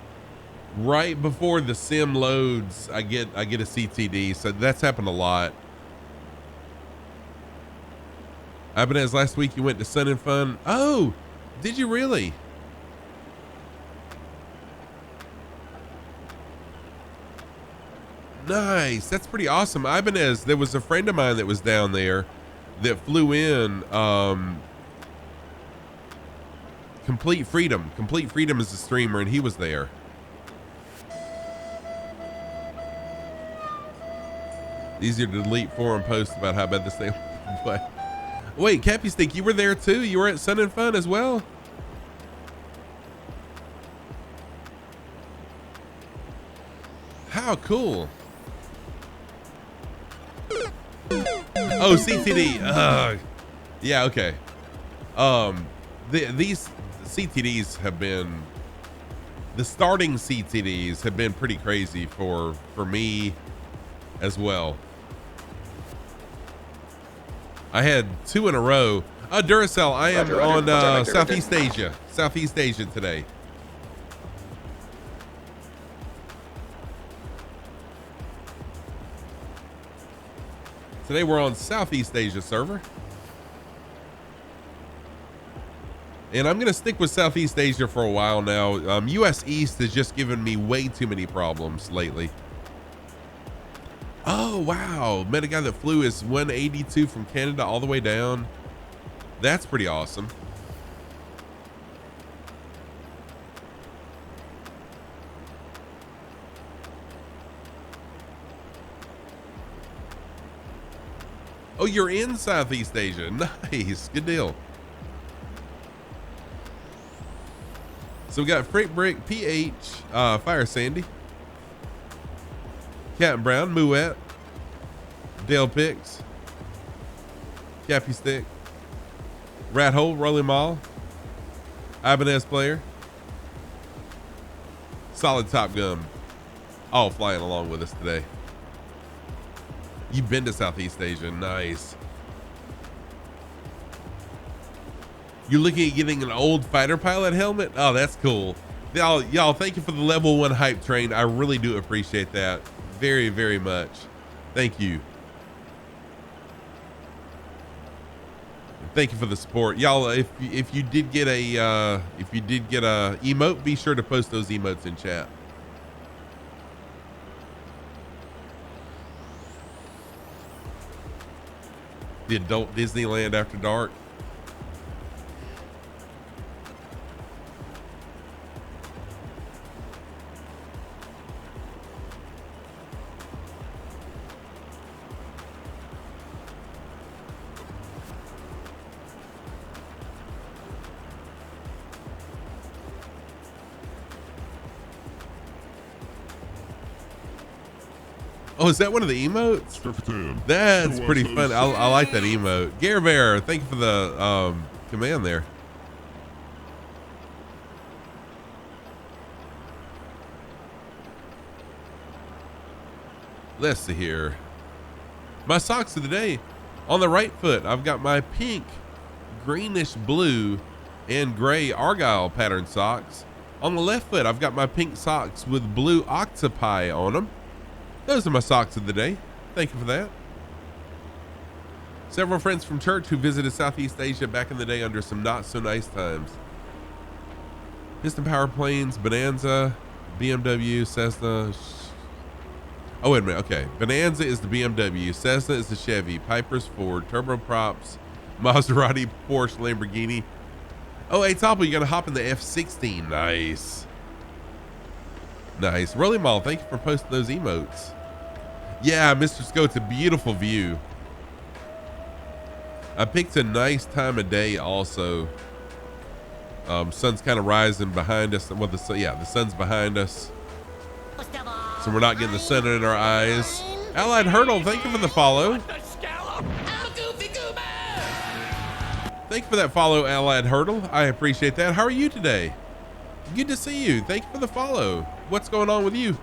Right before the sim loads, I get a CTD, so that's happened a lot. Ibanez, last week you went to Sun and Fun. Oh, did you really? Nice. That's pretty awesome. Ibanez, there was a friend of mine that was down there that flew in Complete Freedom. Complete Freedom is a streamer and he was there. Easier to delete forum posts about how bad this thing was. Wait, Cappy Stick, you were there too? You were at Sun and Fun as well? How cool. Oh, CTD. Yeah, okay. These CTDs have been, the starting CTDs have been pretty crazy for me as well. I had 2 in a row. Duracell, I am on Southeast Asia today. Today we're on Southeast Asia server. And I'm going to stick with Southeast Asia for a while now. US East has just given me way too many problems lately. Oh, wow. Met a guy that flew his 182 from Canada all the way down. That's pretty awesome. Oh, you're in Southeast Asia. Nice. Good deal. So we got Freight Brick, PH, Fire Sandy, Captain Brown, Mouette, Dale Picks, Cappy Stick, Rat Hole, Rolling Mall, Ibanez Player, Solid Top Gun, all flying along with us today. You've been to Southeast Asia. Nice. You're looking at getting an old fighter pilot helmet? Oh, that's cool. Y'all, thank you for the level 1 hype train. I really do appreciate that very, very much. Thank you. Thank you for the support. Y'all, if you did get a emote, be sure to post those emotes in chat. The adult Disneyland after dark. Oh, is that one of the emotes? That's pretty fun. I like that emote. Gare Bear, thank you for the command there. Let's see here. My socks of the day. On the right foot, I've got my pink, greenish blue, and gray Argyle pattern socks. On the left foot, I've got my pink socks with blue octopi on them. Those are my socks of the day. Thank you for that. Several friends from church who visited Southeast Asia back in the day under some not so nice times. Piston power planes, Bonanza, BMW, Cessna. Oh, wait a minute. Okay. Bonanza is the BMW. Cessna is the Chevy. Piper's Ford. Turboprops, Maserati, Porsche, Lamborghini. Oh, hey, Topple, you got to hop in the F-16. Nice. Nice. Rolly Mall, thank you for posting those emotes. Yeah, Mr. Sco, it's a beautiful view. I picked a nice time of day also. Sun's kind of rising behind us. Well, the sun's behind us. So we're not getting the sun in our eyes. Allied Hurdle, thank you for the follow. Thank you for that follow, Allied Hurdle. I appreciate that. How are you today? Good to see you. Thank you for the follow. What's going on with you?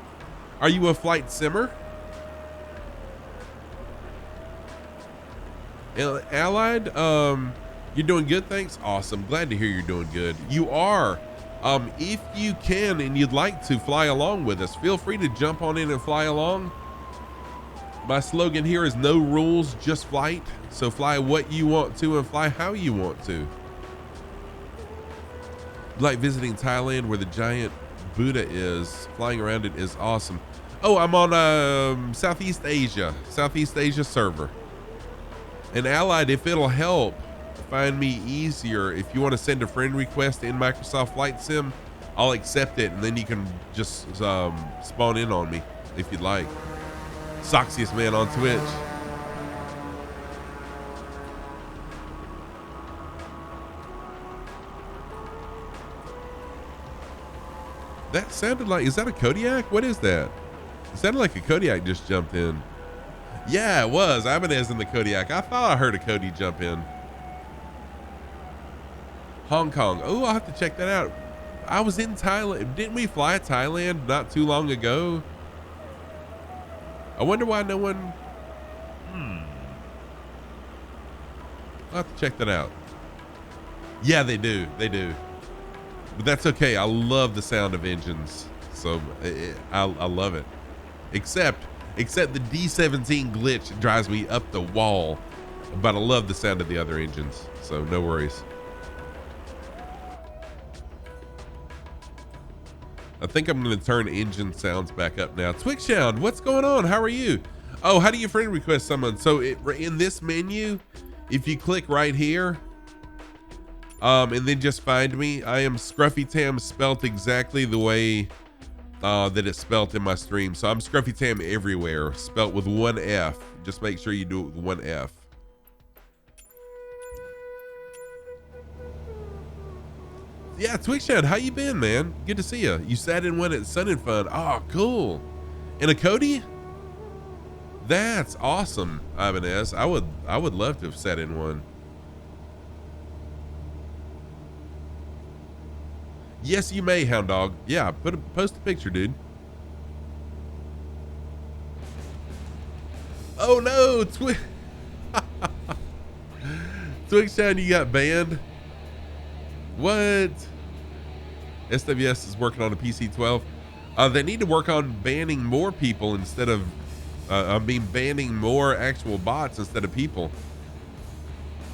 Are you a flight simmer? Allied, you're doing good, thanks. Awesome. Glad to hear you're doing good. You are. If you can and you'd like to fly along with us, feel free to jump on in and fly along. My slogan here is no rules, just flight. So fly what you want to and fly how you want to. Like visiting Thailand where the giant Buddha is. Flying around it is awesome. Oh, I'm on Southeast Asia server. And Allied, if it'll help find me easier, if you want to send a friend request in Microsoft Flight Sim, I'll accept it, and then you can just spawn in on me if you'd like. Soxiest man on Twitch. That sounded like, is that a Kodiak? What is that? It sounded like a Kodiak just jumped in. Yeah, it was. Ibanez in the Kodiak. I thought I heard a Cody jump in. Hong Kong. Oh, I'll have to check that out. I was in Thailand. Didn't we fly Thailand not too long ago? I wonder why no one... I'll have to check that out. Yeah, they do. They do. But that's okay. I love the sound of engines. So I love it. Except the D17 glitch drives me up the wall. But I love the sound of the other engines. So no worries. I think I'm going to turn engine sounds back up now. Twixhound, what's going on? How are you? Oh, how do you friend request someone? So in this menu, if you click right here, and then just find me, I am Scruffy Tam, spelt exactly the way that it's spelt in my stream. So I'm Scruffy Tam everywhere, spelt with one F. Just make sure you do it with one F. Yeah, Twixhound, how you been, man? Good to see you. You sat in one at Sun and Fun. Oh, cool. In a Cody? That's awesome, Ibanez. I would love to have sat in one. Yes, you may, Hound Dog. Yeah, post a picture, dude. Oh no, Twixhound, you got banned. What? SWS is working on a PC-12. They need to work on banning more people instead of, banning more actual bots instead of people.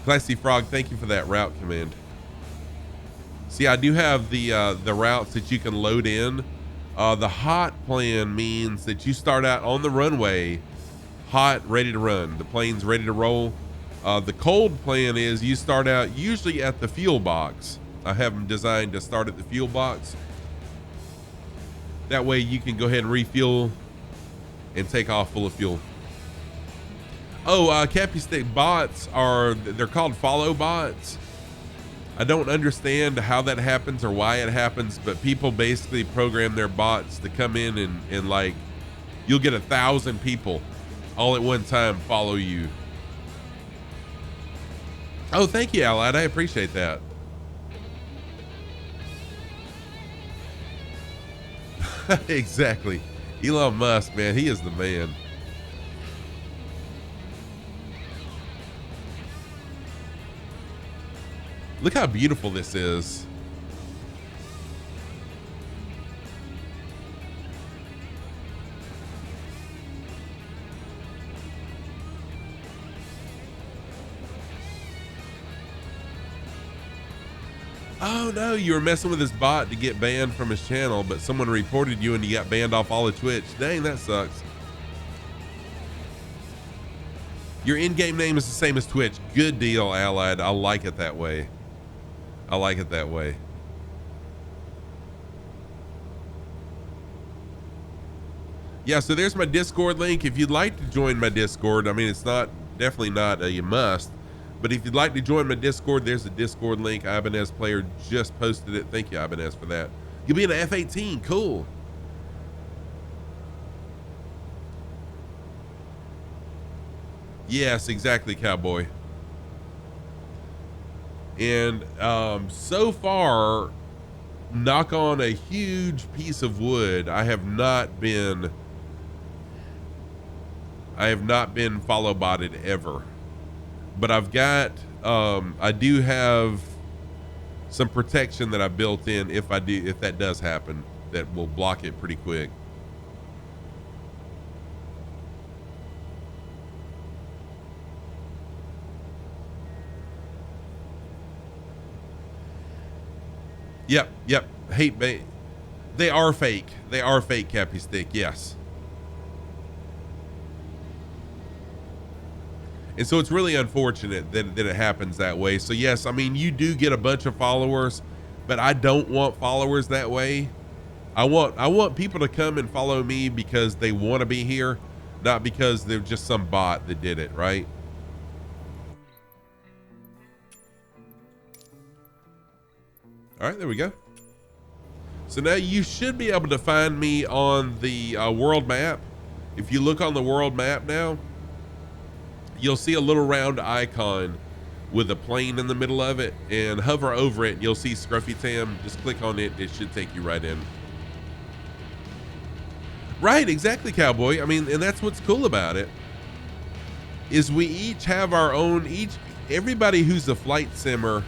Classy Frog, thank you for that route command. See, I do have the routes that you can load in. The hot plan means that you start out on the runway, hot, ready to run. The plane's ready to roll. The cold plan is you start out usually at the fuel box. I have them designed to start at the fuel box. That way you can go ahead and refuel and take off full of fuel. Oh, Cappy Stick bots they're called follow bots. I don't understand how that happens or why it happens, but people basically program their bots to come in and like, you'll get 1,000 people all at one time follow you. Oh, thank you, Allied. I appreciate that. Exactly. Elon Musk, man, he is the man. Look how beautiful this is. Oh no, you were messing with his bot to get banned from his channel, but someone reported you and you got banned off all of Twitch. Dang, that sucks. Your in-game name is the same as Twitch. Good deal, Allied. I like it that way. I like it that way. Yeah, so there's my Discord link. If you'd like to join my Discord, I mean, it's definitely not a must, but if you'd like to join my Discord, there's a Discord link. Ibanez Player just posted it. Thank you, Ibanez, for that. You'll be in an F-18. Cool. Yes, exactly, Cowboy. And so far, knock on a huge piece of wood, I have not been follow botted ever. But I've got I do have some protection that I built in if that does happen, that will block it pretty quick. Yep. Hate bait. They are fake. They are fake, Cappy Stick. Yes. And so it's really unfortunate that it happens that way. So yes, I mean, you do get a bunch of followers, but I don't want followers that way. I want people to come and follow me because they want to be here, not because they're just some bot that did it, right? All right, there we go. So now you should be able to find me on the world map. If you look on the world map now, you'll see a little round icon with a plane in the middle of it, and hover over it and you'll see Scruffy Tam. Just click on it. It should take you right in. Right, exactly, Cowboy. I mean, and that's what's cool about it, is we each have our own, everybody who's a flight sim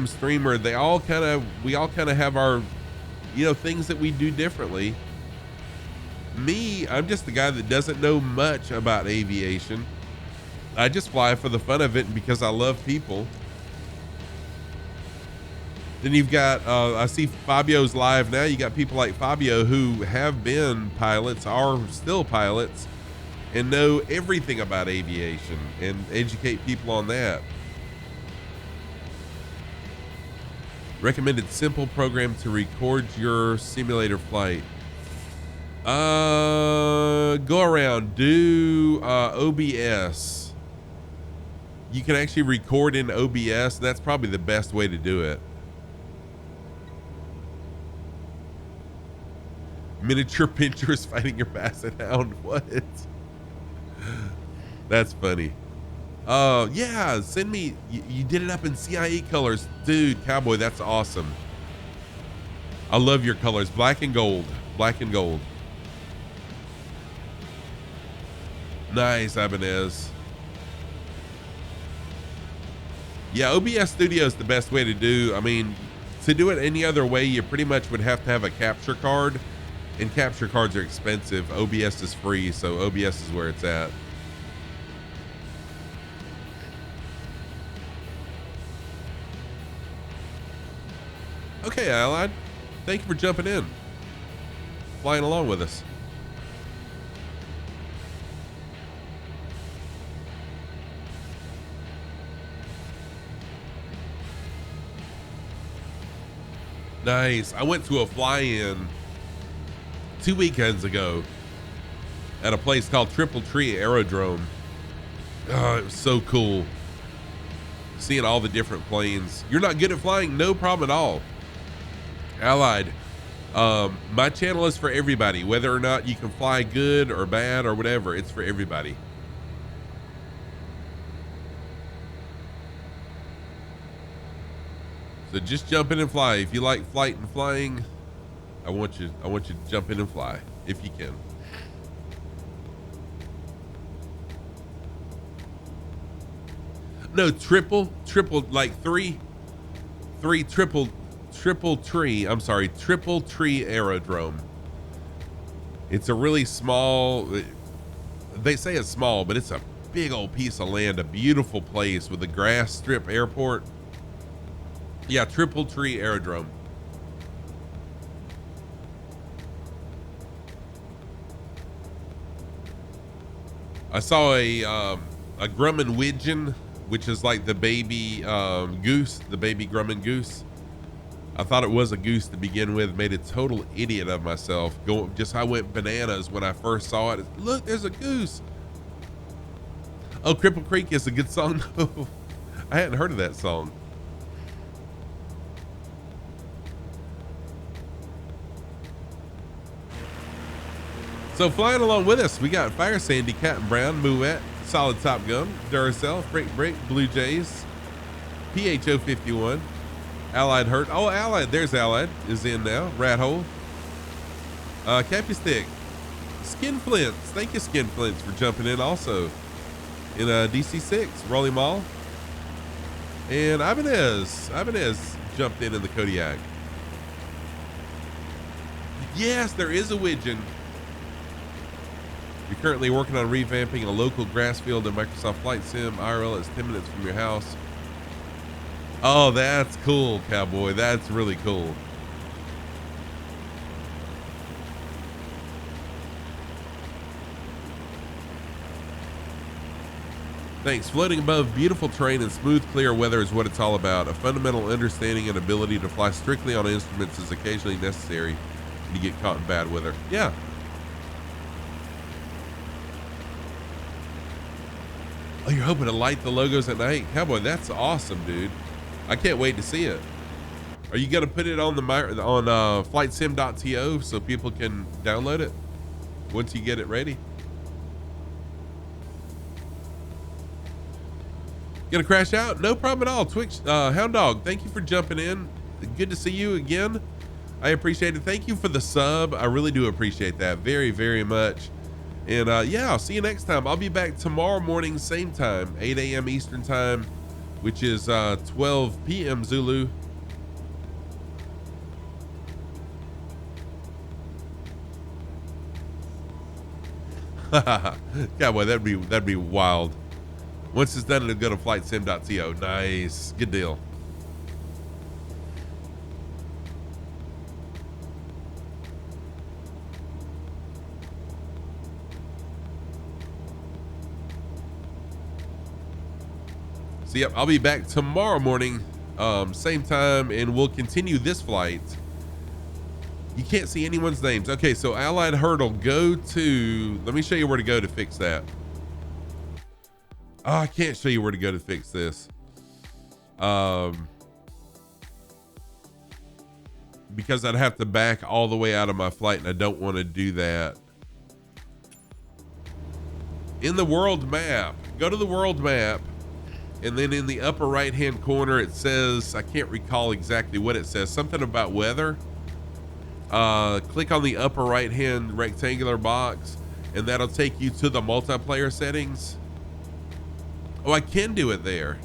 streamer, we all kind of have our, things that we do differently. Me, I'm just the guy that doesn't know much about aviation. I just fly for the fun of it and because I love people. Then you've got, I see Fabio's live now. You got people like Fabio who have been pilots, are still pilots, and know everything about aviation and educate people on that. Recommended simple program to record your simulator flight. Go around, do OBS. You can actually record in OBS. That's probably the best way to do it. Miniature pinchers fighting your basset hound. What? That's funny. Yeah, send me, you did it up in CIE colors. Dude, Cowboy, that's awesome. I love your colors. Black and gold. Black and gold. Nice, Ibanez. Yeah, OBS Studio is the best way to do. I mean, to do it any other way, you pretty much would have to have a capture card, and capture cards are expensive. OBS is free, so OBS is where it's at. Okay, Allied. Thank you for jumping in. Flying along with us. Nice. I went to a fly-in 2 weekends ago at a place called Triple Tree Aerodrome. Oh, it was so cool. Seeing all the different planes. You're not good at flying? No problem at all. Allied, my channel is for everybody, whether or not you can fly good or bad or whatever. It's for everybody. So just jump in and fly. If you like flight and flying, I want you to jump in and fly if you can. No, triple like three Triple Tree Aerodrome. It's a really small, they say it's small, but it's a big old piece of land, a beautiful place with a grass strip airport. Yeah, Triple Tree Aerodrome. I saw a Grumman Widgeon, which is like the baby goose, the baby Grumman goose. I thought it was a goose to begin with, made a total idiot of myself. I went bananas when I first saw it. Look, there's a goose. Oh, Cripple Creek is a good song. I hadn't heard of that song. So flying along with us, we got Fire Sandy, Captain Brown, Mouette, Solid Top Gun, Duracell, Break, Blue Jays, PHO 51, Allied Hurt. Oh, Allied, there's Allied, is in now. Rat Hole. Cappy Stick, Skin Flints. Thank you, Skin Flints, for jumping in also. In DC6, Rolly Mall. And Ibanez jumped in the Kodiak. Yes, there is a Widgeon. You're currently working on revamping a local grass field in Microsoft Flight Sim. IRL is 10 minutes from your house. Oh, that's cool, Cowboy. That's really cool. Thanks. Floating above beautiful terrain and smooth, clear weather is what it's all about. A fundamental understanding and ability to fly strictly on instruments is occasionally necessary when you get caught in bad weather. Yeah. Oh, you're hoping to light the logos at night? Cowboy, that's awesome, dude. I can't wait to see it. Are you going to put it on the on flightsim.to so people can download it once you get it ready? Gonna crash out? No problem at all. Twix, Hound Dog, thank you for jumping in. Good to see you again. I appreciate it. Thank you for the sub. I really do appreciate that very, very much. And yeah, I'll see you next time. I'll be back tomorrow morning, same time, 8 a.m. Eastern time, which is 12 p.m. Zulu. Cowboy, that'd be wild. Once it's done, it'll go to flightsim.to. Nice. Good deal. So yep, I'll be back tomorrow morning, same time, and we'll continue this flight. You can't see anyone's names. Okay, so Allied Hurdle, go to, let me show you where to go to fix that. Oh, I can't show you where to go to fix this. Because I'd have to back all the way out of my flight, and I don't want to do that. In the world map, go to the world map, and then in the upper right hand corner it says, I can't recall exactly what it says, something about weather. Click on the upper right hand rectangular box, and that'll take you to the multiplayer settings. Oh, I can do it there.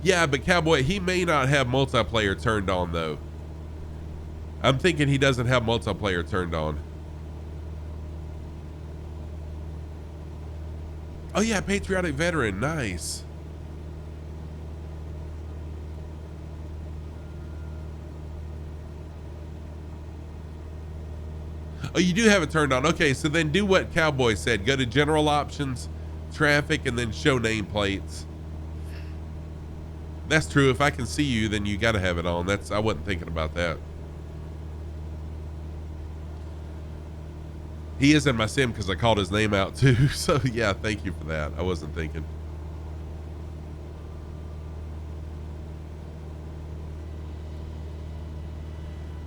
Yeah, but Cowboy, he may not have multiplayer turned on though. I'm thinking he doesn't have multiplayer turned on. Oh yeah, patriotic veteran, nice. Oh, you do have it turned on. Okay, so then do what Cowboy said. Go to general options, traffic, and then show nameplates. That's true. If I can see you, then you got to have it on. I wasn't thinking about that. He is in my sim because I called his name out too. So yeah, thank you for that. I wasn't thinking.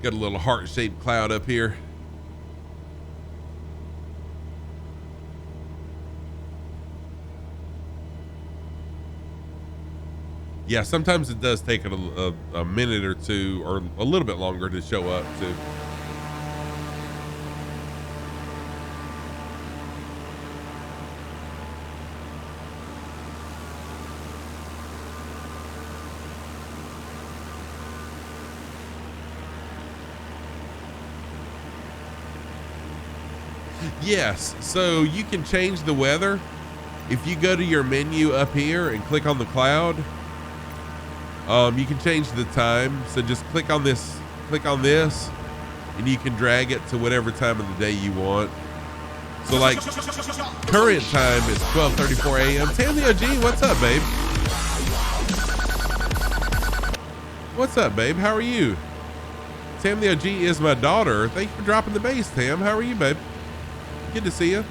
Got a little heart-shaped cloud up here. Yeah, sometimes it does take a minute or two or a little bit longer to show up too. Yes, so you can change the weather if you go to your menu up here and click on the cloud, you can change the time. So just click on this, and you can drag it to whatever time of the day you want. So like current time is 12:34 a.m. Tamia G, what's up, babe? What's up, babe? How are you? Tamia G is my daughter. Thank you for dropping the base, Tam. How are you, babe? Good to see you.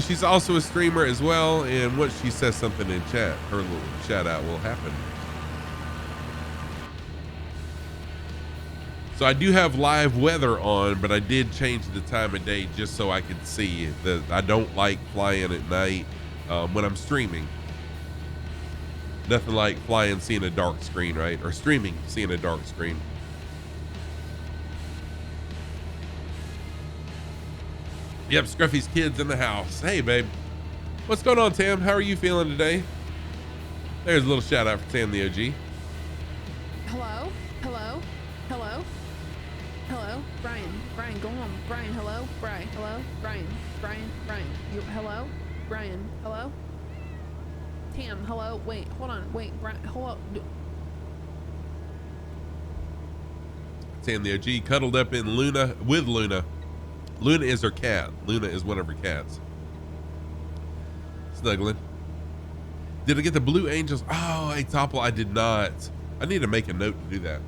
She's also a streamer as well, and once she says something in chat, her little shout out will happen. So I do have live weather on, but I did change the time of day just so I could see that I don't like flying at night when I'm streaming. Nothing like flying, seeing a dark screen, right? Or streaming, seeing a dark screen. Yep, Scruffy's kids in the house. Hey, babe. What's going on, Tam? How are you feeling today? There's a little shout out for Tam the OG. Hello? Hello? Hello? Hello? Brian, go on. Brian, hello? Brian, hello? Brian. You, hello? Brian, hello? Tam, hello? Wait, hold on. Wait, Brian, hello? Tam the OG cuddled up in Luna with Luna. Luna is her cat. Luna is one of her cats. Snuggling. Did I get the Blue Angels? Oh, hey, Topple, I did not. I need to make a note to do that.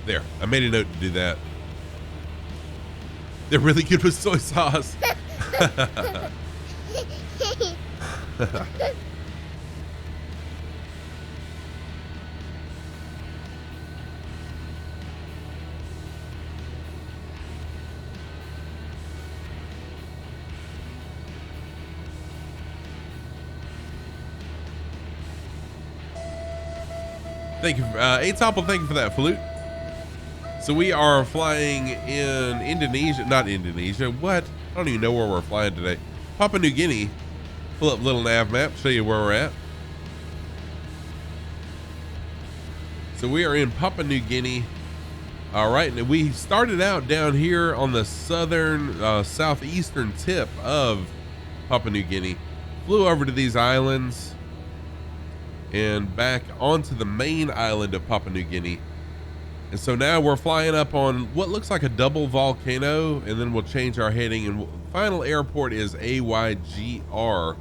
There, I made a note to do that. They're really good with soy sauce. Thank you, Atopple, thank you for that flute. So we are flying in Indonesia, not Indonesia, what? I don't even know where we're flying today. Papua New Guinea. Pull up little nav map, show you where we're at. So we are in Papua New Guinea. All right, and we started out down here on the southern, southeastern tip of Papua New Guinea. Flew over to these islands and back onto the main island of Papua New Guinea. And so now we're flying up on what looks like a double volcano, and then we'll change our heading, and final airport is AYGR.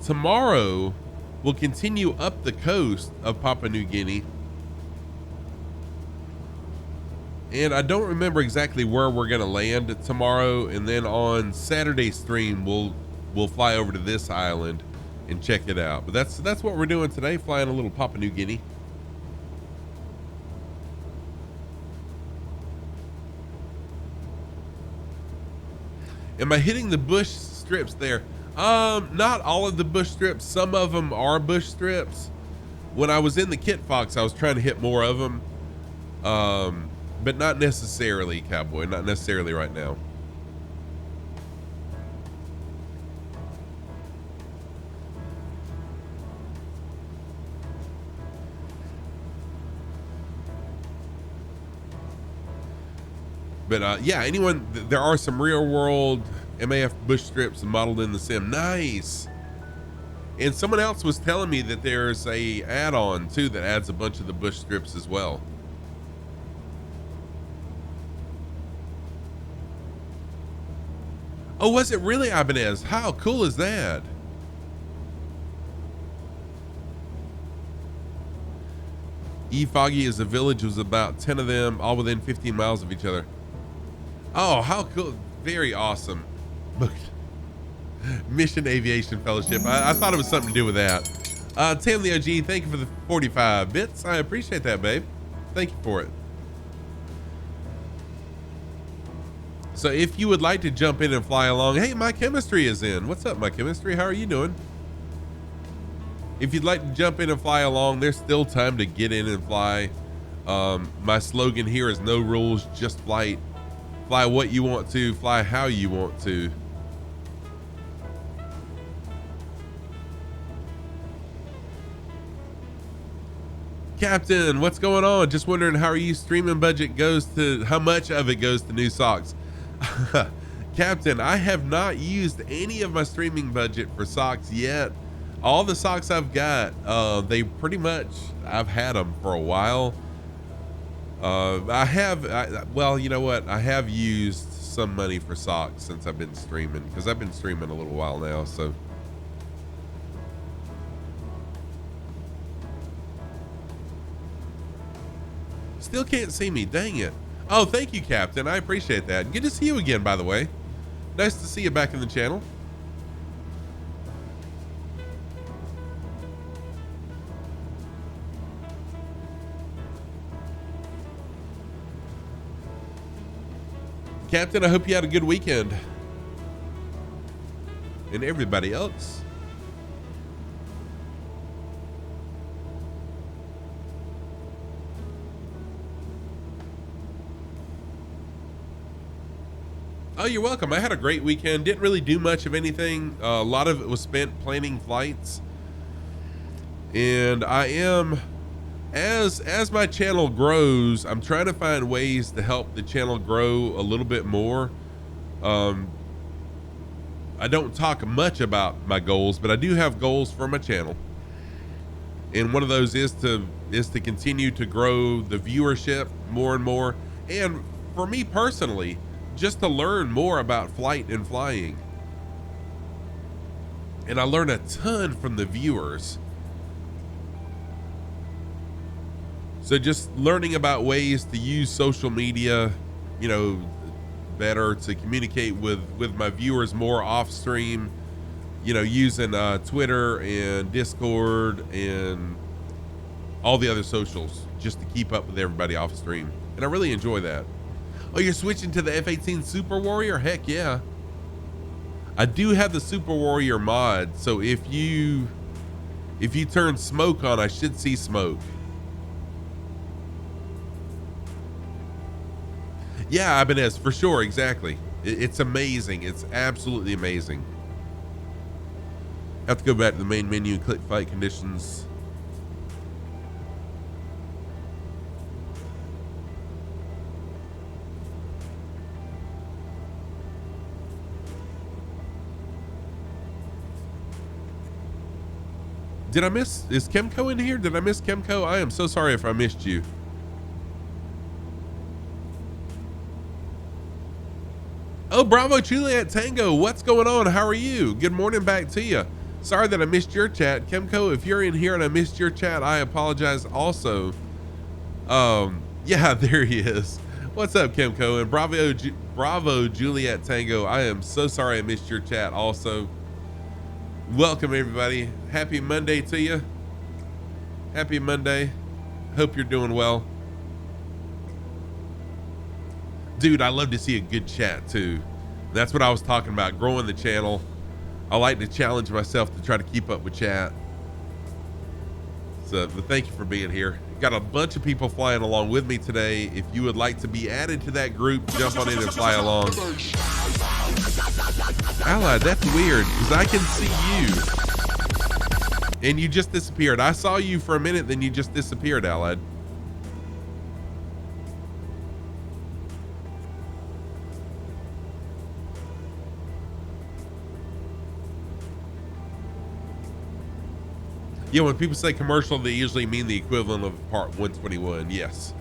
Tomorrow, we'll continue up the coast of Papua New Guinea. And I don't remember exactly where we're gonna land tomorrow, and then on Saturday's stream, we'll fly over to this island and check it out. But that's what we're doing today, flying a little Papua New Guinea. Am I hitting the bush strips there? Not all of the bush strips. Some of them are bush strips. When I was in the Kit Fox, I was trying to hit more of them. But not necessarily, Cowboy. Not necessarily right now. But yeah, there are some real world MAF bush strips modeled in the sim. Nice. And someone else was telling me that there's a add-on too that adds a bunch of the bush strips as well. Oh, was it really, Ibanez? How cool is that? Foggy is a village with about 10 of them, all within 15 miles of each other. Oh, how cool. Very awesome. Mission Aviation Fellowship. I thought it was something to do with that. Tam the OG, thank you for the 45 bits. I appreciate that, babe. Thank you for it. So if you would like to jump in and fly along, hey, My Chemistry is in. What's up, My Chemistry? How are you doing? If you'd like to jump in and fly along, there's still time to get in and fly. My slogan here is no rules, just flight. Fly what you want to, fly how you want to. Captain, what's going on? Just wondering how your streaming budget goes to, how much of it goes to new socks. Captain, I have not used any of my streaming budget for socks yet. All the socks I've got, they pretty much, I've had them for a while. Well, you know what? I have used some money for socks since I've been streaming, because I've been streaming a little while now, so. Still can't see me, dang it. Oh, thank you, Captain. I appreciate that. Good to see you again, by the way. Nice to see you back in the channel. Captain, I hope you had a good weekend. And everybody else. Oh, you're welcome. I had a great weekend. Didn't really do much of anything. A lot of it was spent planning flights. And I am, as my channel grows, I'm trying to find ways to help the channel grow a little bit more. I don't talk much about my goals, but I do have goals for my channel. And one of those is to continue to grow the viewership more and more. And for me personally, just to learn more about flight and flying. And I learn a ton from the viewers. So just learning about ways to use social media, you know, better, to communicate with my viewers more off stream, you know, using Twitter and Discord and all the other socials just to keep up with everybody off stream. And I really enjoy that. Oh, you're switching to the F-18 Super Warrior? Heck yeah. I do have the Super Warrior mod, so if you turn smoke on, I should see smoke. Yeah, Ibanez, for sure, exactly. It's amazing. It's absolutely amazing. Have to go back to the main menu and click flight conditions. Did I miss, is Chemco in here? Did I miss Chemco? I am so sorry if I missed you. Oh, Bravo Juliet Tango, what's going on? How are you? Good morning back to you. Sorry that I missed your chat. Chemco, if you're in here and I missed your chat, I apologize also. Yeah, there he is. What's up, Chemco? And Bravo Juliet Tango, I am so sorry I missed your chat also. Welcome everybody. Happy Monday to you. Happy Monday. Hope you're doing well. Dude, I love to see a good chat too. That's what I was talking about, growing the channel. I like to challenge myself to try to keep up with chat. So thank you for being here. Got a bunch of people flying along with me today. If you would like to be added to that group, jump on in and fly along. Allied, that's weird because I can see you. And you just disappeared. I saw you for a minute, then you just disappeared, Allied. Yeah, when people say commercial, they usually mean the equivalent of Part 121, yes.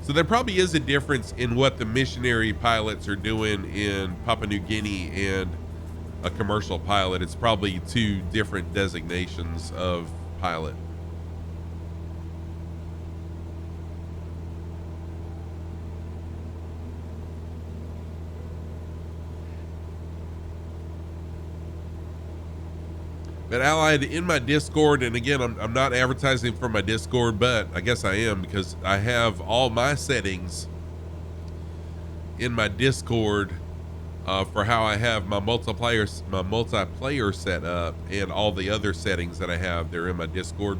So there probably is a difference in what the missionary pilots are doing in Papua New Guinea and a commercial pilot. It's probably two different designations of pilot. But Allied, in my Discord, and again, I'm not advertising for my Discord, but I guess I am because I have all my settings in my Discord for how I have my multiplayer set up, and all the other settings that I have, they're in my Discord.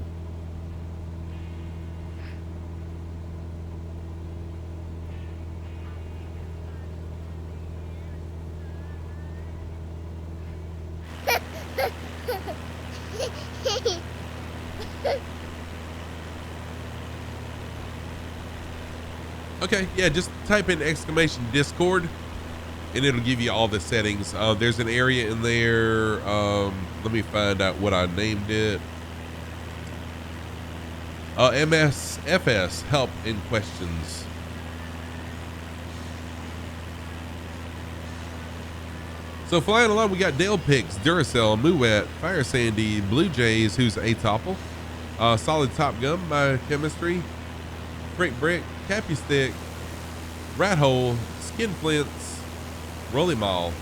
Okay, yeah, just type in !Discord and it'll give you all the settings. There's an area in there. Let me find out what I named it. MSFS, help in questions. So flying along, we got Dale Pix, Duracell, Moet, Fire Sandy, Blue Jays, who's Atopple, Solid Top Gum by Chemistry, Brick, Cappy Stick, Rat Hole, Skin Flints, Rolly Mall,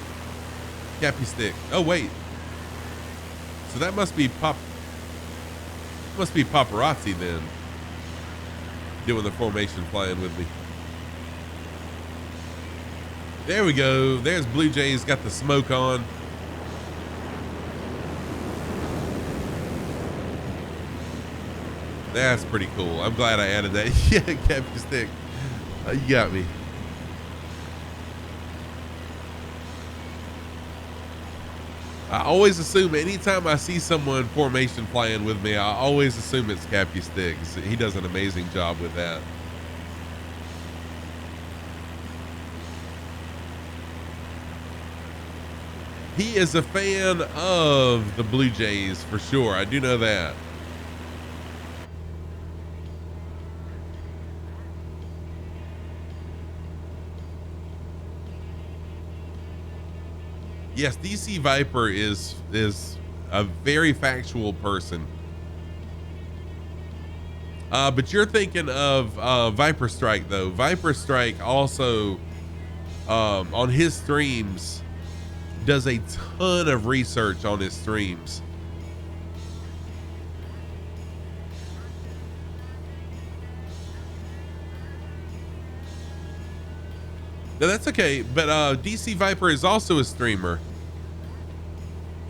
Cappy Stick. Oh wait, so that must be paparazzi then, doing the formation flying with me. There we go. There's Blue Jays, got the smoke on. That's pretty cool. I'm glad I added that. Yeah, Cappy Stick. You got me. I always assume anytime I see someone formation flying with me, I always assume it's Cappy Stick. He does an amazing job with that. He is a fan of the Blue Jays for sure. I do know that. Yes, DC Viper is a very factual person. But you're thinking of Viper Strike though. Viper Strike also on his streams does a ton of research on his streams. No, that's okay, but DC Viper is also a streamer.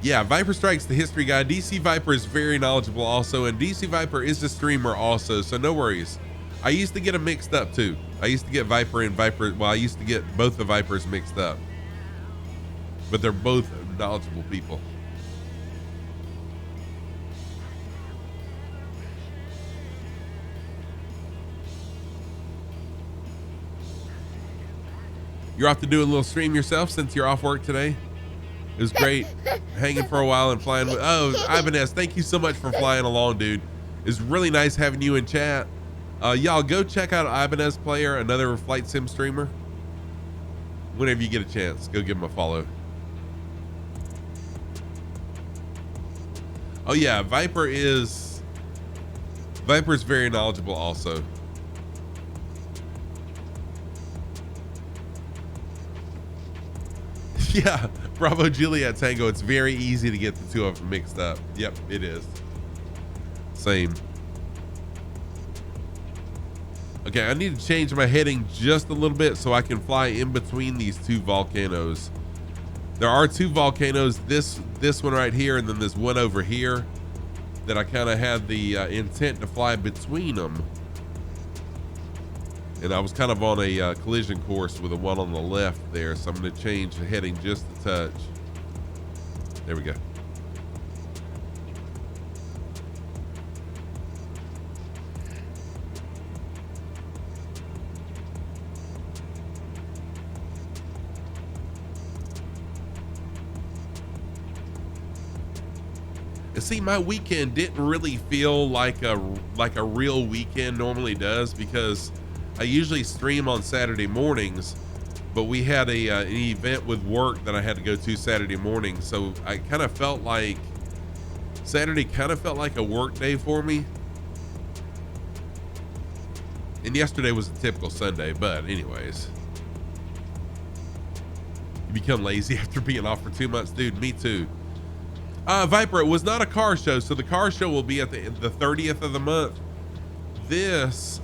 Yeah, Viper Strike's the history guy. DC Viper is very knowledgeable also, and DC Viper is a streamer also, so no worries. I used to get them mixed up too. I used to get Viper and Viper, well, I used to get both the Vipers mixed up. But they're both knowledgeable people. You're off to do a little stream yourself since you're off work today. It was great hanging for a while and flying with, oh, Ibanez, thank you so much for flying along, dude. It's really nice having you in chat. Y'all go check out Ibanez Player, another flight sim streamer. Whenever you get a chance, go give him a follow. Oh yeah, Viper's very knowledgeable also. Yeah, Bravo Juliet Tango, it's very easy to get the two of them mixed up. Yep, it is. Same. Okay, I need to change my heading just a little bit so I can fly in between these two volcanoes. There are two volcanoes, this one right here and then this one over here that I kind of had the intent to fly between them. And I was kind of on a collision course with the one on the left there, so I'm going to change the heading just a touch. There we go. And see, my weekend didn't really feel like a real weekend normally does, because I usually stream on Saturday mornings, but we had an event with work that I had to go to Saturday morning, so I kind of felt like Saturday kind of felt like a work day for me. And yesterday was a typical Sunday, but anyways. You become lazy after being off for 2 months, dude. Me too. Viper, it was not a car show, so the car show will be at the 30th of the month. This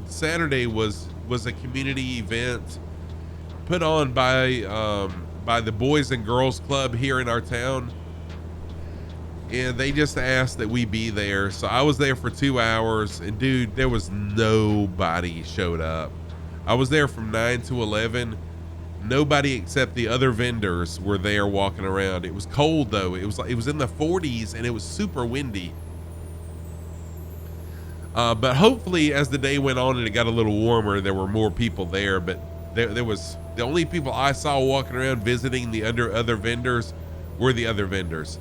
Saturday was a community event put on by the Boys and Girls Club here in our town, and they just asked that we be there. So I was there for 2 hours, and dude, there was nobody showed up. I was there from 9 to 11. Nobody except the other vendors were there walking around. It was cold though. It was in the 40s and it was super windy. But hopefully as the day went on and it got a little warmer, there were more people there. But there was, the only people I saw walking around visiting the other vendors were the other vendors.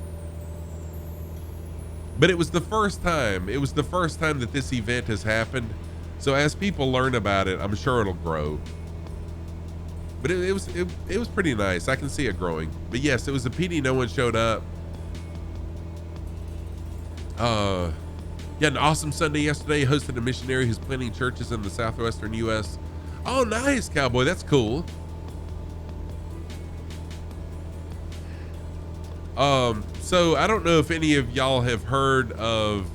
But it was the first time. It was the first time that this event has happened. So as people learn about it, I'm sure it'll grow. But it was pretty nice. I can see it growing. But yes, it was a PD. No one showed up. Yeah, an awesome Sunday yesterday. Hosted a missionary who's planting churches in the southwestern U.S. Oh, nice, Cowboy. That's cool. So I don't know if any of y'all have heard of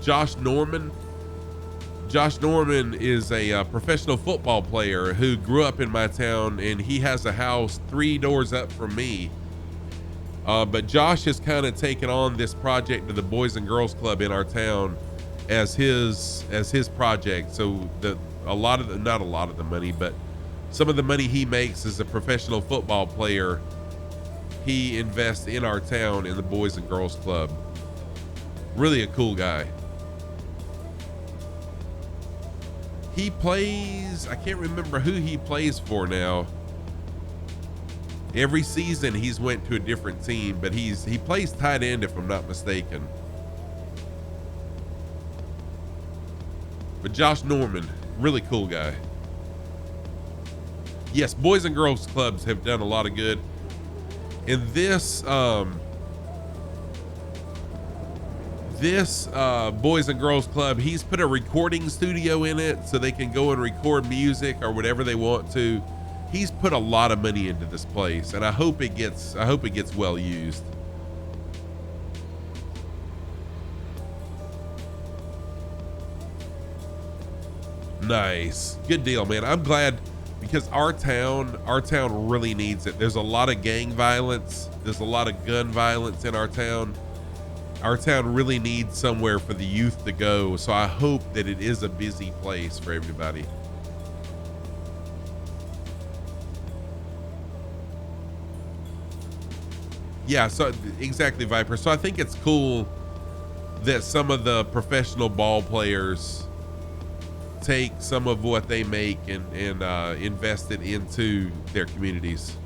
Josh Norman. Josh Norman is a professional football player who grew up in my town, and he has a house 3 doors up from me. But Josh has kind of taken on this project of the Boys and Girls Club in our town as his project. So not a lot of the money, but some of the money he makes as a professional football player, he invests in our town in the Boys and Girls Club. Really a cool guy. He plays, I can't remember who he plays for now. Every season he's went to a different team, but he plays tight end if I'm not mistaken. But Josh Norman, really cool guy. Yes, Boys and Girls Clubs have done a lot of good. And this Boys and Girls Club, he's put a recording studio in it so they can go and record music or whatever they want to. He's put a lot of money into this place, and I hope it gets well used. Nice. Good deal, man. I'm glad, because our town really needs it. There's a lot of gang violence. There's a lot of gun violence in our town. Our town really needs somewhere for the youth to go. So I hope that it is a busy place for everybody. Yeah, so exactly, Viper. So I think it's cool that some of the professional ball players take some of what they make and invest it into their communities.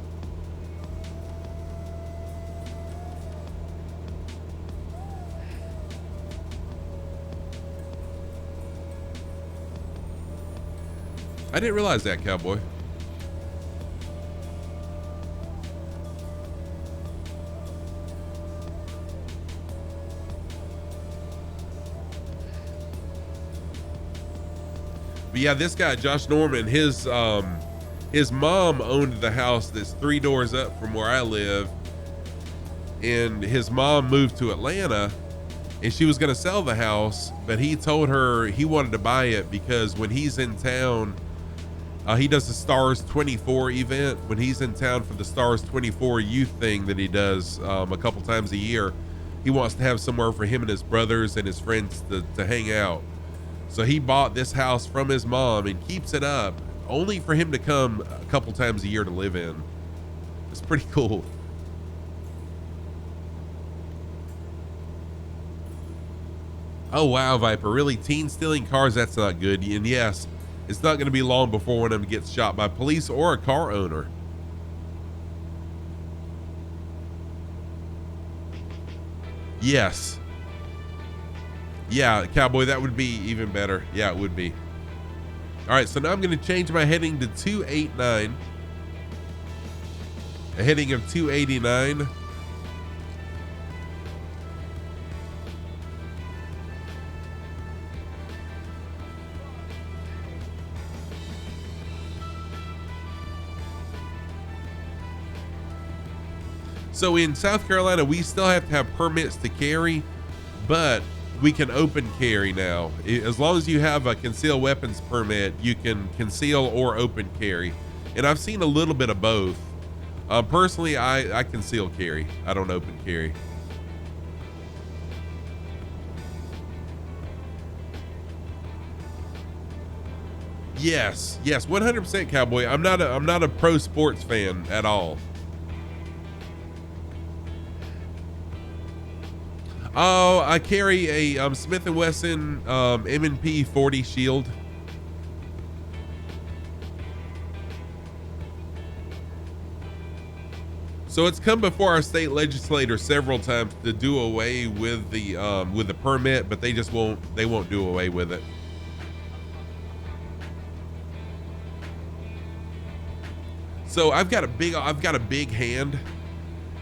I didn't realize that, Cowboy. But yeah, this guy, Josh Norman, his mom owned the house that's 3 doors up from where I live. And his mom moved to Atlanta, and she was going to sell the house, but he told her he wanted to buy it because when he's in town, he does the Stars 24 event. When he's in town for the Stars 24 youth thing that he does a couple times a year, he wants to have somewhere for him and his brothers and his friends to hang out. So he bought this house from his mom and keeps it up only for him to come a couple times a year to live in. It's pretty cool. Oh, wow, Viper. Really? Teens stealing cars? That's not good. And yes, it's not going to be long before one of them gets shot by police or a car owner. Yes. Yeah, Cowboy, that would be even better. Yeah, it would be. All right, so now I'm going to change my heading to 289. A heading of 289. So in South Carolina, we still have to have permits to carry, but we can open carry now. As long as you have a concealed weapons permit, you can conceal or open carry. And I've seen a little bit of both. Personally, I conceal carry. I don't open carry. Yes, 100% Cowboy. I'm not a pro sports fan at all. Oh, I carry a Smith & Wesson M&P 40 shield. So it's come before our state legislator several times to do away with the permit, but they just won't do away with it. So I've got a big hand,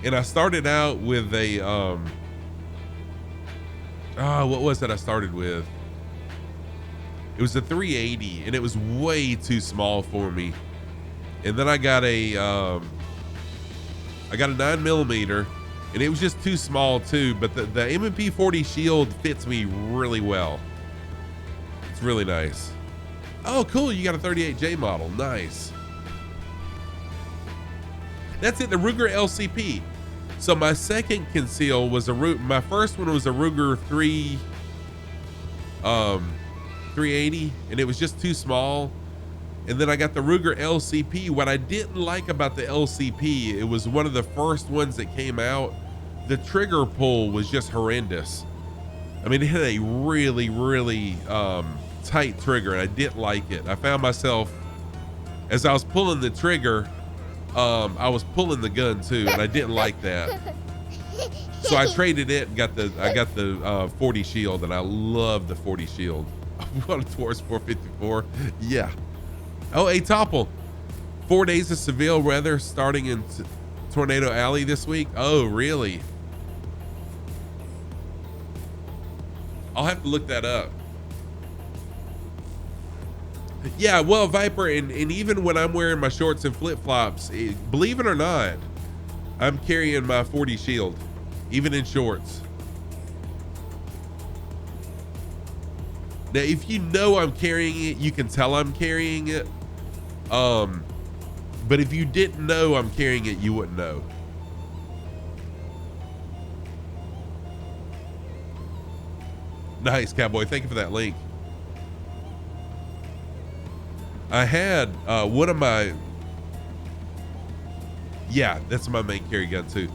and I started out with a what was it I started with? It was a 380, and it was way too small for me. And then I got a 9mm, and it was just too small too. But the M&P 40 shield fits me really well. It's really nice. Oh, cool! You got a 38J model. Nice. That's it. The Ruger LCP. So my second conceal was my first one was a Ruger 380, and it was just too small. And then I got the Ruger LCP. What I didn't like about the LCP, it was one of the first ones that came out. The trigger pull was just horrendous. I mean, it had a really, really tight trigger, and I didn't like it. I found myself, as I was pulling the trigger, I was pulling the gun too, and I didn't like that. So I traded it and I got the 40 shield, and I love the 40 shield. What a Taurus 454. Yeah. Oh, a Topple. 4 days of severe weather starting in Tornado Alley this week. Oh, really? I'll have to look that up. Yeah, well, Viper, and even when I'm wearing my shorts and flip-flops, believe it or not, I'm carrying my 40 shield, even in shorts. Now, if you know I'm carrying it, you can tell I'm carrying it. But if you didn't know I'm carrying it, you wouldn't know. Nice, Cowboy. Thank you for that link. I had one of my, yeah, that's my main carry gun too.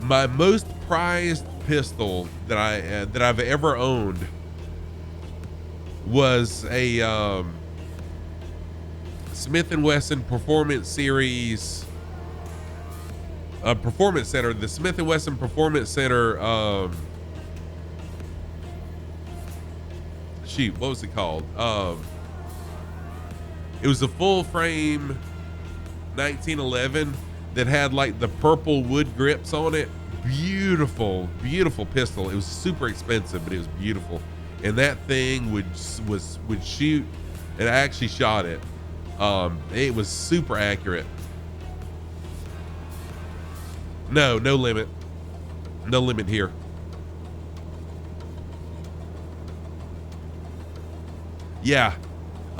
My most prized pistol that I've ever owned was a Smith & Wesson Performance Series Performance Center. The Smith & Wesson Performance Center. Shoot, what was it called? It was a full frame 1911 that had like the purple wood grips on it. Beautiful, beautiful pistol. It was super expensive, but it was beautiful. And that thing would shoot, and I actually shot it. It was super accurate. No limit. No limit here. Yeah.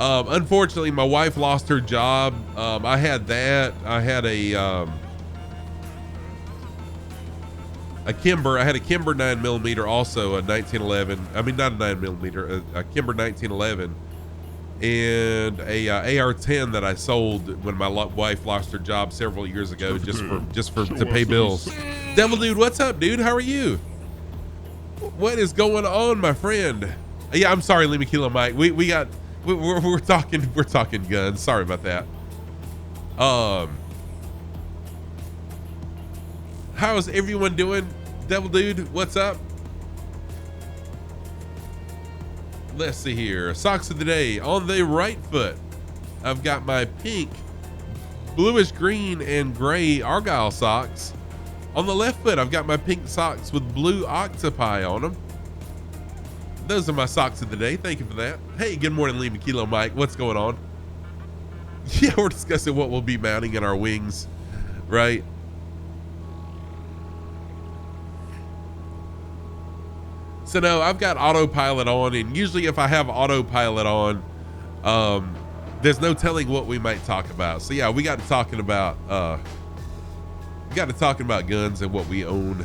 Unfortunately, my wife lost her job. I had that. I had a Kimber. I had a Kimber 9mm, also a 1911. I mean, not a 9mm, a Kimber 1911, and a AR-10 that I sold when my wife lost her job several years ago, just to pay bills. Devil Dude, what's up, dude? How are you? What is going on, my friend? Yeah, I'm sorry, Lima Kilo Mike. We're talking guns. Sorry about that. How's everyone doing? Devil Dude, what's up? Let's see here. Socks of the day. On the right foot, I've got my pink, bluish green, and gray Argyle socks. On the left foot, I've got my pink socks with blue octopi on them. Those are my socks of the day. Thank you for that. Hey, good morning, Lima Kilo Mike. What's going on? Yeah, we're discussing what we'll be mounting in our wings, right? So no, I've got autopilot on, and usually if I have autopilot on, there's no telling what we might talk about. So yeah, we got to talking about guns and what we own.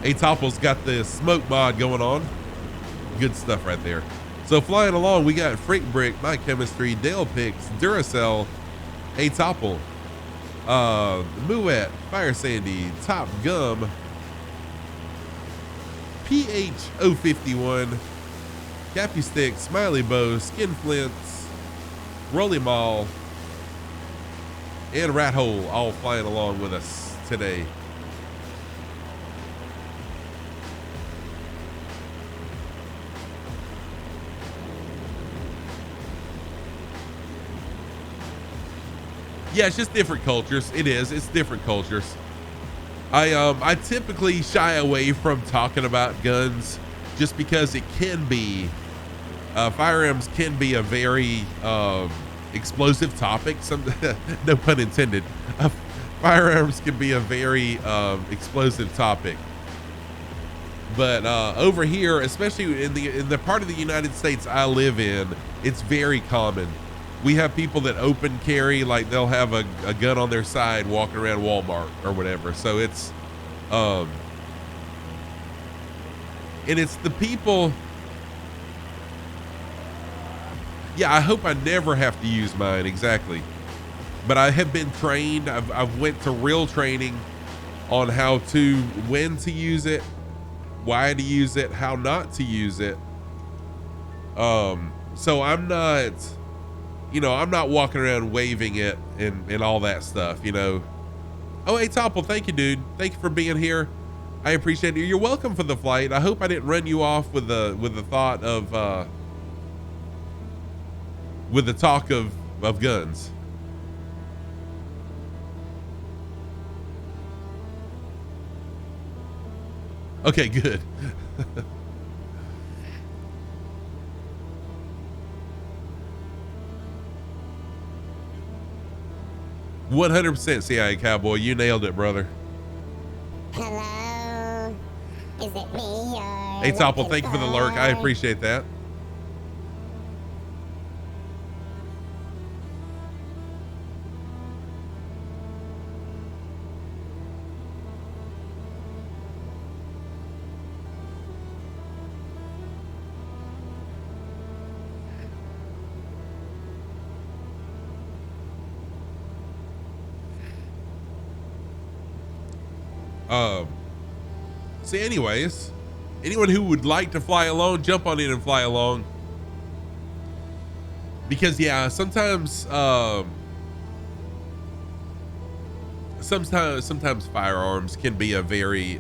A-Topple's got the smoke mod going on. Good stuff right there. So flying along, we got Frick Brick, My Chemistry, Dale Picks, Duracell, A-Topple. Moet, Fire Sandy, Top Gum, PH 051, Cappy Stick, Smiley Bow, Skin Flints, Rolly Mall, and Rat Hole all flying along with us today. Yeah, it's just different cultures. It is. It's different cultures. I typically shy away from talking about guns just because it can be firearms can be a very explosive topic. No pun intended. Firearms can be a very explosive topic. But over here, especially in the part of the United States I live in, it's very common. We have people that open carry, like they'll have a gun on their side walking around Walmart or whatever. So it's, and it's the people. Yeah, I hope I never have to use mine, exactly. But I have been trained. I've went to real training on when to use it, why to use it, how not to use it. So I'm not, I'm not walking around waving it and all that stuff, Oh, hey, Topple, thank you, dude. Thank you for being here. I appreciate it. You're welcome for the flight. I hope I didn't run you off with the thought of, with the talk of guns. Okay, good. 100% CIA Cowboy. You nailed it, brother. Hello? Is it me? Hey, Topple, thank you for the lurk. I appreciate that. So anyways, anyone who would like to fly alone, jump on in and fly along. Because yeah, sometimes firearms can be a very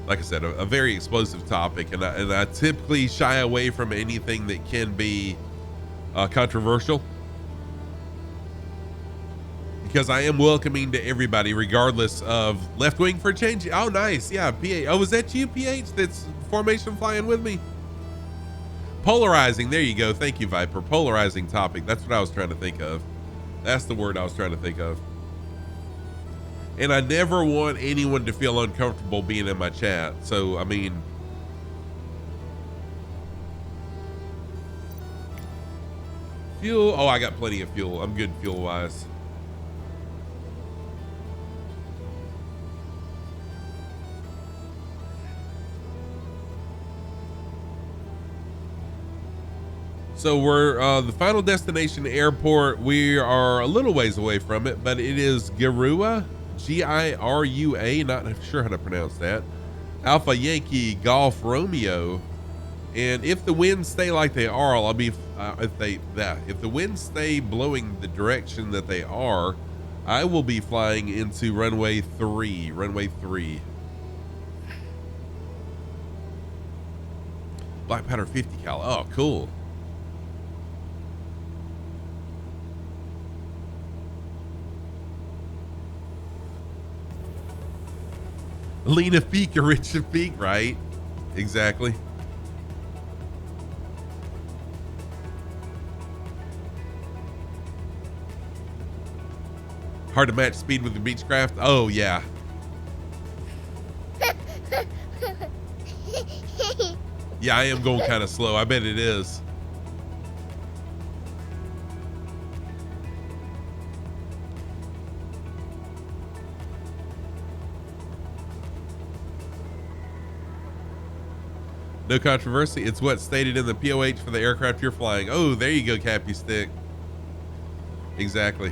like I said, a very explosive topic, and I typically shy away from anything that can be controversial. Because I am welcoming to everybody, regardless of left wing for change. Oh, nice. Yeah, PH. Oh, was that you, PH? That's formation flying with me? Polarizing. There you go. Thank you, Viper. Polarizing topic. That's what I was trying to think of. That's the word I was trying to think of. And I never want anyone to feel uncomfortable being in my chat. So, I mean, fuel. Oh, I got plenty of fuel. I'm good fuel-wise. So we're the final destination airport. We are a little ways away from it, but it is Girua, G-I-R-U-A. Not sure how to pronounce that. Alpha Yankee Golf Romeo. And if the winds stay like they are, I'll be if the winds stay blowing the direction that they are, I will be flying into runway 3. Runway 3. Black powder 50 cal. Oh, cool. Lean Peak or Rich Peak, right? Exactly. Hard to match speed with the Beechcraft. Oh yeah. Yeah, I am going kind of slow. I bet it is. No controversy. It's what's stated in the POH for the aircraft you're flying. Oh, there you go, Cappy Stick. Exactly.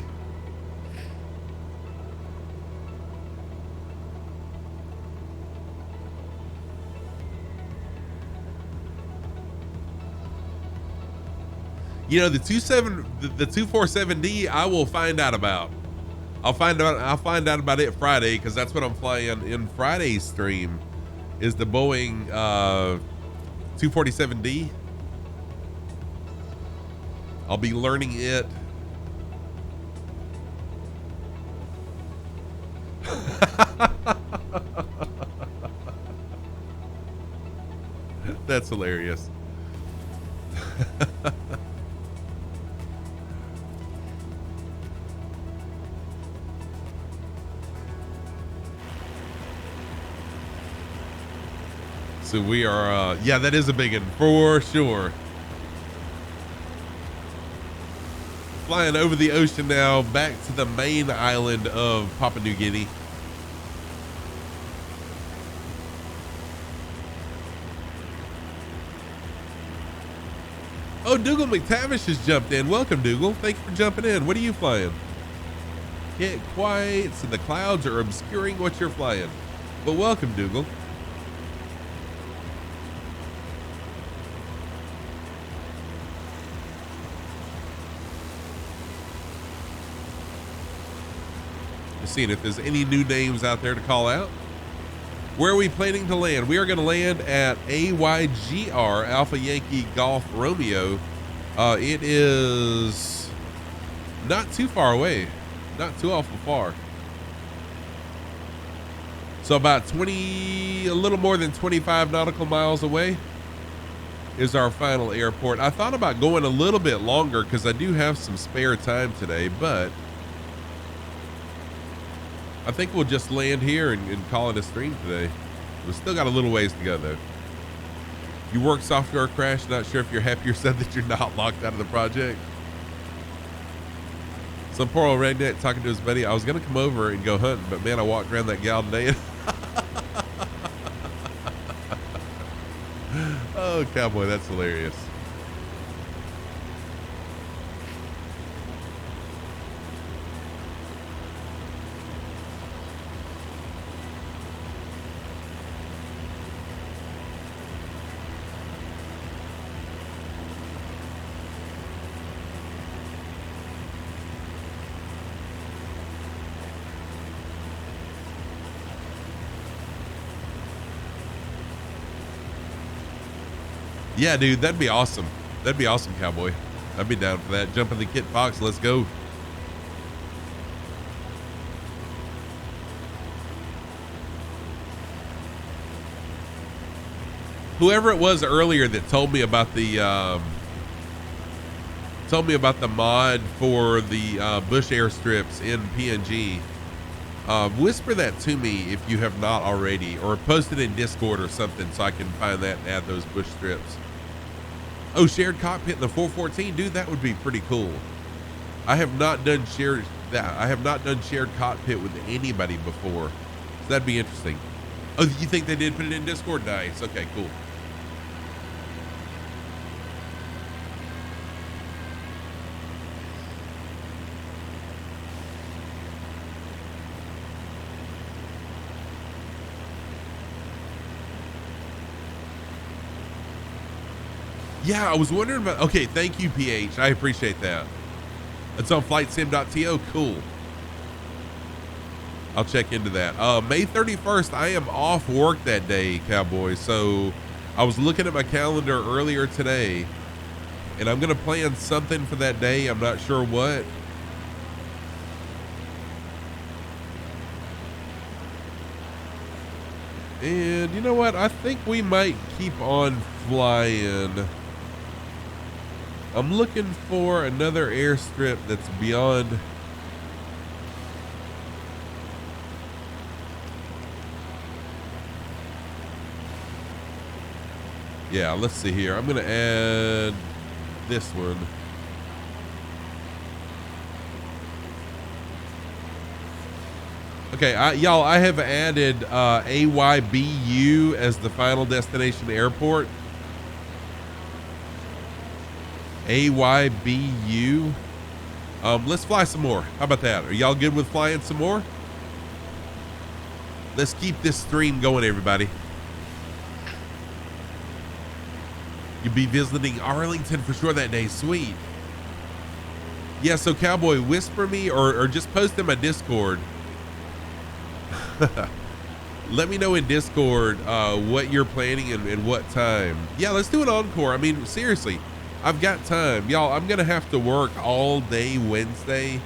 You know, the 247D, I will find out about. I'll find out about it Friday, because that's what I'm flying in Friday's stream, is the Boeing 247D. I'll be learning it. That's hilarious. So we are, yeah, that is a big one for sure. Flying over the ocean now, back to the main island of Papua New Guinea. Oh, Dougal McTavish has jumped in. Welcome, Dougal. Thank you for jumping in. What are you flying? Can't quite, so the clouds are obscuring what you're flying. But welcome, Dougal. Just seeing if there's any new names out there to call out. Where are we planning to land? We are going to land at AYGR, Alpha Yankee Golf Romeo. It is not too far away, not too awful far. So about a little more than 25 nautical miles away is our final airport. I thought about going a little bit longer because I do have some spare time today, but I think we'll just land here and call it a stream today. We've still got a little ways to go though. You work software crash, not sure if you're happy or sad that you're not locked out of the project. Some poor old redneck talking to his buddy. I was gonna come over and go hunting, but man, I walked around that gal today. Oh, cowboy, that's hilarious. Yeah, dude, that'd be awesome. That'd be awesome, cowboy. I'd be down for that. Jump in the Kit Fox. Let's go. Whoever it was earlier that told me about the mod for the Bush airstrips in PNG, whisper that to me if you have not already, or post it in Discord or something so I can find that and add those Bush strips. Oh, shared cockpit in the 414, dude, that would be pretty cool. I have not done shared cockpit with anybody before, so that'd be interesting. Oh, you think they did put it in Discord? Nice. Okay, cool. Yeah, I was wondering about, okay, thank you, PH. I appreciate that. It's on flightsim.to. Cool. I'll check into that. May 31st, I am off work that day, cowboy. So I was looking at my calendar earlier today, and I'm going to plan something for that day. I'm not sure what. And you know what? I think we might keep on flying. I'm looking for another airstrip that's beyond. Yeah, let's see here. I'm going to add this one. Okay, y'all, I have added AYBU as the final destination airport. AYBU. Let's fly some more. How about that? Are y'all good with flying some more? Let's keep this stream going, everybody. You'll be visiting Arlington for sure that day. Sweet. Yeah, so Cowboy, whisper me or just post in my Discord. Let me know in Discord what you're planning and what time. Yeah, let's do an encore. I mean, seriously, I've got time. Y'all, I'm going to have to work all day Wednesday.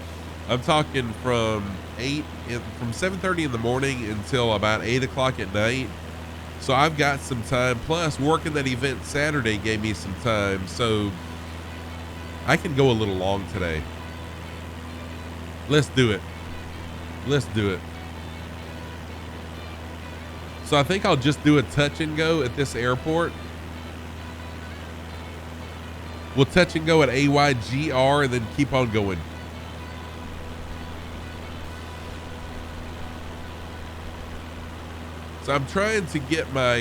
I'm talking from 7:30 in the morning until about 8 o'clock at night. So I've got some time. Plus, working that event Saturday gave me some time. So I can go a little long today. Let's do it. Let's do it. So I think I'll just do a touch and go at this airport. We'll touch and go at AYGR and then keep on going. So I'm trying to get my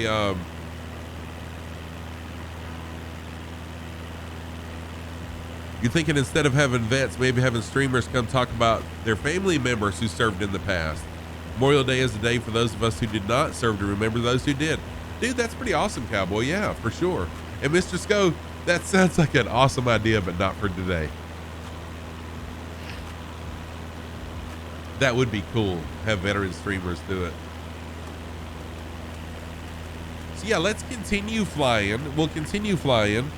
you're thinking instead of having vets, maybe having streamers come talk about their family members who served in the past. Memorial Day is a day for those of us who did not serve to remember those who did. Dude, that's pretty awesome, Cowboy. Yeah, for sure. And Mr. Sco, that sounds like an awesome idea, but not for today. That would be cool. Have veteran streamers do it. So yeah, let's continue flying. We'll continue flying.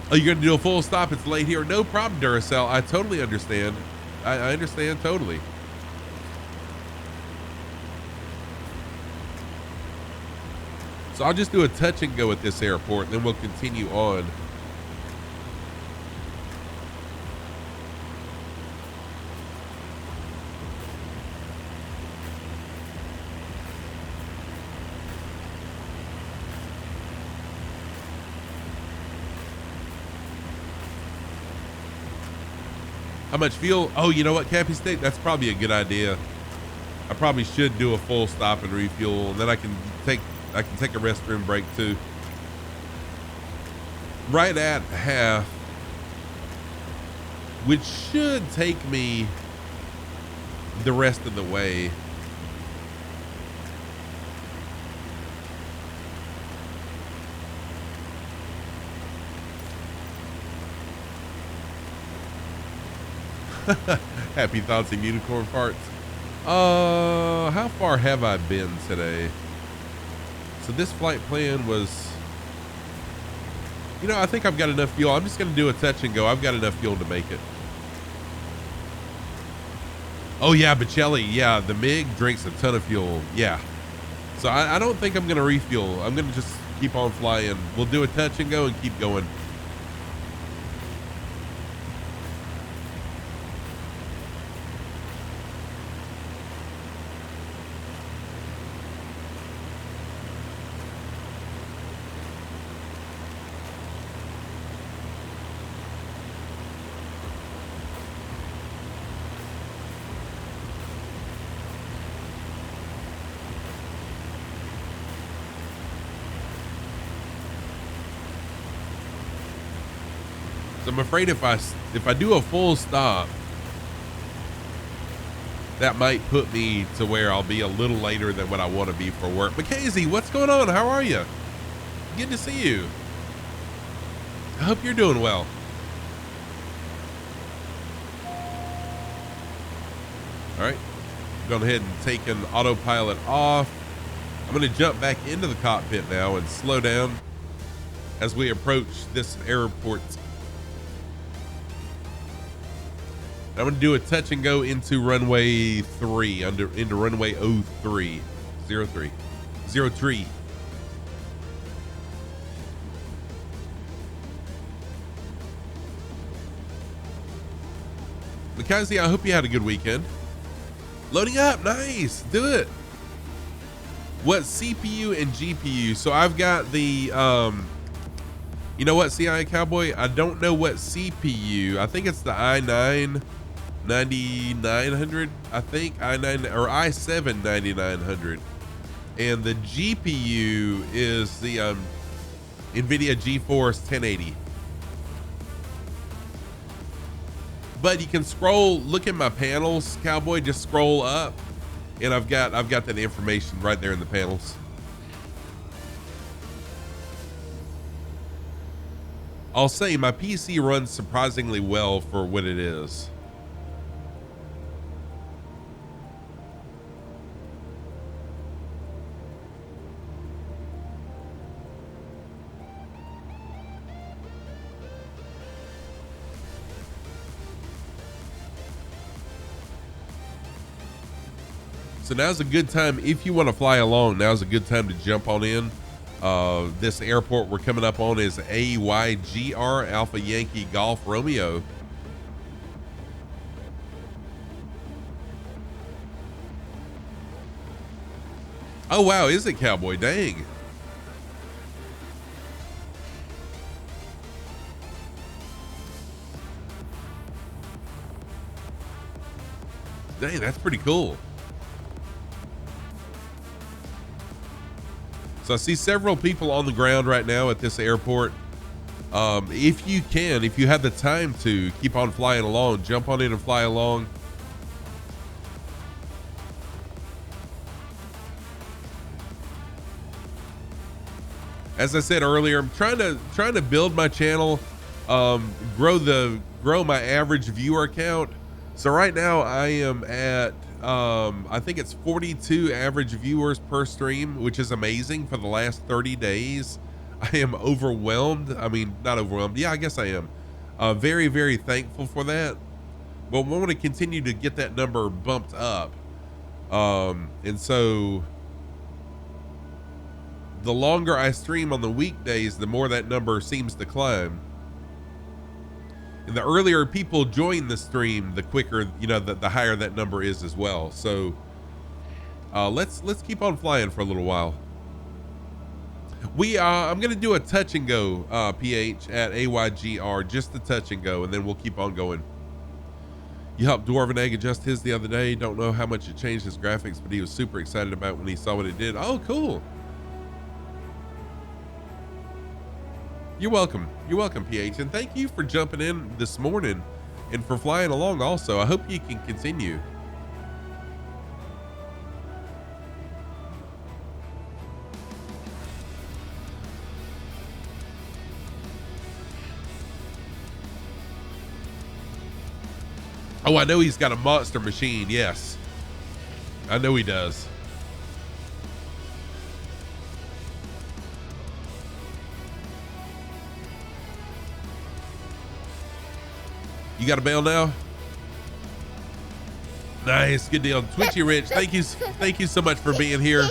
Oh, you're gonna do a full stop? It's late here. No problem, Duracell. I totally understand. I understand totally. So I'll just do a touch and go at this airport, and then we'll continue on. How much fuel? Oh, you know what, Cappy Stick? That's probably a good idea. I probably should do a full stop and refuel, and then I can take a restroom break too. Right at half, which should take me the rest of the way. Happy thoughts and unicorn farts. How far have I been today? So this flight plan was, you know, I think I've got enough fuel. I'm just going to do a touch and go. I've got enough fuel to make it. Oh yeah, Bocelli. Yeah, the MiG drinks a ton of fuel. Yeah. So I don't think I'm going to refuel. I'm going to just keep on flying. We'll do a touch and go and keep going. I'm afraid if I do a full stop, that might put me to where I'll be a little later than what I want to be for work. Mackenzie, what's going on? How are you? Good to see you. I hope you're doing well. All right, going ahead and taking autopilot off. I'm going to jump back into the cockpit now and slow down as we approach this airport. I'm going to do a touch and go into runway 3, into runway 03. Mackenzie, I hope you had a good weekend. Loading up, nice, do it. What CPU and GPU? So I've got the, you know what, CIA Cowboy? I don't know what CPU. I think it's the i9 9900. I think i9 or i7 9900, and the GPU is the NVIDIA GeForce 1080. But you can scroll, look at my panels, Cowboy. Just scroll up, and I've got that information right there in the panels. I'll say my PC runs surprisingly well for what it is. So now's a good time, if you want to fly along, now's a good time to jump on in. This airport we're coming up on is AYGR, Alpha Yankee Golf Romeo. Oh wow, is it, Cowboy? Dang. Dang, that's pretty cool. So I see several people on the ground right now at this airport. If you can, if you have the time to, keep on flying along, jump on in and fly along. As I said earlier, I'm trying to build my channel, grow my average viewer count. So right now I am at I think it's 42 average viewers per stream, which is amazing for the last 30 days. I am overwhelmed. I mean, not overwhelmed. Yeah, I guess I am. Very, very thankful for that. But we want to continue to get that number bumped up. And so the longer I stream on the weekdays, the more that number seems to climb. And the earlier people join the stream, the quicker, you know, the higher that number is as well. So let's keep on flying for a little while. I'm gonna do a touch and go PH at AYGR, just the touch and go, and then we'll keep on going. You helped Dwarven Egg adjust his the other day. Don't know how much it changed his graphics, but he was super excited about it when he saw what it did. Oh, cool. You're welcome. You're welcome, PH. And thank you for jumping in this morning and for flying along also. I hope you can continue. Oh, I know he's got a monster machine. Yes. I know he does. You got a bail now? Nice, good deal. Twitchy Rich, thank you so much for being here.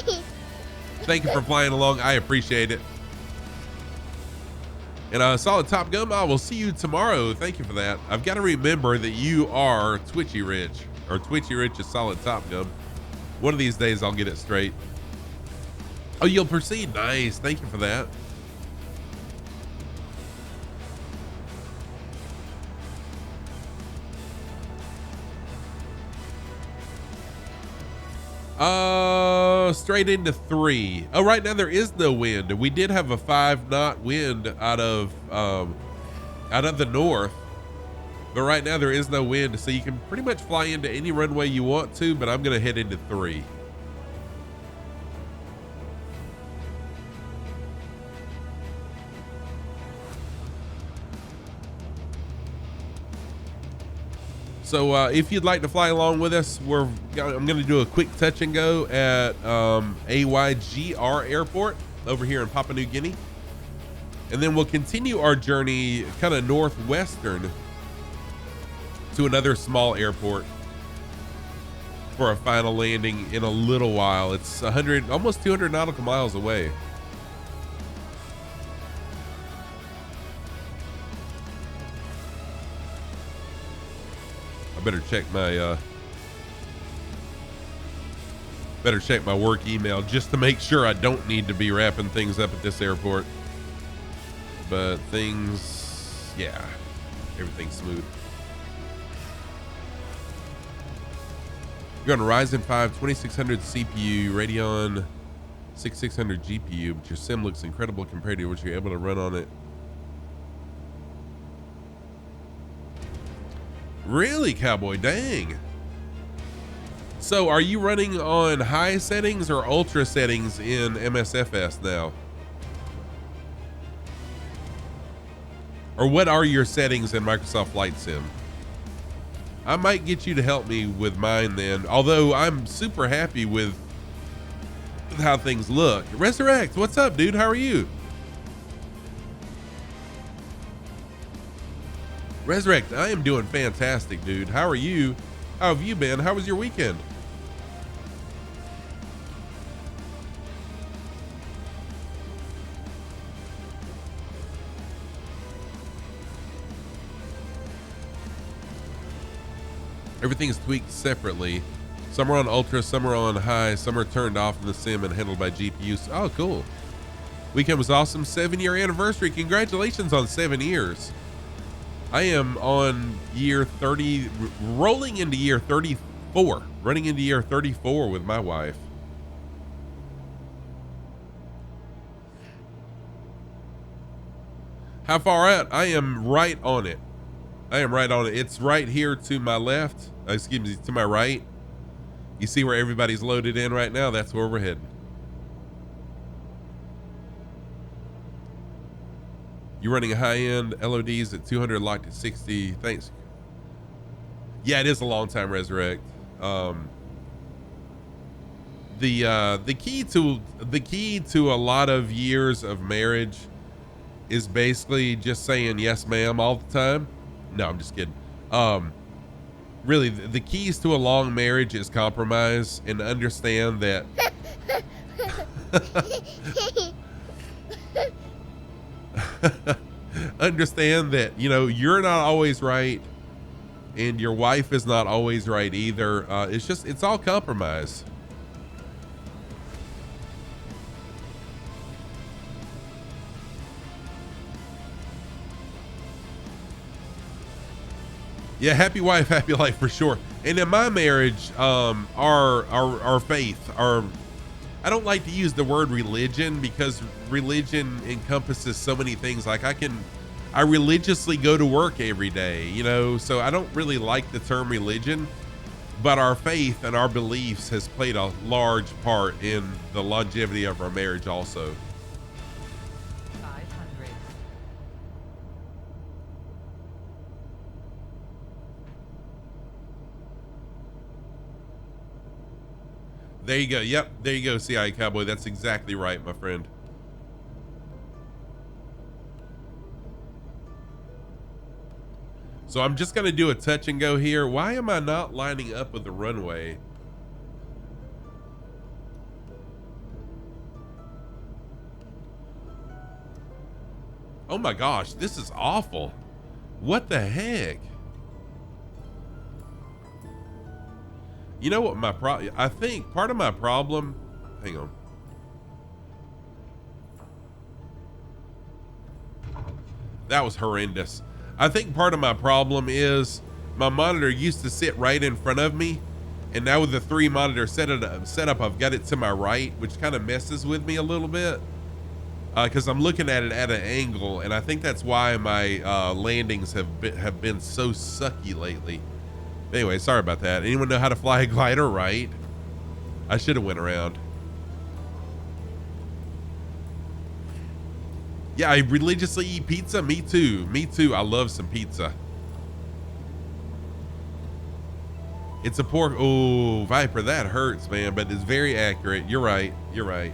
Thank you for flying along. I appreciate it. And Solid Top Gum, I will see you tomorrow. Thank you for that. I've got to remember that you are Twitchy Rich, or Twitchy Rich is Solid Top Gum. One of these days I'll get it straight. Oh, you'll proceed. Nice. Thank you for that. Straight into 3. Oh, right now there is no wind. We did have a 5-knot wind out of the north, but right now there is no wind, so you can pretty much fly into any runway you want to, but I'm gonna head into 3. So if you'd like to fly along with us, I'm going to do a quick touch and go at AYGR Airport over here in Papua New Guinea. And then we'll continue our journey kind of northwestern to another small airport for a final landing in a little while. It's almost 200 nautical miles away. Better check my work email just to make sure I don't need to be wrapping things up at this airport. But yeah, everything's smooth. You're on a Ryzen 5 2600 CPU, Radeon 6600 GPU, but your sim looks incredible compared to what you're able to run on it. Really, Cowboy? Dang. So are you running on high settings or ultra settings in MSFS now? Or what are your settings in Microsoft Flight Sim? I might get you to help me with mine then. Although I'm super happy with how things look. Resurrect, what's up, dude? How are you? Resurrect, I am doing fantastic, dude. How are you? How have you been? How was your weekend? Everything is tweaked separately. Some are on ultra, some are on high, some are turned off in the sim and handled by GPUs. Oh, cool. Weekend was awesome. 7-year anniversary. Congratulations on 7 years. I am on year 30, rolling into year 34, running into year 34 with my wife. How far out? I am right on it. I am right on it. It's right here to my left. Excuse me, to my right. You see where everybody's loaded in right now? That's where we're heading. You're running a high-end LODs at 200, locked at 60. Thanks. Yeah, it is a long time, Resurrect. The key to a lot of years of marriage is basically just saying yes, ma'am, all the time. No, I'm just kidding. Really, the keys to a long marriage is compromise and understand that. Understand that, you know, you're not always right and your wife is not always right either. It's all compromise. Yeah, happy wife, happy life for sure. And in my marriage, our faith, I don't like to use the word religion because religion encompasses so many things. Like I religiously go to work every day, you know, so I don't really like the term religion, but our faith and our beliefs has played a large part in the longevity of our marriage also. There you go. Yep. There you go. CIA Cowboy. That's exactly right, my friend. So I'm just going to do a touch and go here. Why am I not lining up with the runway? Oh my gosh. This is awful. What the heck? You know what my problem, I think part of my problem, hang on. That was horrendous. I think part of my problem is my monitor used to sit right in front of me. And now with the 3 monitor setup, I've got it to my right, which kind of messes with me a little bit. Cause I'm looking at it at an angle. And I think that's why my landings have been so sucky lately. Anyway, sorry about that. Anyone know how to fly a glider right? I should have went around. Yeah, I religiously eat pizza. Me too. Me too. I love some pizza. It's a pork. Oh, Viper, that hurts, man, but it's very accurate. You're right. You're right.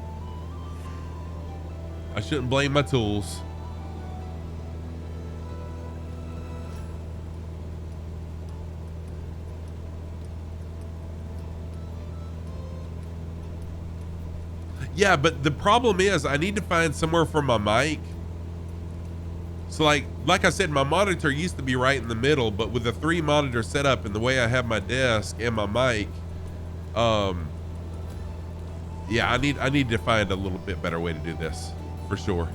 I shouldn't blame my tools. Yeah, but the problem is I need to find somewhere for my mic. So like I said, my monitor used to be right in the middle, but with the 3 monitor setup and the way I have my desk and my mic, yeah, I need to find a little bit better way to do this for sure.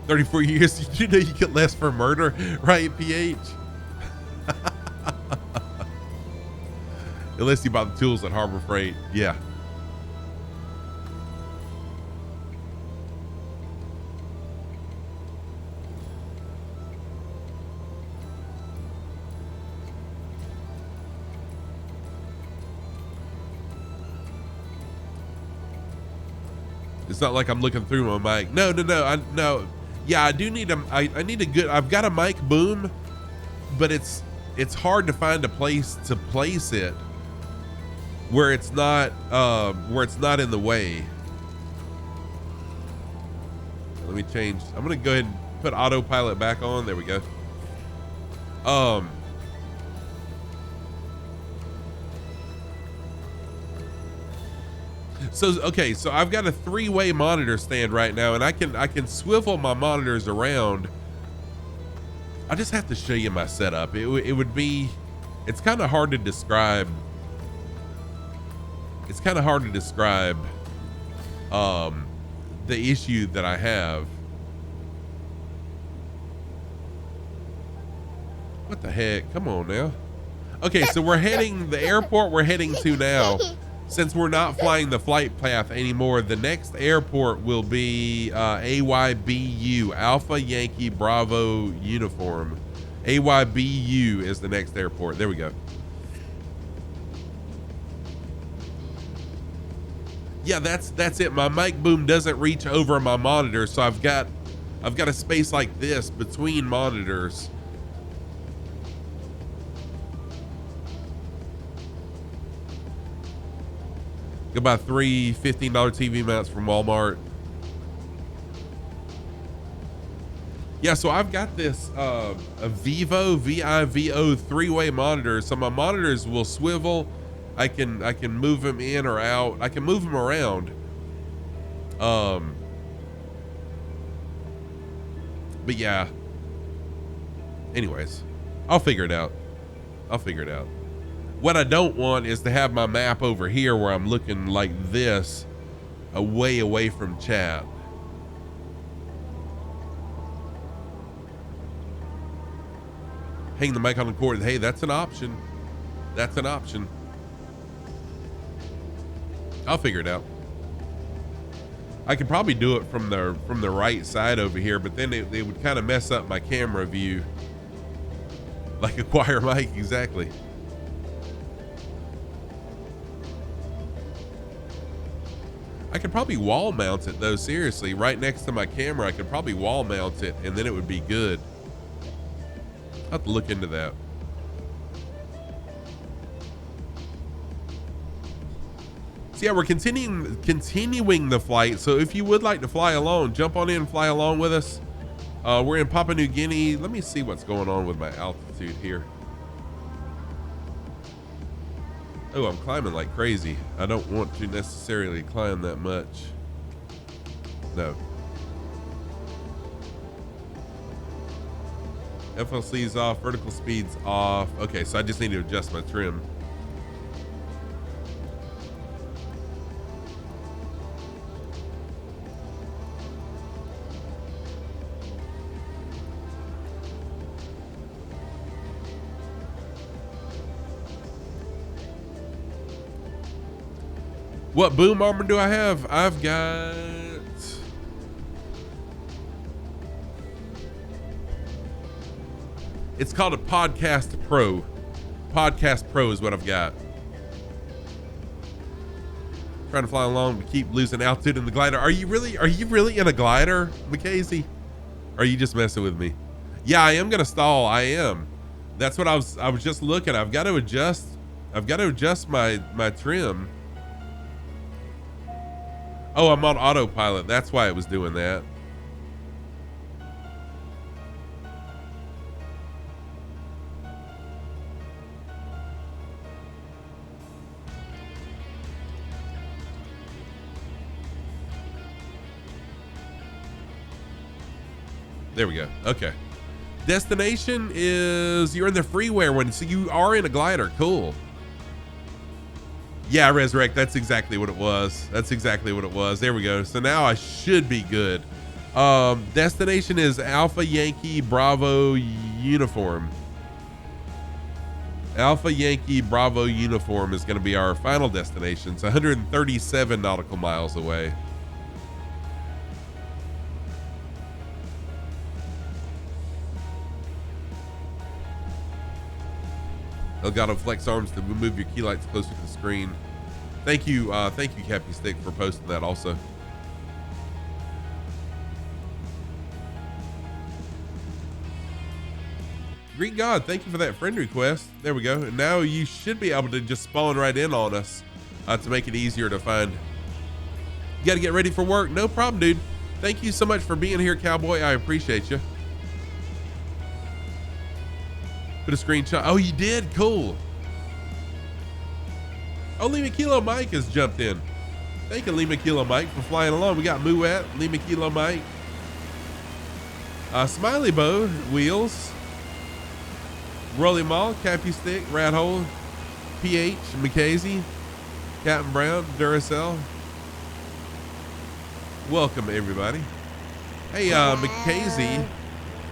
34 years, you know you get less for murder, right, PH? Unless you buy the tools at Harbor Freight. Yeah. It's not like I'm looking through my mic. No. No. Yeah, I do need I need a good, I've got a mic boom, but it's hard to find a place to place it where it's not in the way. Let me change. I'm gonna go ahead and put autopilot back on. There we go. So okay, so I've got a 3-way monitor stand right now, and I can swivel my monitors around. I just have to show you my setup. It would be, it's kind of hard to describe. It's kind of hard to describe the issue that I have. What the heck? Come on now. Okay, so we're heading, the airport we're heading to now, since we're not flying the flight path anymore, the next airport will be AYBU, Alpha Yankee Bravo Uniform. AYBU is the next airport. There we go. Yeah, that's it. My mic boom doesn't reach over my monitor, so I've got a space like this between monitors. Go buy 3 $15 TV mounts from Walmart. Yeah, so I've got this a Vivo 3-way monitor, so my monitors will swivel. I can move them in or out. I can move them around. But yeah. Anyways, I'll figure it out. What I don't want is to have my map over here where I'm looking like this, way away from chat. Hang the mic on the cord. Hey, that's an option. That's an option. I'll figure it out. I could probably do it from the right side over here, but then they would kind of mess up my camera view. Like a choir mic, exactly. I could probably wall mount it though, seriously. Right next to my camera, I could probably wall mount it and then it would be good. I'll have to look into that. So yeah, we're continuing the flight. So if you would like to fly along, jump on in and fly along with us. We're in Papua New Guinea. Let me see what's going on with my altitude here. Oh, I'm climbing like crazy. I don't want to necessarily climb that much. No. FLC's off, vertical speed's off. Okay, so I just need to adjust my trim. What boom armor do I have? I've got... It's called a Podcast Pro. Podcast Pro is what I've got. Trying to fly along but keep losing altitude in the glider. Are you really in a glider, Mackenzie? Or are you just messing with me? Yeah, I am gonna stall. I am. That's what I was just looking. I've got to adjust my trim. Oh, I'm on autopilot. That's why it was doing that. There we go. Okay. Destination is, you're in the freeware one, so you are in a glider. Cool. Yeah, Resurrect, that's exactly what it was. That's exactly what it was. There we go. So now I should be good. Destination is Alpha Yankee Bravo Uniform. Alpha Yankee Bravo Uniform is going to be our final destination. It's 137 nautical miles away. Elgato flex arms to move your key lights closer to the screen. Thank you, Cappy Stick, for posting that also. Greek God, thank you for that friend request. There we go. And now you should be able to just spawn right in on us to make it easier to find. You got to get ready for work. No problem, dude. Thank you so much for being here, Cowboy. I appreciate you. Put a screenshot. Oh, you did? Cool. Oh, Lima Kilo Mike has jumped in. Thank you, Lima Kilo Mike, for flying along. We got Muet, Lima Kilo Mike, Smiley Bow, Wheels, Rolly Mall, Cappy Stick, Rat Hole, PH, McKazy, Captain Brown, Duracell. Welcome, everybody. Hey, McKazy.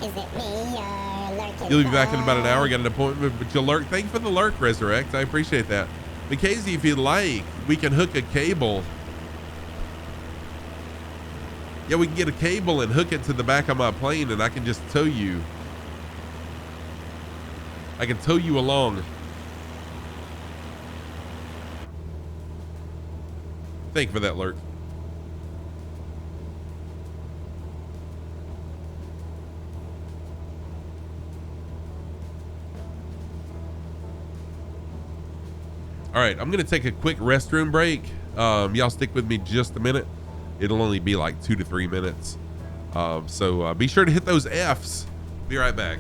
Is it me lurking? You'll be back in about an hour. Got an appointment, but you'll lurk. Thank you for the lurk, Resurrect. I appreciate that. McKazy, if you'd like, we can hook a cable. Yeah, we can get a cable and hook it to the back of my plane, and I can just tow you. I can tow you along. Thank you for that lurk. All right, I'm gonna take a quick restroom break. Y'all stick with me just a minute. It'll only be like 2 to 3 minutes. So be sure to hit those Fs. Be right back.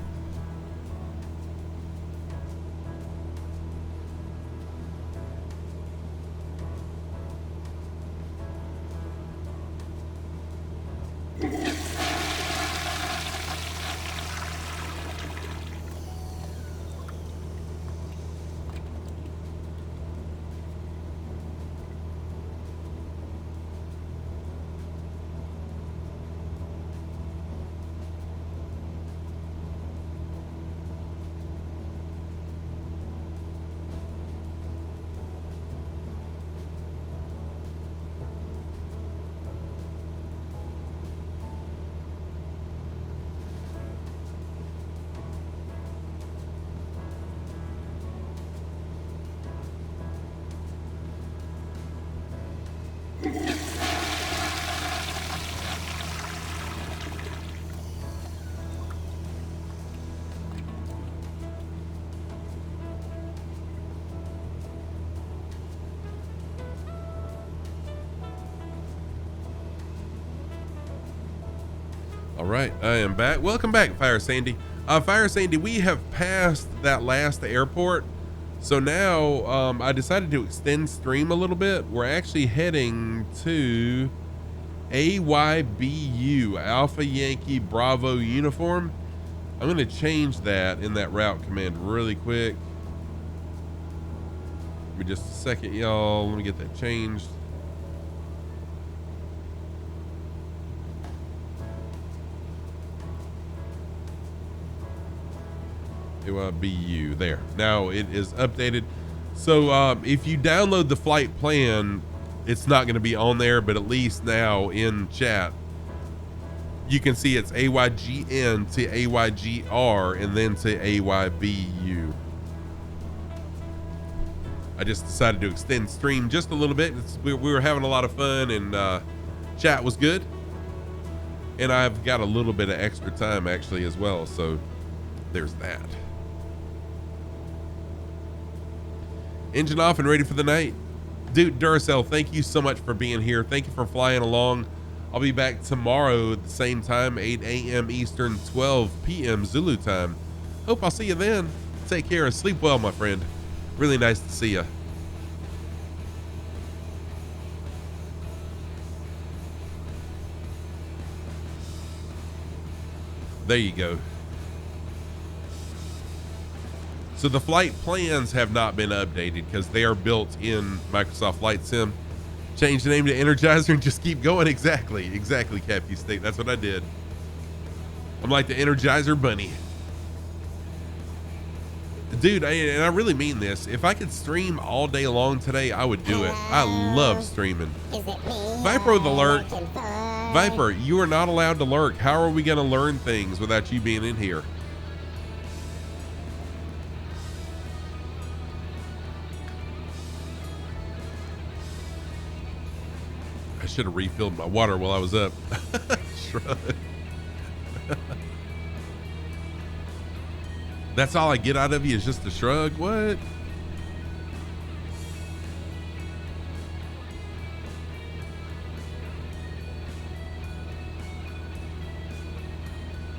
All right, I am back. Welcome back, Fire Sandy. Fire Sandy, we have passed that last airport. So now I decided to extend stream a little bit. We're actually heading to AYBU, Alpha Yankee Bravo Uniform. I'm going to change that in that route command really quick. Give me just a second, y'all. Let me get that changed. AYBU there. Now it is updated. So if you download the flight plan, it's not going to be on there, but at least now in chat you can see it's AYGN to AYGR and then to AYBU. I just decided to extend stream just a little bit. We were having a lot of fun, and chat was good, and I've got a little bit of extra time actually as well, so there's that. Engine off and ready for the night. Dude, Duracell, thank you so much for being here. Thank you for flying along. I'll be back tomorrow at the same time, 8 a.m. Eastern, 12 p.m. Zulu time. Hope I'll see you then. Take care and sleep well, my friend. Really nice to see you. There you go. So the flight plans have not been updated because they are built in Microsoft Flight Sim. Change the name to Energizer and just keep going. Exactly, Cappy Stick. That's what I did. I'm like the Energizer Bunny. Dude, and I really mean this. If I could stream all day long today, I would do it. I love streaming. Viper with the lurk. Viper, you are not allowed to lurk. How are we going to learn things without you being in here? I should have refilled my water while I was up. Shrug. That's all I get out of you is just a shrug? What?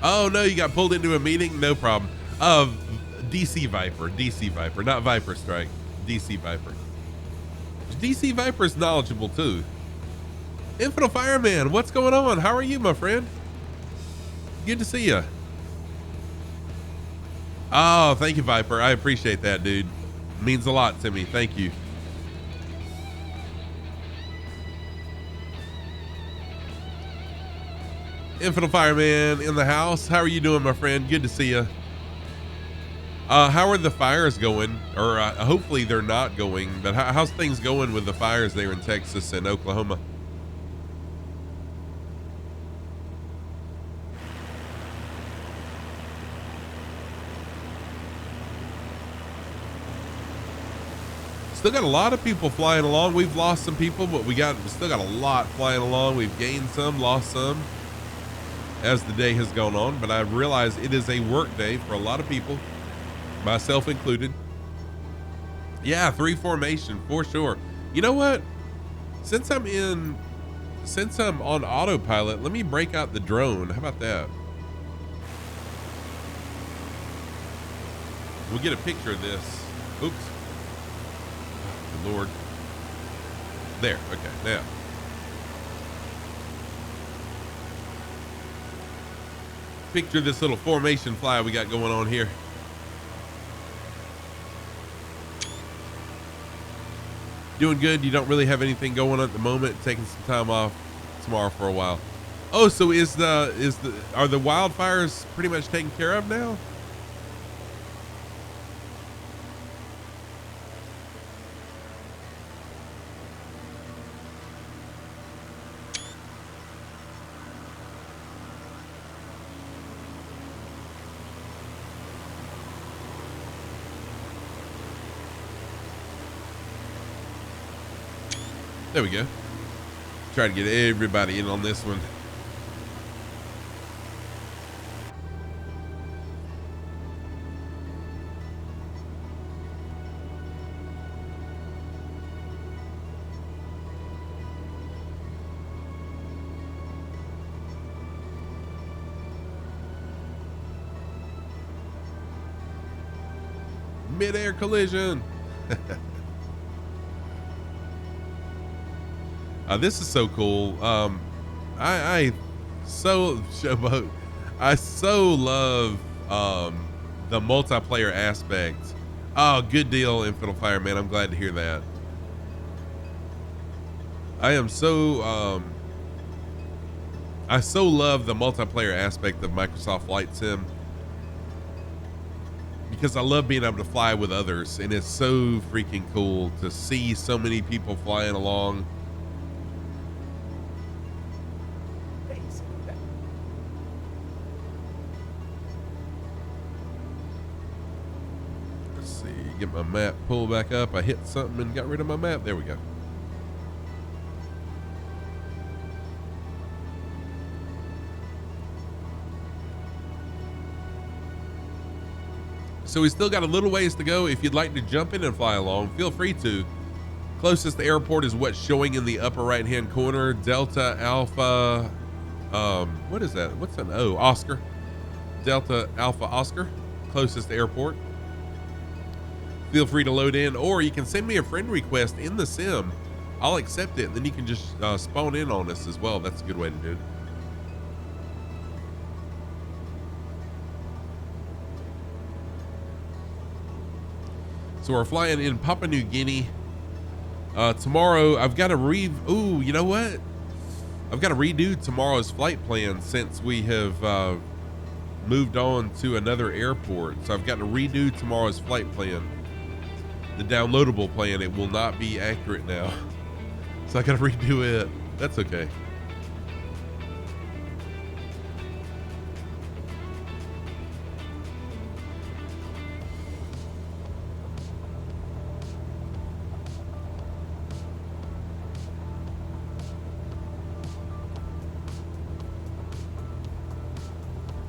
Oh no, you got pulled into a meeting? No problem. DC Viper, not Viper Strike. DC Viper. DC Viper's knowledgeable too. Infidel Fireman, what's going on? How are you, my friend? Good to see you. Oh, thank you, Viper. I appreciate that, dude. It means a lot to me. Thank you. Infidel Fireman in the house. How are you doing, my friend? Good to see you. How are the fires going? Or hopefully they're not going, but how's things going with the fires there in Texas and Oklahoma? Still got a lot of people flying along. We've lost some people, but we still got a lot flying along. We've gained some, lost some as the day has gone on, but I realize it is a work day for a lot of people, myself included. Yeah, 3 formation for sure. You know what? Since I'm on autopilot, let me break out the drone. How about that? We'll get a picture of this. Oops. Oh, good Lord. There. Okay. Now. Picture this little formation fly we got going on here. Doing good. You don't really have anything going on at the moment. Taking some time off tomorrow for a while. Oh, so are the wildfires pretty much taken care of now? There we go. Try to get everybody in on this one. Mid-air collision. This is so cool. I so Showboat. I so love the multiplayer aspect. Oh, good deal, Infidel Fireman. I'm glad to hear that. I so love the multiplayer aspect of Microsoft Flight Sim because I love being able to fly with others, and it's so freaking cool to see so many people flying along. Get my map pulled back up. I hit something and got rid of my map. There we go. So we still got a little ways to go. If you'd like to jump in and fly along, feel free to. Closest airport is what's showing in the upper right hand corner. Delta Alpha what is that? What's an O? Oscar. Delta Alpha Oscar. Closest airport. Feel free to load in, or you can send me a friend request in the sim. I'll accept it, and then you can just spawn in on us as well. That's a good way to do it. So we're flying in Papua New Guinea. Tomorrow, I've got to ooh, you know what? I've got to redo tomorrow's flight plan since we have moved on to another airport. So I've got to redo tomorrow's flight plan. The downloadable plan, it will not be accurate now. So I gotta redo it. That's okay.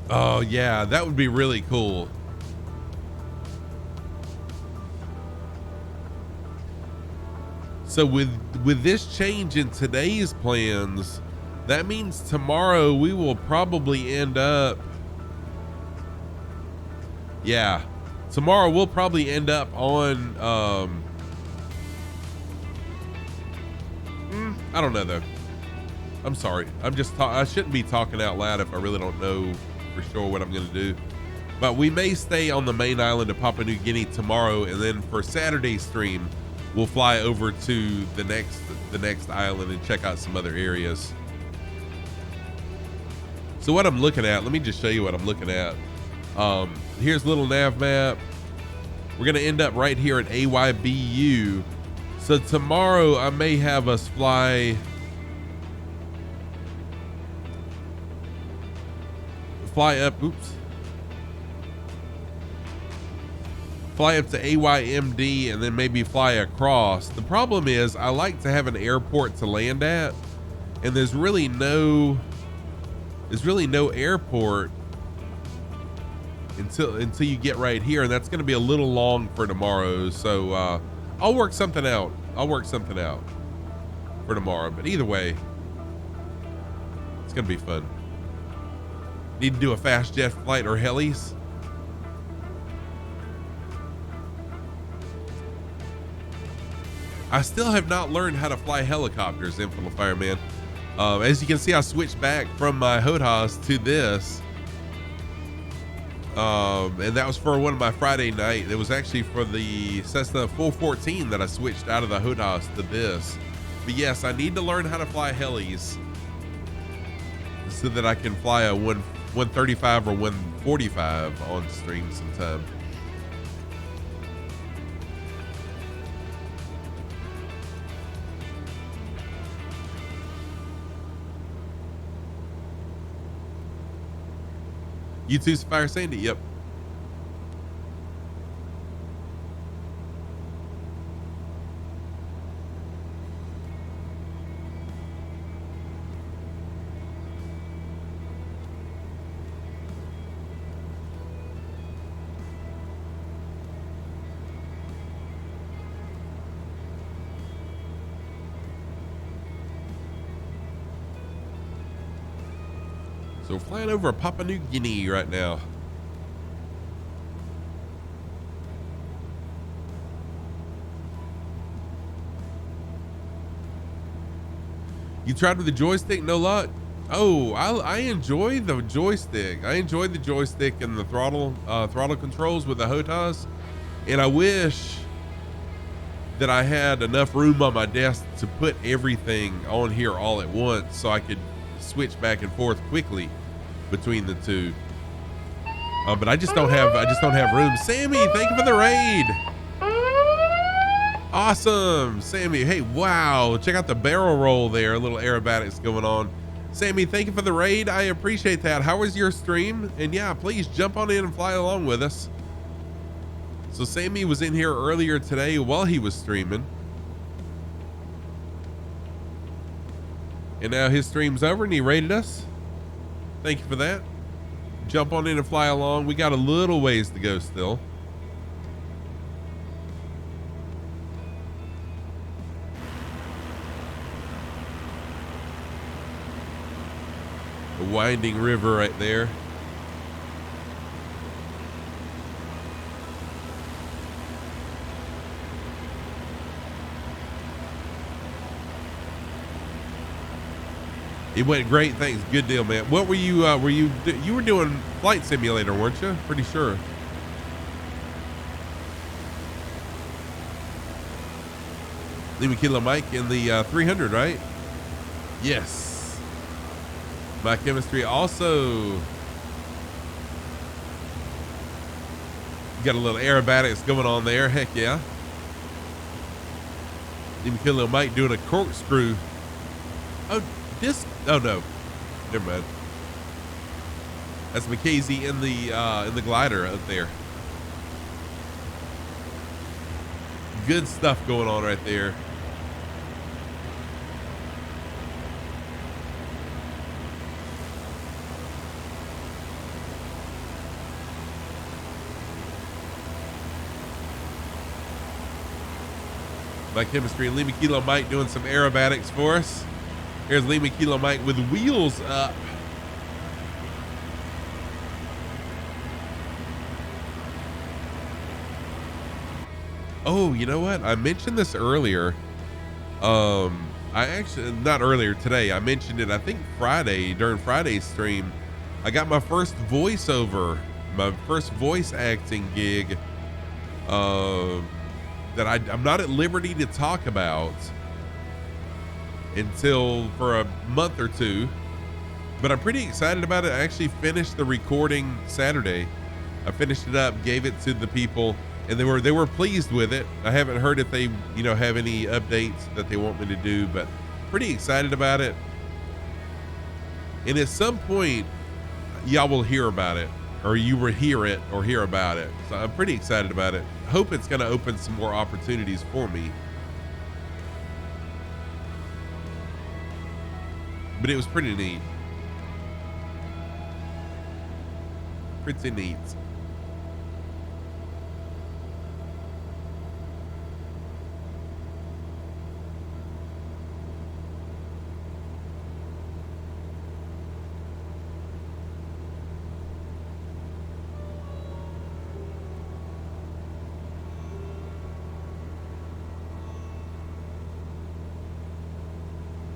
Oh yeah, that would be really cool. So with this change in today's plans, that means tomorrow we will probably end up, yeah, tomorrow we'll probably end up on, I don't know though. I'm sorry. I shouldn't be talking out loud if I really don't know for sure what I'm going to do. But we may stay on the main island of Papua New Guinea tomorrow, and then for Saturday's stream, we'll fly over to the next island and check out some other areas. So what I'm looking at, let me just show you what I'm looking at. Here's a little nav map. We're going to end up right here at AYBU. So tomorrow I may have us fly up, fly up to AYMD and then maybe fly across. The problem is I like to have an airport to land at, and there's really no airport until you get right here, and that's going to be a little long for tomorrow. So I'll work something out. For tomorrow, but either way, it's going to be fun. Need to do a fast jet flight or helis. I still have not learned how to fly helicopters, Infinite Fireman. As you can see, I switched back from my HOTAS to this. And that was for one of my Friday night. It was actually for the Cessna 414 that I switched out of the HOTAS to this. But yes, I need to learn how to fly helis so that I can fly a 135 or 145 on stream sometime. You too, Sapphire Sandy? Yep. So we're flying over Papua New Guinea right now. You tried with the joystick? No luck? Oh, I enjoy the joystick. I enjoyed the joystick and the throttle controls with the HOTAS. And I wish that I had enough room on my desk to put everything on here all at once so I could switch back and forth quickly between the two. But I just don't have room. Sammy, thank you for the raid. Awesome, Sammy. Hey, wow, check out the barrel roll there. A little aerobatics going on. Sammy, thank you for the raid. I appreciate that. How was your stream? And yeah, please jump on in and fly along with us. So Sammy was in here earlier today while he was streaming, and now his stream's over and he rated us. Thank you for that. Jump on in and fly along. We got a little ways to go still. A winding river right there. It went great, thanks. Good deal, man. What were you? You were doing flight simulator, weren't you? Pretty sure. Lima Kilo Mike in the 300, right? Yes. My chemistry also got a little aerobatics going on there. Heck yeah. Lima Kilo Mike doing a corkscrew. Oh no, never mind. That's McKaysey in the glider up there. Good stuff going on right there. My chemistry and Lima Kilo Mike doing some aerobatics for us. Here's Lima Kilo Mike with wheels up. Oh, you know what? I mentioned this earlier. I actually, not earlier today, I mentioned it, I think Friday, during Friday's stream. I got my first voiceover, my first voice acting gig that I'm not at liberty to talk about until for a month or two, but I'm pretty excited about it. I actually finished the recording Saturday. I finished it up, gave it to the people, and they were pleased with it. I haven't heard if they, you know, have any updates that they want me to do, but pretty excited about it. And at some point, y'all will hear about it, or you will hear it or hear about it. So I'm pretty excited about it. Hope it's going to open some more opportunities for me. But it was pretty neat. Pretty neat.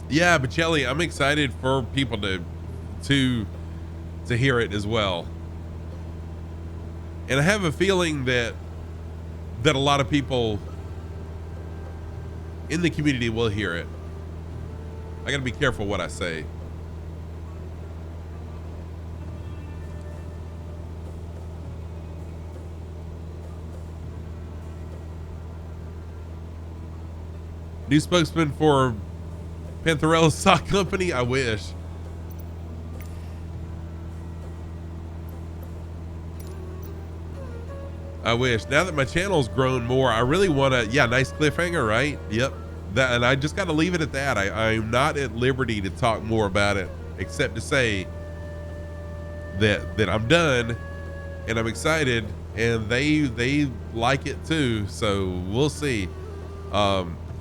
Yeah, but Chelly, I'm excited for people to hear it as well. And I have a feeling that a lot of people in the community will hear it. I got to be careful what I say. New spokesman for Pantherella Sock Company? I wish. I wish. Now that my channel's grown more, I really want to, yeah, nice cliffhanger, right? Yep. That, and I just got to leave it at that. I'm not at liberty to talk more about it, except to say that I'm done and I'm excited, and they like it too. So we'll see.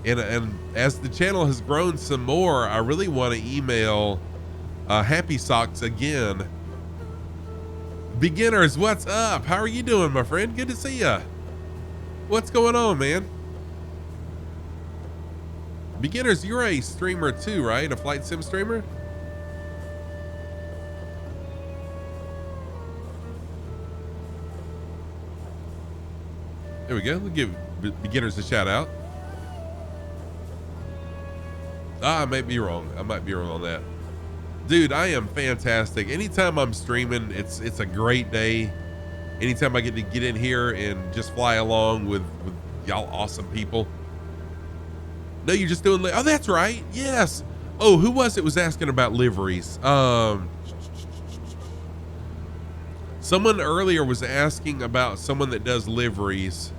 And as the channel has grown some more, I really want to email Happy Socks again. Beginners, what's up? How are you doing, my friend? Good to see ya. What's going on, man? Beginners, you're a streamer too, right? A flight sim streamer? There we go. We'll give beginners a shout out. I might be wrong. I might be wrong on that. Dude, I am fantastic. Anytime I'm streaming, it's a great day. Anytime I get to get in here and just fly along with y'all awesome people. No, you're just doing, oh, that's right. Yes. Oh, who was it was asking about liveries? Someone earlier was asking about someone that does liveries.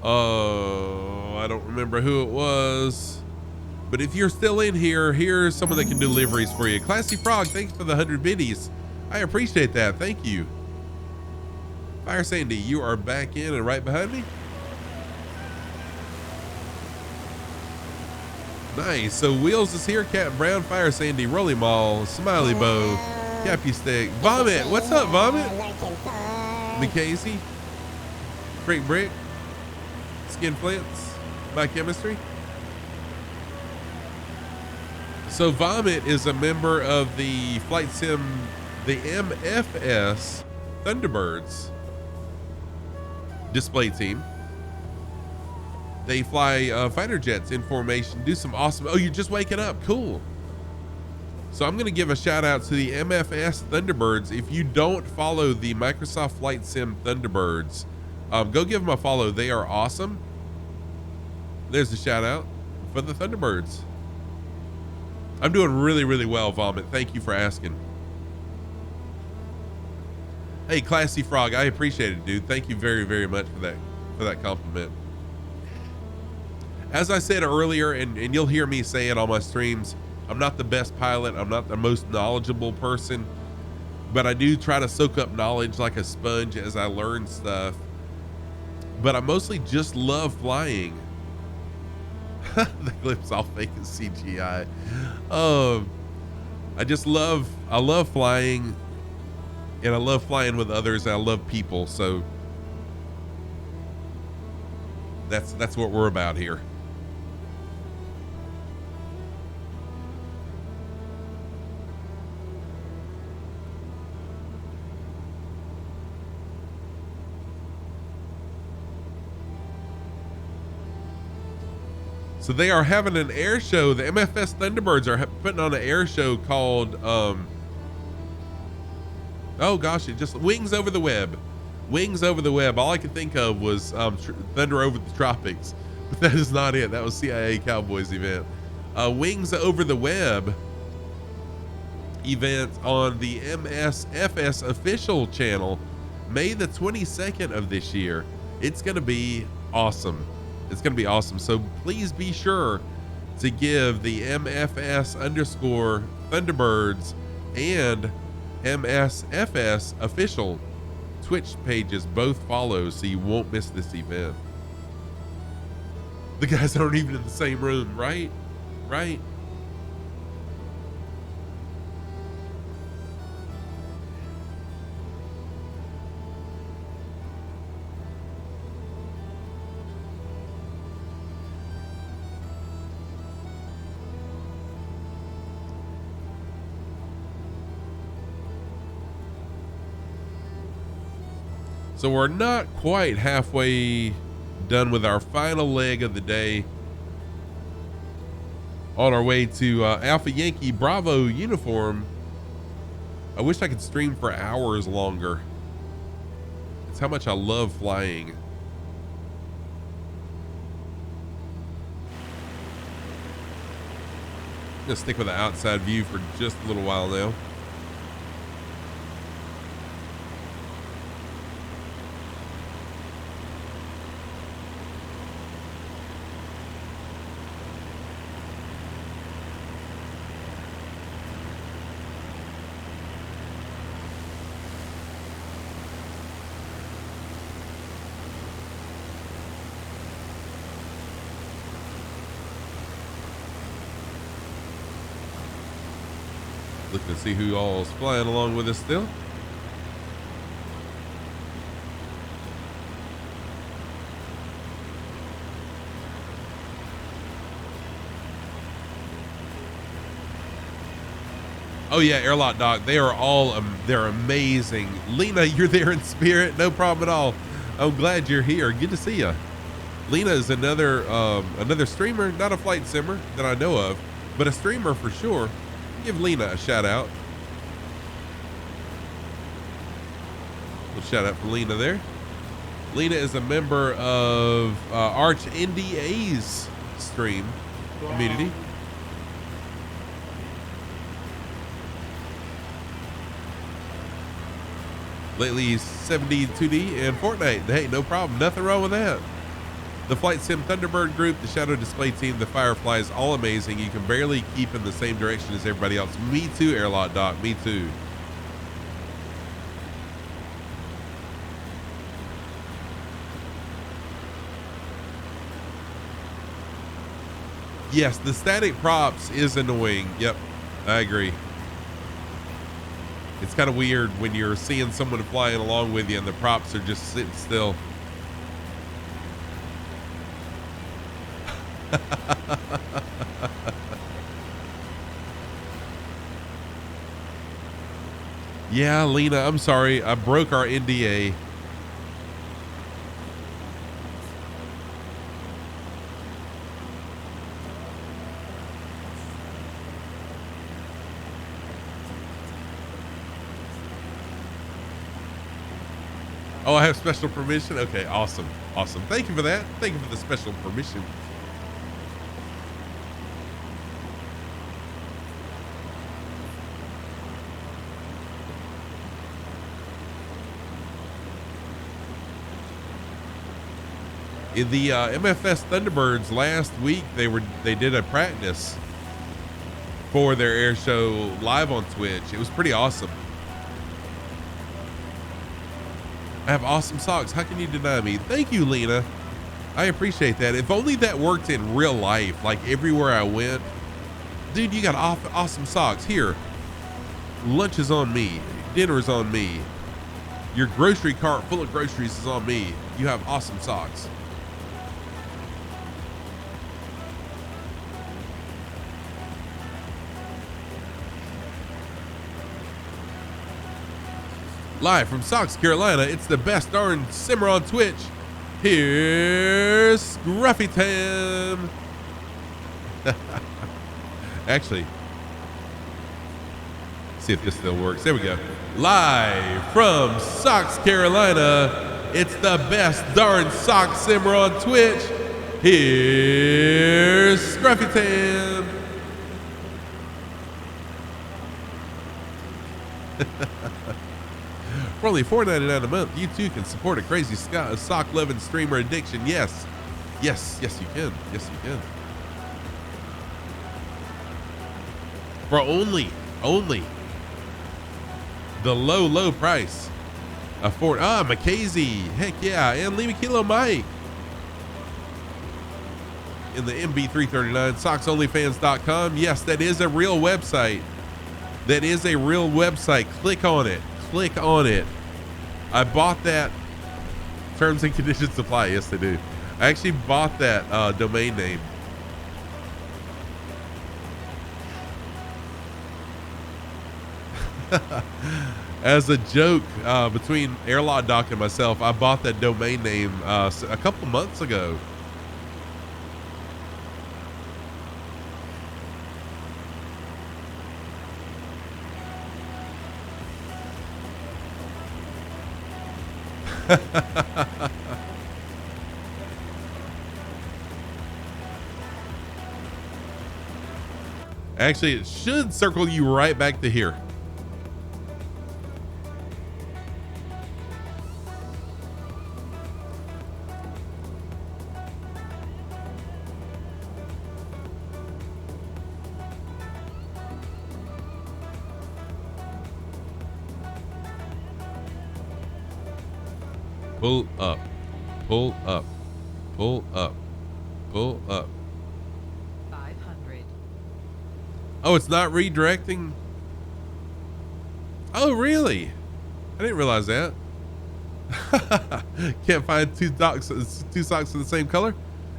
I don't remember who it was, but if you're still in here, here's someone that can do liveries for you. Classy Frog, thanks for the 100 biddies. I appreciate that. Thank you. Fire Sandy, you are back in and right behind me. Nice. So Wheels is here. Captain Brown, Fire Sandy, Rolly Mall, Smiley Bow, Cappy Stick, Vomit. What's up, Vomit? McCasey, Brick Brick, Skin Flints, My Chemistry. So Vomit is a member of the flight sim, the MFS Thunderbirds display team. They fly fighter jets in formation, do some awesome, oh, you're just waking up, cool. So I'm gonna give a shout out to the MFS Thunderbirds. If you don't follow the Microsoft Flight Sim Thunderbirds, go give them a follow. They are awesome. There's a shout out for the Thunderbirds. I'm doing really, really well, Vomit. Thank you for asking. Hey, Classy Frog, I appreciate it, dude. Thank you very, very much for that compliment. As I said earlier, and you'll hear me say it on my streams, I'm not the best pilot. I'm not the most knowledgeable person, but I do try to soak up knowledge like a sponge as I learn stuff. but I mostly just love flying. The clip's all fake and CGI. I love flying, and I love flying with others, and I love people. So that's what we're about here. So they are having an air show. The MFS Thunderbirds are putting on an air show called, oh gosh, it just Wings Over the Web. Wings Over the Web. All I could think of was Thunder Over the Tropics, but that is not it. That was CIA Cowboys event. Wings Over the Web event on the MSFS official channel, May the 22nd of this year. It's going to be awesome. It's going to be awesome. So please be sure to give the MFS _ Thunderbirds and MSFS official Twitch pages both follow so you won't miss this event. The guys aren't even in the same room, right? Right? So we're not quite halfway done with our final leg of the day. On our way to Alpha Yankee Bravo uniform. I wish I could stream for hours longer. It's how much I love flying. I'm gonna stick with the outside view for just a little while now. Looking to see who all's flying along with us still. Oh yeah, Airlock Doc. They are all they're amazing. Lena, you're there in spirit. No problem at all. I'm glad you're here. Good to see you. Lena is another streamer, not a flight simmer that I know of, but a streamer for sure. Give Lena a shout out. Little shout out for Lena there. Lena is a member of Arch NDA's stream community. Lately 72D and Fortnite. Hey, no problem. Nothing wrong with that. The Flight Sim Thunderbird group, the Shadow Display team, the Fireflies, all amazing. You can barely keep in the same direction as everybody else. Me too, Airlock Doc. Me too. Yes, the static props is annoying. Yep, I agree. It's kind of weird when you're seeing someone flying along with you and the props are just sitting still. Yeah, Lena, I'm sorry. I broke our NDA. Oh, I have special permission? Okay, awesome. Awesome. Thank you for that. Thank you for the special permission. In the MFS Thunderbirds last week, they did a practice for their air show live on Twitch. It was pretty awesome. I have awesome socks. How can you deny me? Thank you, Lena. I appreciate that. If only that worked in real life, like everywhere I went. Dude, you got awesome socks. Here, lunch is on me. Dinner is on me. Your grocery cart full of groceries is on me. You have awesome socks. Live from Sox, Carolina, it's the best darn simmer on Twitch. Here's Scruffy Tam. Actually, see if this still works. There we go. Live from Sox, Carolina, it's the best darn sock simmer on Twitch. Here's Scruffy Tam. For only $4.99 a month, you too can support a crazy sock loving streamer addiction. Yes, yes, yes, you can. Yes, you can. For only the low price of Mackenzie, heck yeah, and Lima Kilo Mike in the MB339 socksonlyfans.com. Yes, that is a real website. That is a real website. Click on it. Click on it. I bought that. Terms and conditions apply. Yes, they do. I actually bought that domain name. As a joke between Airlot Doc and myself, I bought that domain name a couple months ago. Actually, it should circle you right back to here. Pull up, pull up, pull up, pull up. 500. Oh, it's not redirecting? Oh, really? I didn't realize that. Can't find two socks in the same color?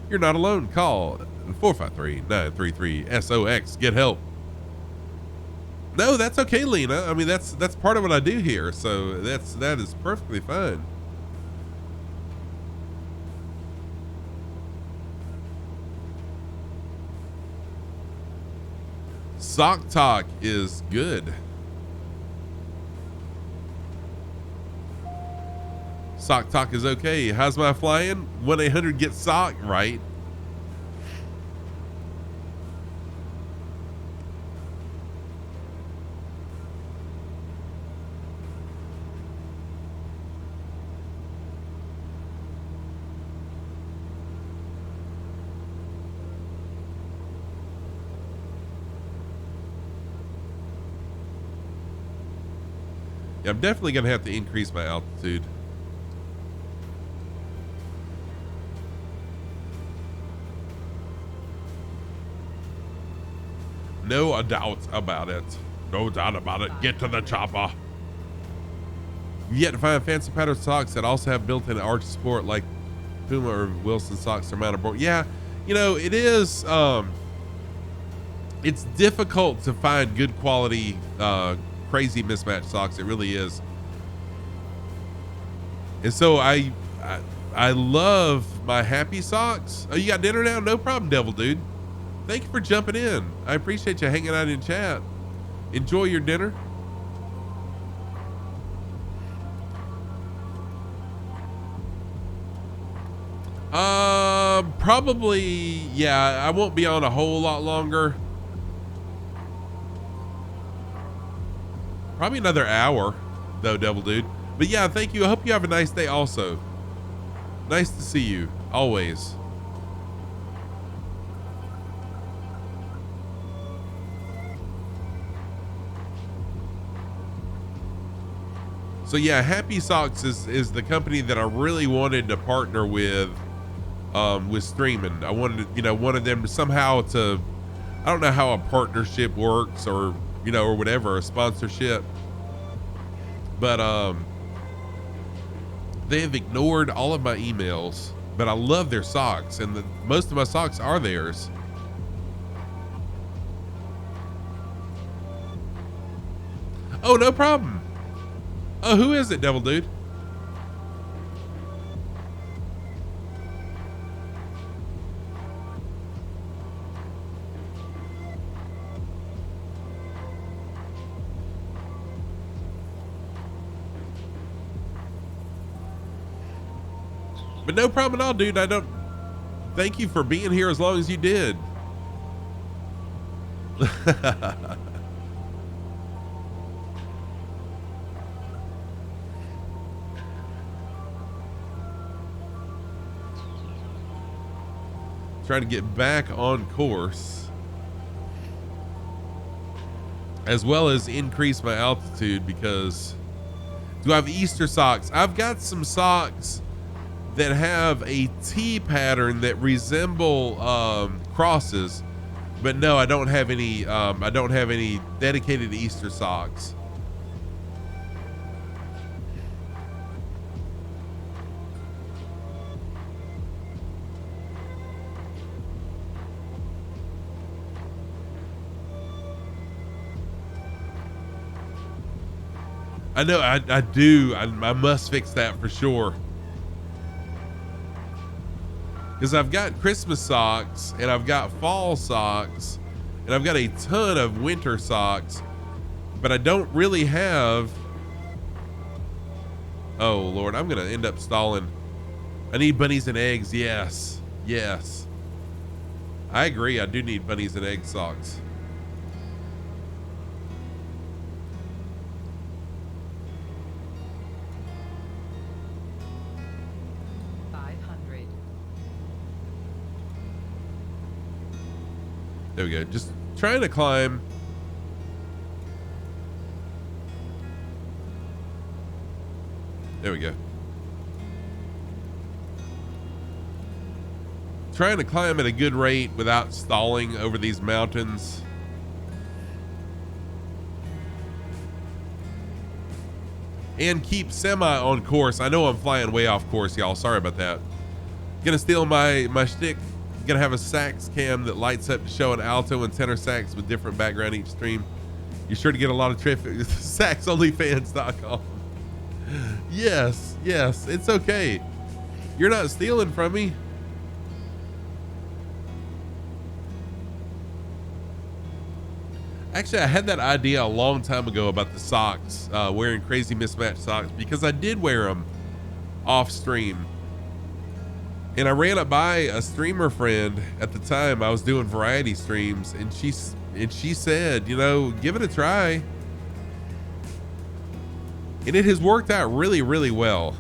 You're not alone. Call 453-933-SOX. Get help. No, that's okay, Lena. I mean, that's part of what I do here, so that is perfectly fine. Sock Talk is good. Sock Talk is okay. How's my flying? 1-800-GET-SOCK, right? Yeah, I'm definitely going to have to increase my altitude. No doubt about it. No doubt about it. Get to the chopper. You've yet to find fancy pattern socks that also have built-in arch support like Puma or Wilson socks are mounted board. Yeah, you know, it is, it's difficult to find good quality, crazy mismatched socks. It really is. And so I love my happy socks. Oh, you got dinner now? No problem, Devil Dude. Thank you for jumping in. I appreciate you hanging out in chat. Enjoy your dinner. Probably, yeah, I won't be on a whole lot longer. Probably another hour, though, Devil Dude. But yeah, thank you. I hope you have a nice day also. Nice to see you, always. So yeah, Happy Socks is the company that I really wanted to partner with streaming. I wanted them to somehow to, I don't know how a partnership works or or whatever, a sponsorship, but they have ignored all of my emails, but I love their socks, and most of my socks are theirs. Oh, no problem. Oh, who is it, Devil Dude? But no problem at all, dude. Thank you for being here as long as you did. Trying to get back on course, as well as increase my altitude, because do I have Easter socks? I've got some socks that have a T pattern that resemble crosses, but no, I don't have any dedicated Easter socks. I know, I do. I must fix that for sure. Because I've got Christmas socks, and I've got fall socks, and I've got a ton of winter socks, but I don't really have... Oh, Lord, I'm going to end up stalling. I need bunnies and eggs. Yes. Yes. I agree. I do need bunnies and egg socks. There we go. Just trying to climb. There we go. Trying to climb at a good rate without stalling over these mountains. And keep semi on course. I know I'm flying way off course, y'all. Sorry about that. Gonna steal my shtick. Gonna have a sax cam that lights up to show an alto and tenor sax with different background each stream. You're sure to get a lot of traffic. Saxonlyfans.com. Yes, it's okay. You're not stealing from me. Actually, I had that idea a long time ago about the socks, wearing crazy mismatched socks, because I did wear them off stream. And I ran it by a streamer friend at the time. I was doing variety streams, and she said, give it a try. And it has worked out really, really well.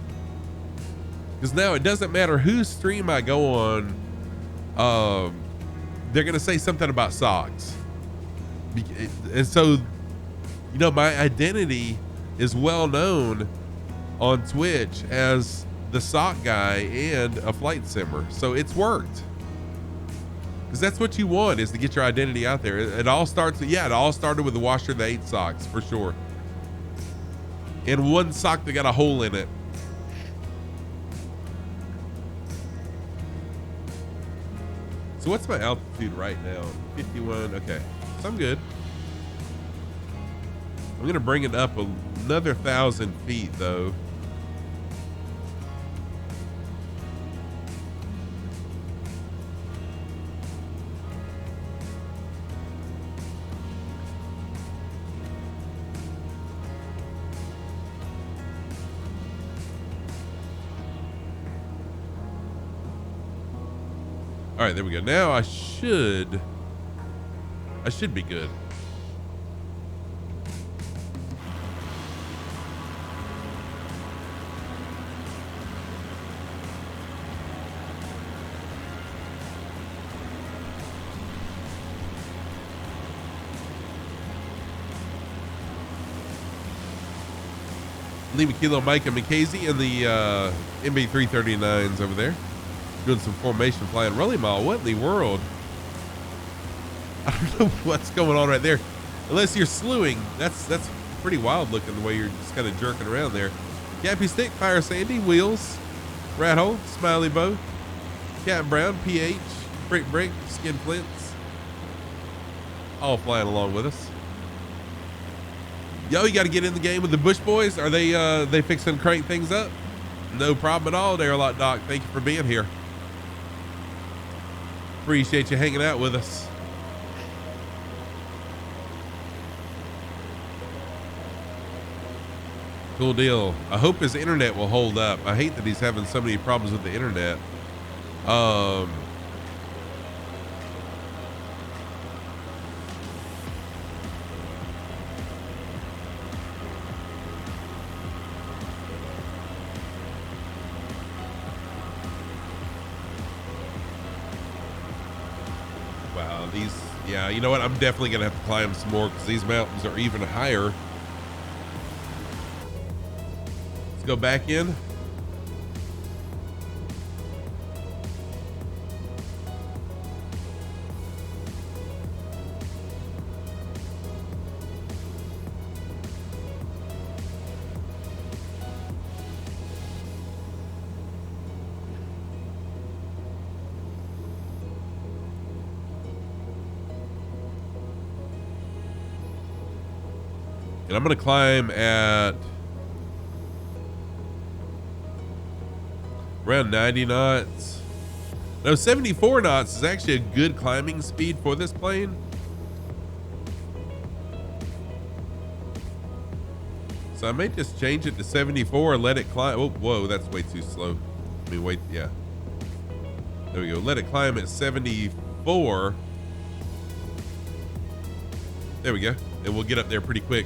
Because now it doesn't matter whose stream I go on, they're gonna say something about socks. And so, my identity is well known on Twitch as the sock guy and a flight simmer. So it's worked. Because that's what you want, is to get your identity out there. It all started with the washer that 8 socks, for sure. And one sock that got a hole in it. So what's my altitude right now? 51, okay. So I'm good. I'm gonna bring it up another 1,000 feet though. All right, there we go. Now I should be good. Lima Kilo, Mike, and McKazy in the MB339s over there. Doing some formation flying. Rolling mile. What in the world? I don't know what's going on right there. Unless you're slewing. That's pretty wild looking the way you're just kind of jerking around there. Gappy Stick, Fire Sandy, Wheels, Rat Hole, Smiley Bow, Cat Brown, PH, Brick Brick, Skin Flints. All flying along with us. Yo, you got to get in the game with the Bush Boys. Are they fixing to crank things up? No problem at all, Darylot Doc. Thank you for being here. Appreciate you hanging out with us. Cool deal. I hope his internet will hold up. I hate that he's having so many problems with the internet. Wow, yeah, you know what? I'm definitely gonna have to climb some more because these mountains are even higher. Let's go back in. And I'm going to climb at around 90 knots. No, 74 knots is actually a good climbing speed for this plane. So I may just change it to 74 and let it climb. Oh, whoa, that's way too slow. I mean, wait, yeah. There we go. Let it climb at 74. There we go. And we'll get up there pretty quick.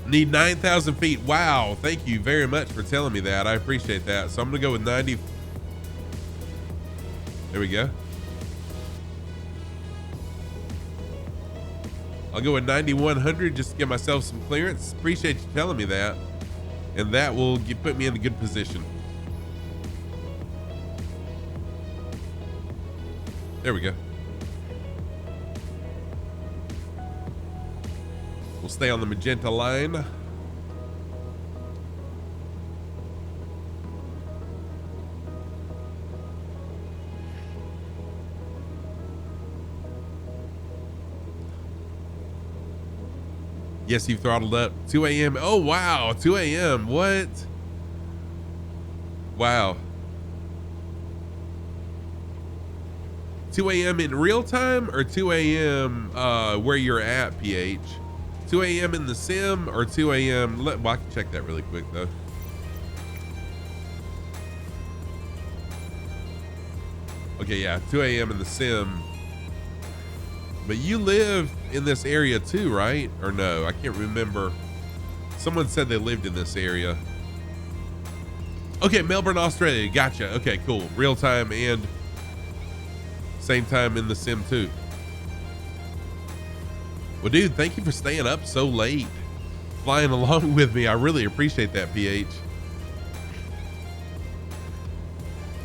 Need 9,000 feet. Wow. Thank you very much for telling me that. I appreciate that. So I'm going to go with 90. There we go. I'll go with 9,100 just to give myself some clearance. Appreciate you telling me that. And that will put me in a good position. There we go. We'll stay on the magenta line. Yes, you've throttled up. 2 a.m. Oh, wow. 2 a.m. What? Wow. 2 a.m. in real time or 2 a.m. Where you're at, PH? 2 a.m. in the sim or 2 a.m. Well, I can check that really quick though. Okay, yeah, 2 a.m. in the sim. But you live in this area too, right? Or no, I can't remember. Someone said they lived in this area. Okay, Melbourne, Australia. Gotcha. Okay, cool. Real time and same time in the sim too. Well, dude, thank you for staying up so late, flying along with me. I really appreciate that, PH.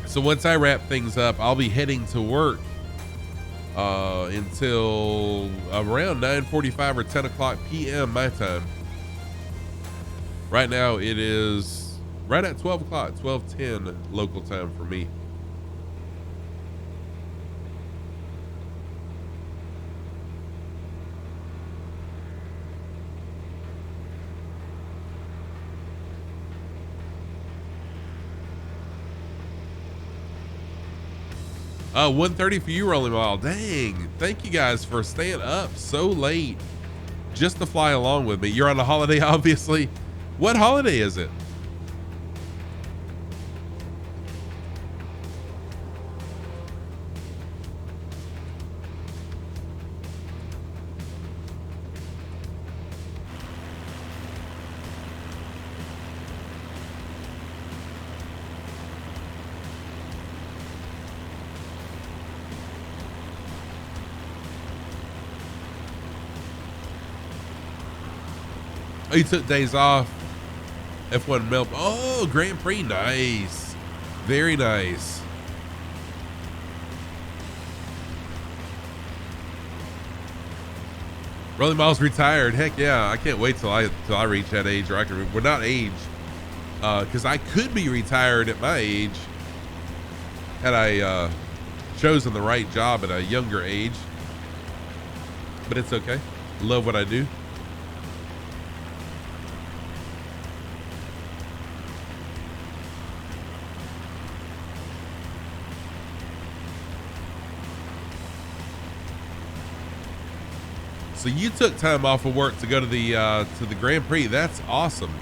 So once I wrap things up, I'll be heading to work until around 9:45 or 10 o'clock p.m. my time. Right now, it is right at 12 o'clock, 12:10 local time for me. 1:30 for you, Rolling Mile. Dang, thank you guys for staying up so late just to fly along with me. You're on a holiday, obviously. What holiday is it? Oh, you took days off. F1 Melbourne. Oh, Grand Prix. Nice. Very nice. Rolling Miles retired. Heck yeah. I can't wait till I reach that age, or I can, well, not age, because I could be retired at my age had I chosen the right job at a younger age. But it's okay. Love what I do. So you took time off of work to go to the Grand Prix. That's awesome.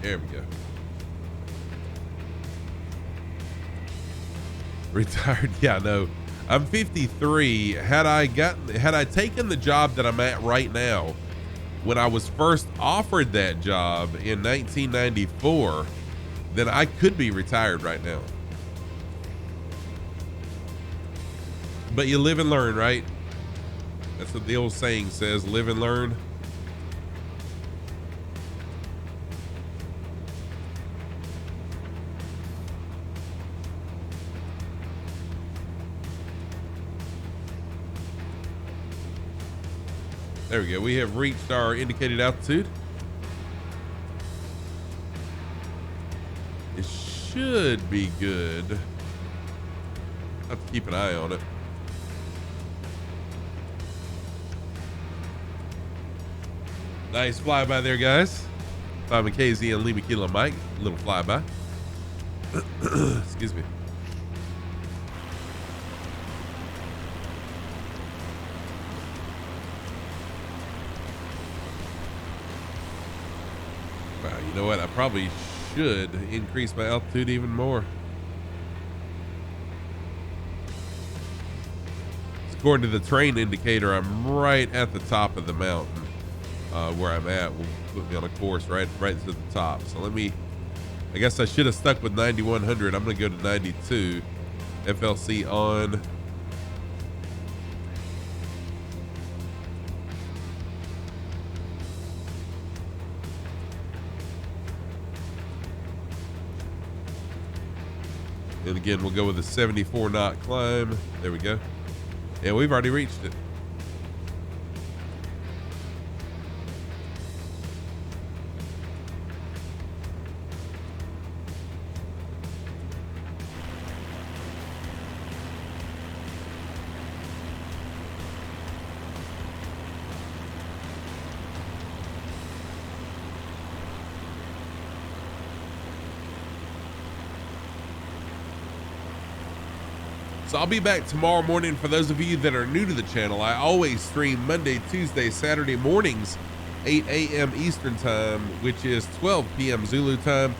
There we go. Retired. Yeah, no, I'm 53. Had I taken the job that I'm at right now, when I was first offered that job in 1994, then I could be retired right now. But you live and learn, right? That's what the old saying says, live and learn. There we go. We have reached our indicated altitude. It should be good. I'll have to keep an eye on it. Nice flyby there, guys. 5 McKayzie and Lima Kilo Mike. Little flyby. Excuse me. Wow, you know what? I probably should increase my altitude even more. According to the train indicator, I'm right at the top of the mountain. Where I'm at will put me on a course right to the top. So I guess I should have stuck with 9100. I'm going to go to 92. FLC on. And again, we'll go with a 74 knot climb. There we go. Yeah, we've already reached it. So I'll be back tomorrow morning. For those of you that are new to the channel, I always stream Monday, Tuesday, Saturday mornings, 8 a.m. Eastern time, which is 12 p.m. Zulu time.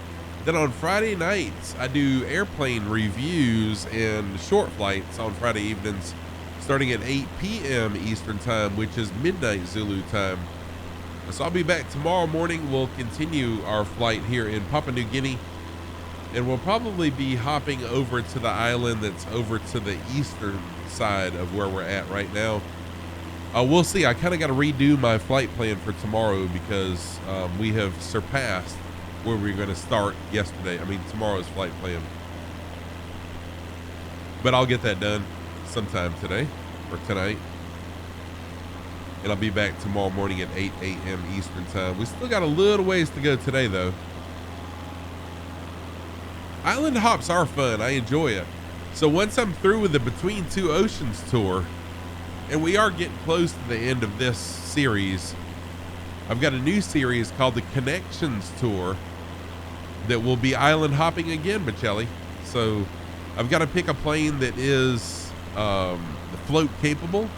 Then on Friday nights, I do airplane reviews and short flights on Friday evenings, starting at 8 p.m. Eastern time, which is midnight Zulu time. So I'll be back tomorrow morning. We'll continue our flight here in Papua New Guinea. And we'll probably be hopping over to the island that's over to the eastern side of where we're at right now. We'll see. I kind of got to redo my flight plan for tomorrow because we have surpassed where we were going to start yesterday. I mean, tomorrow's flight plan. But I'll get that done sometime today or tonight. And I'll be back tomorrow morning at 8 a.m. Eastern time. We still got a little ways to go today, though. Island hops are fun. I enjoy it. So once I'm through with the Between Two Oceans tour, and we are getting close to the end of this series, I've got a new series called the Connections Tour that will be island hopping again, Michelli. So I've got to pick a plane that is float capable,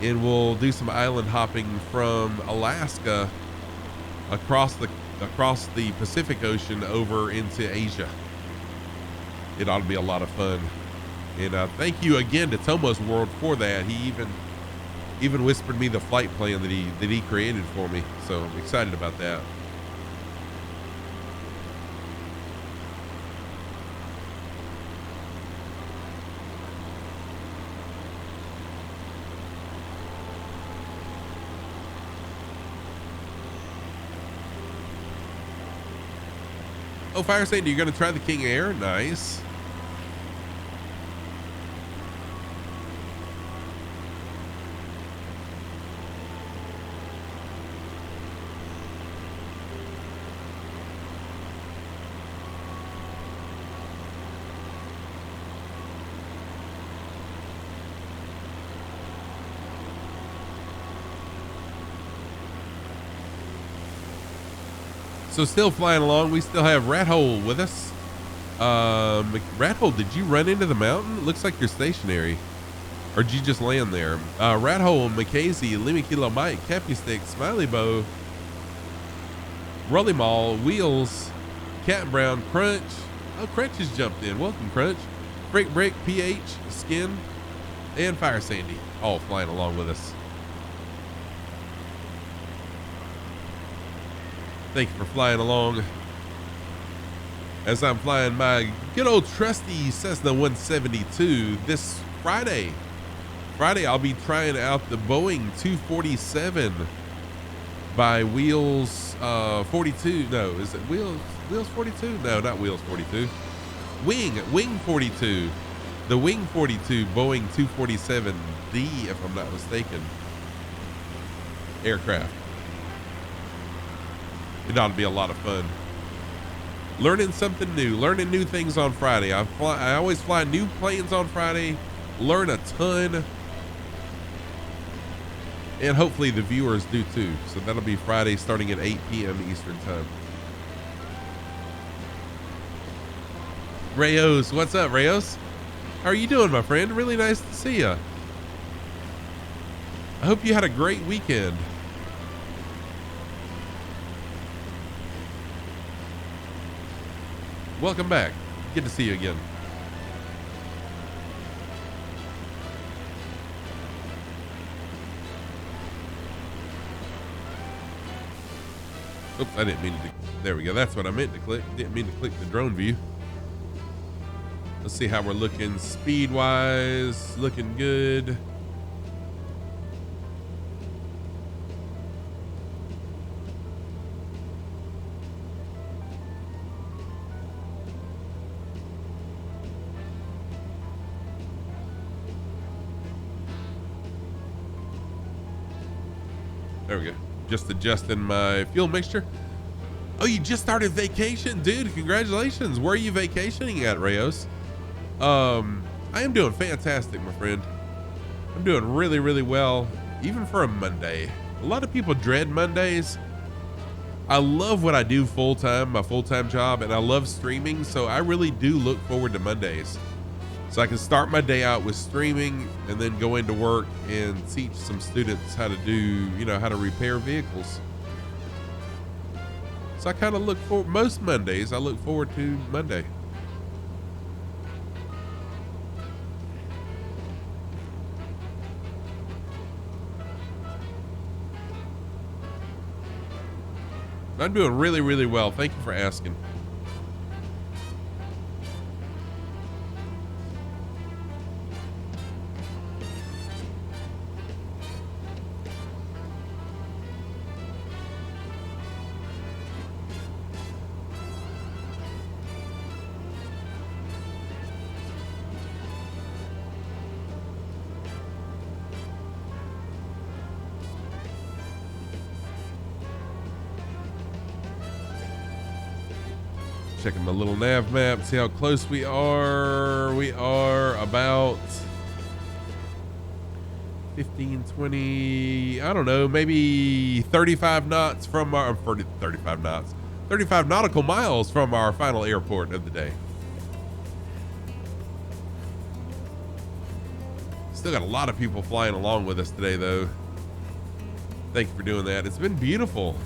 and we'll do some island hopping from Alaska across the Pacific Ocean over into Asia. It ought to be a lot of fun. And thank you again to Tomo's World for that. He even whispered me the flight plan that he created for me. So I'm excited about that. Oh, Fire Sandy, you're going to try the King Air? Nice. So still flying along, we still have Rat Hole with us. Rat Hole, did you run into the mountain? It looks like you're stationary. Or did you just land there? Rat Hole, Mackenzie, Lima Kilo Mike, Cappy Stick, Smiley Bow, Rolly Mall, Wheels, Cat Brown, Crunch. Oh, Crunch has jumped in. Welcome, Crunch. Break, PH, Skin, and Fire Sandy, all flying along with us. Thank you for flying along. As I'm flying my good old trusty Cessna 172 this Friday. I'll be trying out the Boeing 247 by Wheels 42. No, is it Wheels 42? No, not Wheels 42. Wing 42. The Wing 42 Boeing 247D, if I'm not mistaken, aircraft. It ought to be a lot of fun. Learning something new, learning new things on Friday. I always fly new planes on Friday, learn a ton, and hopefully the viewers do too. So that'll be Friday starting at 8 p.m. Eastern time. Rayos, what's up, Rayos? How are you doing, my friend? Really nice to see you. I hope you had a great weekend. Welcome back. Good to see you again. Oops, I didn't mean to. There we go. That's what I meant to click. Didn't mean to click the drone view. Let's see how we're looking speed wise. Looking good. There we go. Just adjusting my fuel mixture. Oh, you just started vacation, dude. Congratulations. Where are you vacationing at, Rayos? I am doing fantastic, my friend. I'm doing really, really well, even for a Monday. A lot of people dread Mondays. I love what I do full-time, my full-time job, and I love streaming, so I really do look forward to Mondays. So I can start my day out with streaming and then go into work and teach some students how to do, how to repair vehicles. So I kind of look for most Mondays. I look forward to Monday. I'm doing really, really well. Thank you for asking. Checking my little nav map, see how close we are. We are about 15, 20, I don't know, maybe 35 knots from our 35 knots, 35 nautical miles from our final airport of the day. Still got a lot of people flying along with us today, though. Thank you for doing that. It's been beautiful.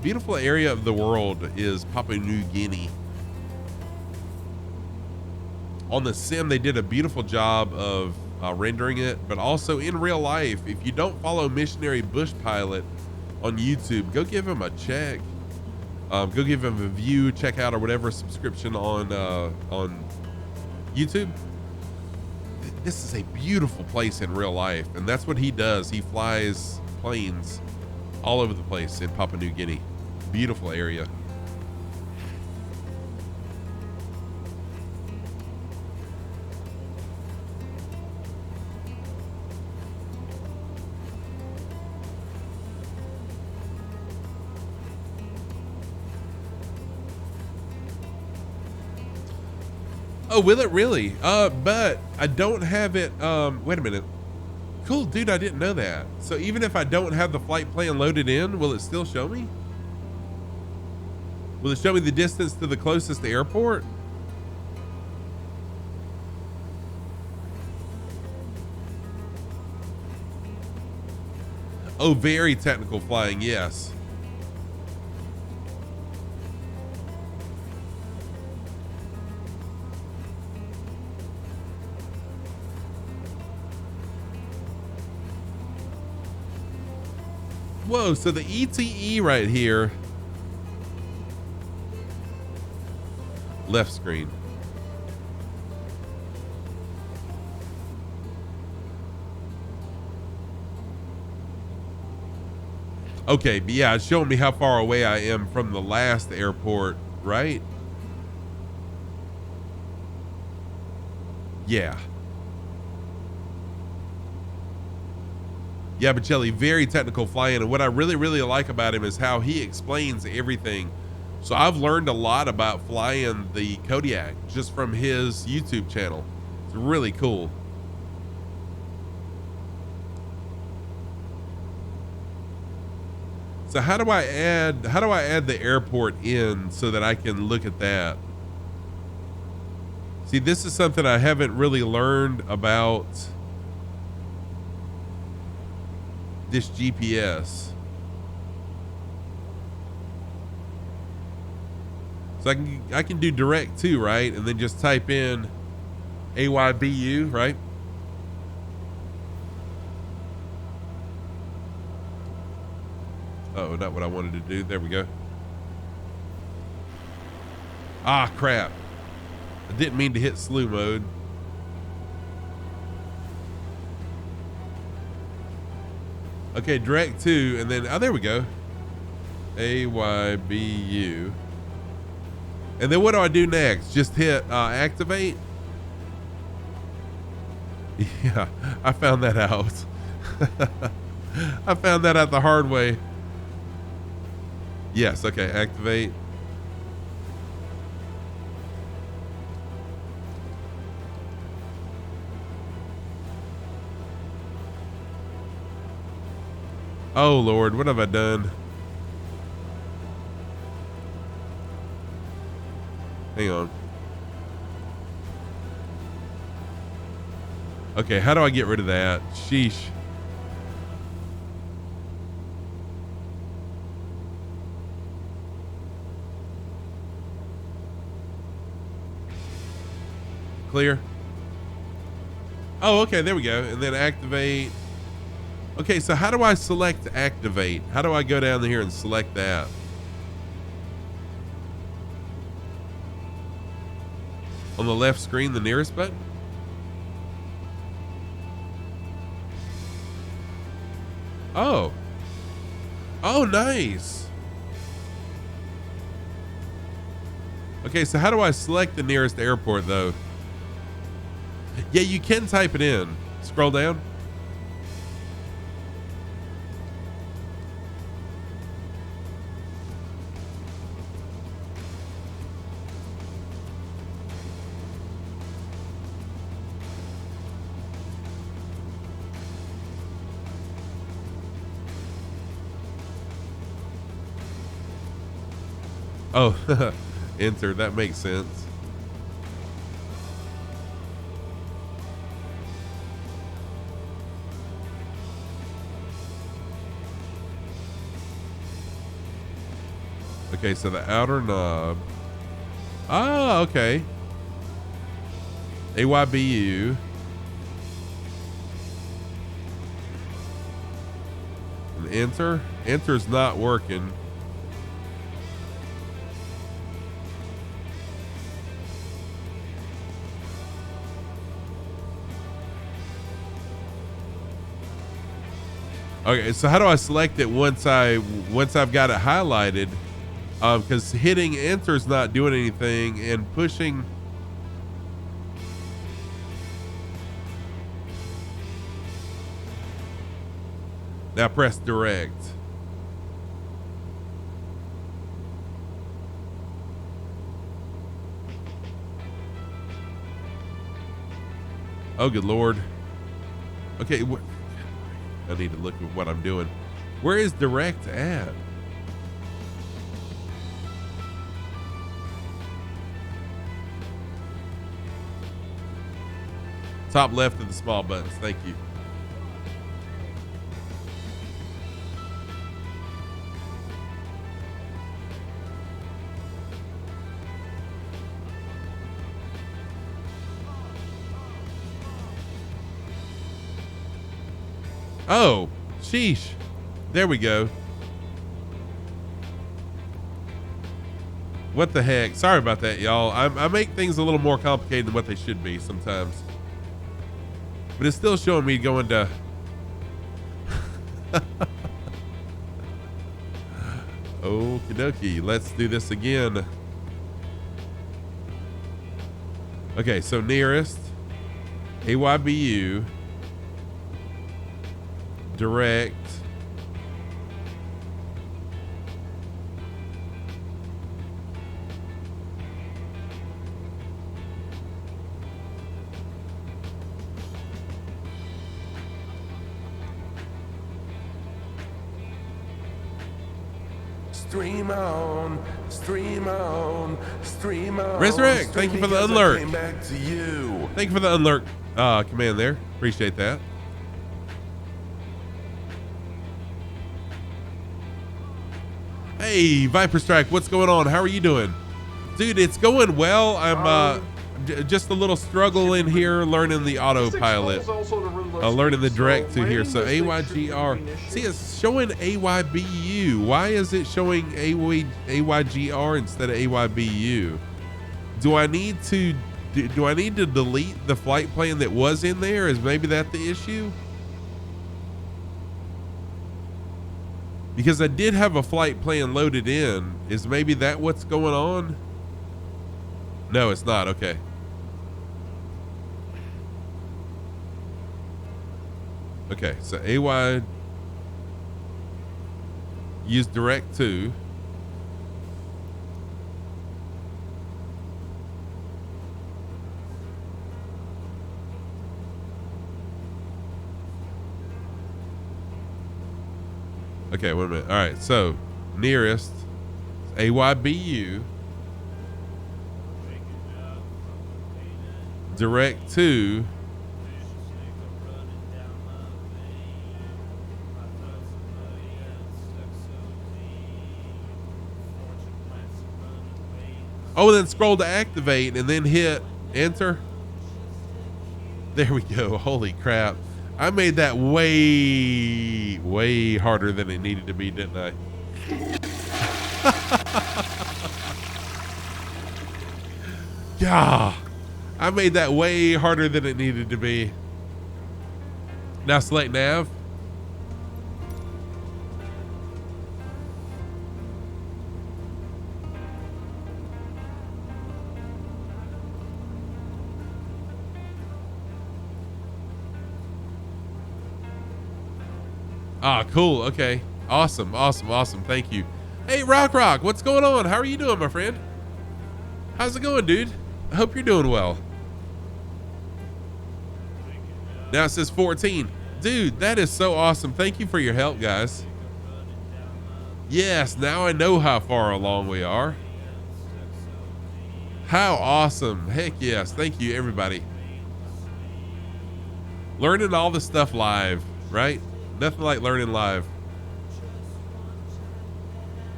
Beautiful area of the world is Papua New Guinea. on the sim, they did a beautiful job of rendering it, but also in real life, if you don't follow Missionary Bush Pilot on YouTube, go give him a check. Go give him a view, check out, or whatever subscription on YouTube. This is a beautiful place in real life, and that's what he does. He flies planes all over the place in Papua New Guinea. Beautiful area. Oh, will it really? But I don't have it. Wait a minute. Cool, dude, I didn't know that. So even if I don't have the flight plan loaded in, will it still show me? Will it show me the distance to the closest airport? Oh, very technical flying, yes. Whoa, so the ETE right here. Left screen. Okay, but yeah, it's showing me how far away I am from the last airport, right? Yeah. Yeah, but Chelly, very technical flying. And what I really, really like about him is how he explains everything. So I've learned a lot about flying the Kodiak just from his YouTube channel. It's really cool. So how do I add the airport in so that I can look at that? See, this is something I haven't really learned about this GPS. So I can do direct too, right? And then just type in AYBU, right? Oh, not what I wanted to do. There we go. Ah, crap. I didn't mean to hit slew mode. Okay, direct to, and then, oh, there we go. AYBU. And then what do I do next? Just hit activate? Yeah, I found that out. I found that out the hard way. Yes, okay, activate. Oh Lord, what have I done? Hang on. Okay, how do I get rid of that? Sheesh. Clear. Oh, okay, there we go. And then activate. Okay, so how do I select activate? How do I go down here and select that? On the left screen, the nearest button? Oh. Oh, nice. Okay, so how do I select the nearest airport, though? Yeah, you can type it in. Scroll down. Oh, enter. That makes sense. Okay, so the outer knob. Oh, okay. AYBU. And enter. Enter's not working. Okay, so how do I select it once I've got it highlighted? Because hitting enter is not doing anything, and pushing. Now press direct. Oh, good Lord. Okay, I need to look at what I'm doing. Where is direct at? Top left of the small buttons. Thank you. Oh, sheesh. There we go. What the heck? Sorry about that, y'all. I make things a little more complicated than what they should be sometimes. But it's still showing me going to... Okie dokie. Let's do this again. Okay, so nearest. AYBU. Direct. Stream on, stream on, stream on. Resurrect, thank you for the alert. Came back to you. Thank you for the alert command there. Appreciate that. Hey, Viper Strike, what's going on? How are you doing? Dude, it's going well. I'm just a little struggle in here learning the autopilot. Learning the direct to here. So AYGR. See, it's showing AYBU. Why is it showing AYGR instead of AYBU? Do I need to delete the flight plan that was in there? Is maybe that the issue? Because I did have a flight plan loaded in. Is maybe that what's going on? No, it's not. Okay. Okay, so AY use direct to. Okay, wait a minute. All right, so nearest AYBU direct to then scroll to activate and then hit enter. There we go. Holy crap. I made that way harder than it needed to be, didn't I? Yeah. I made that way harder than it needed to be. Now select nav. Ah, cool. Okay. Awesome. Thank you. Hey, Rock, what's going on? How are you doing, my friend? How's it going, dude? I hope you're doing well. Now it says 14. Dude, that is so awesome. Thank you for your help, guys. Yes, now I know how far along we are. How awesome. Heck yes. Thank you, everybody. Learning all this stuff live, right? Nothing like learning live.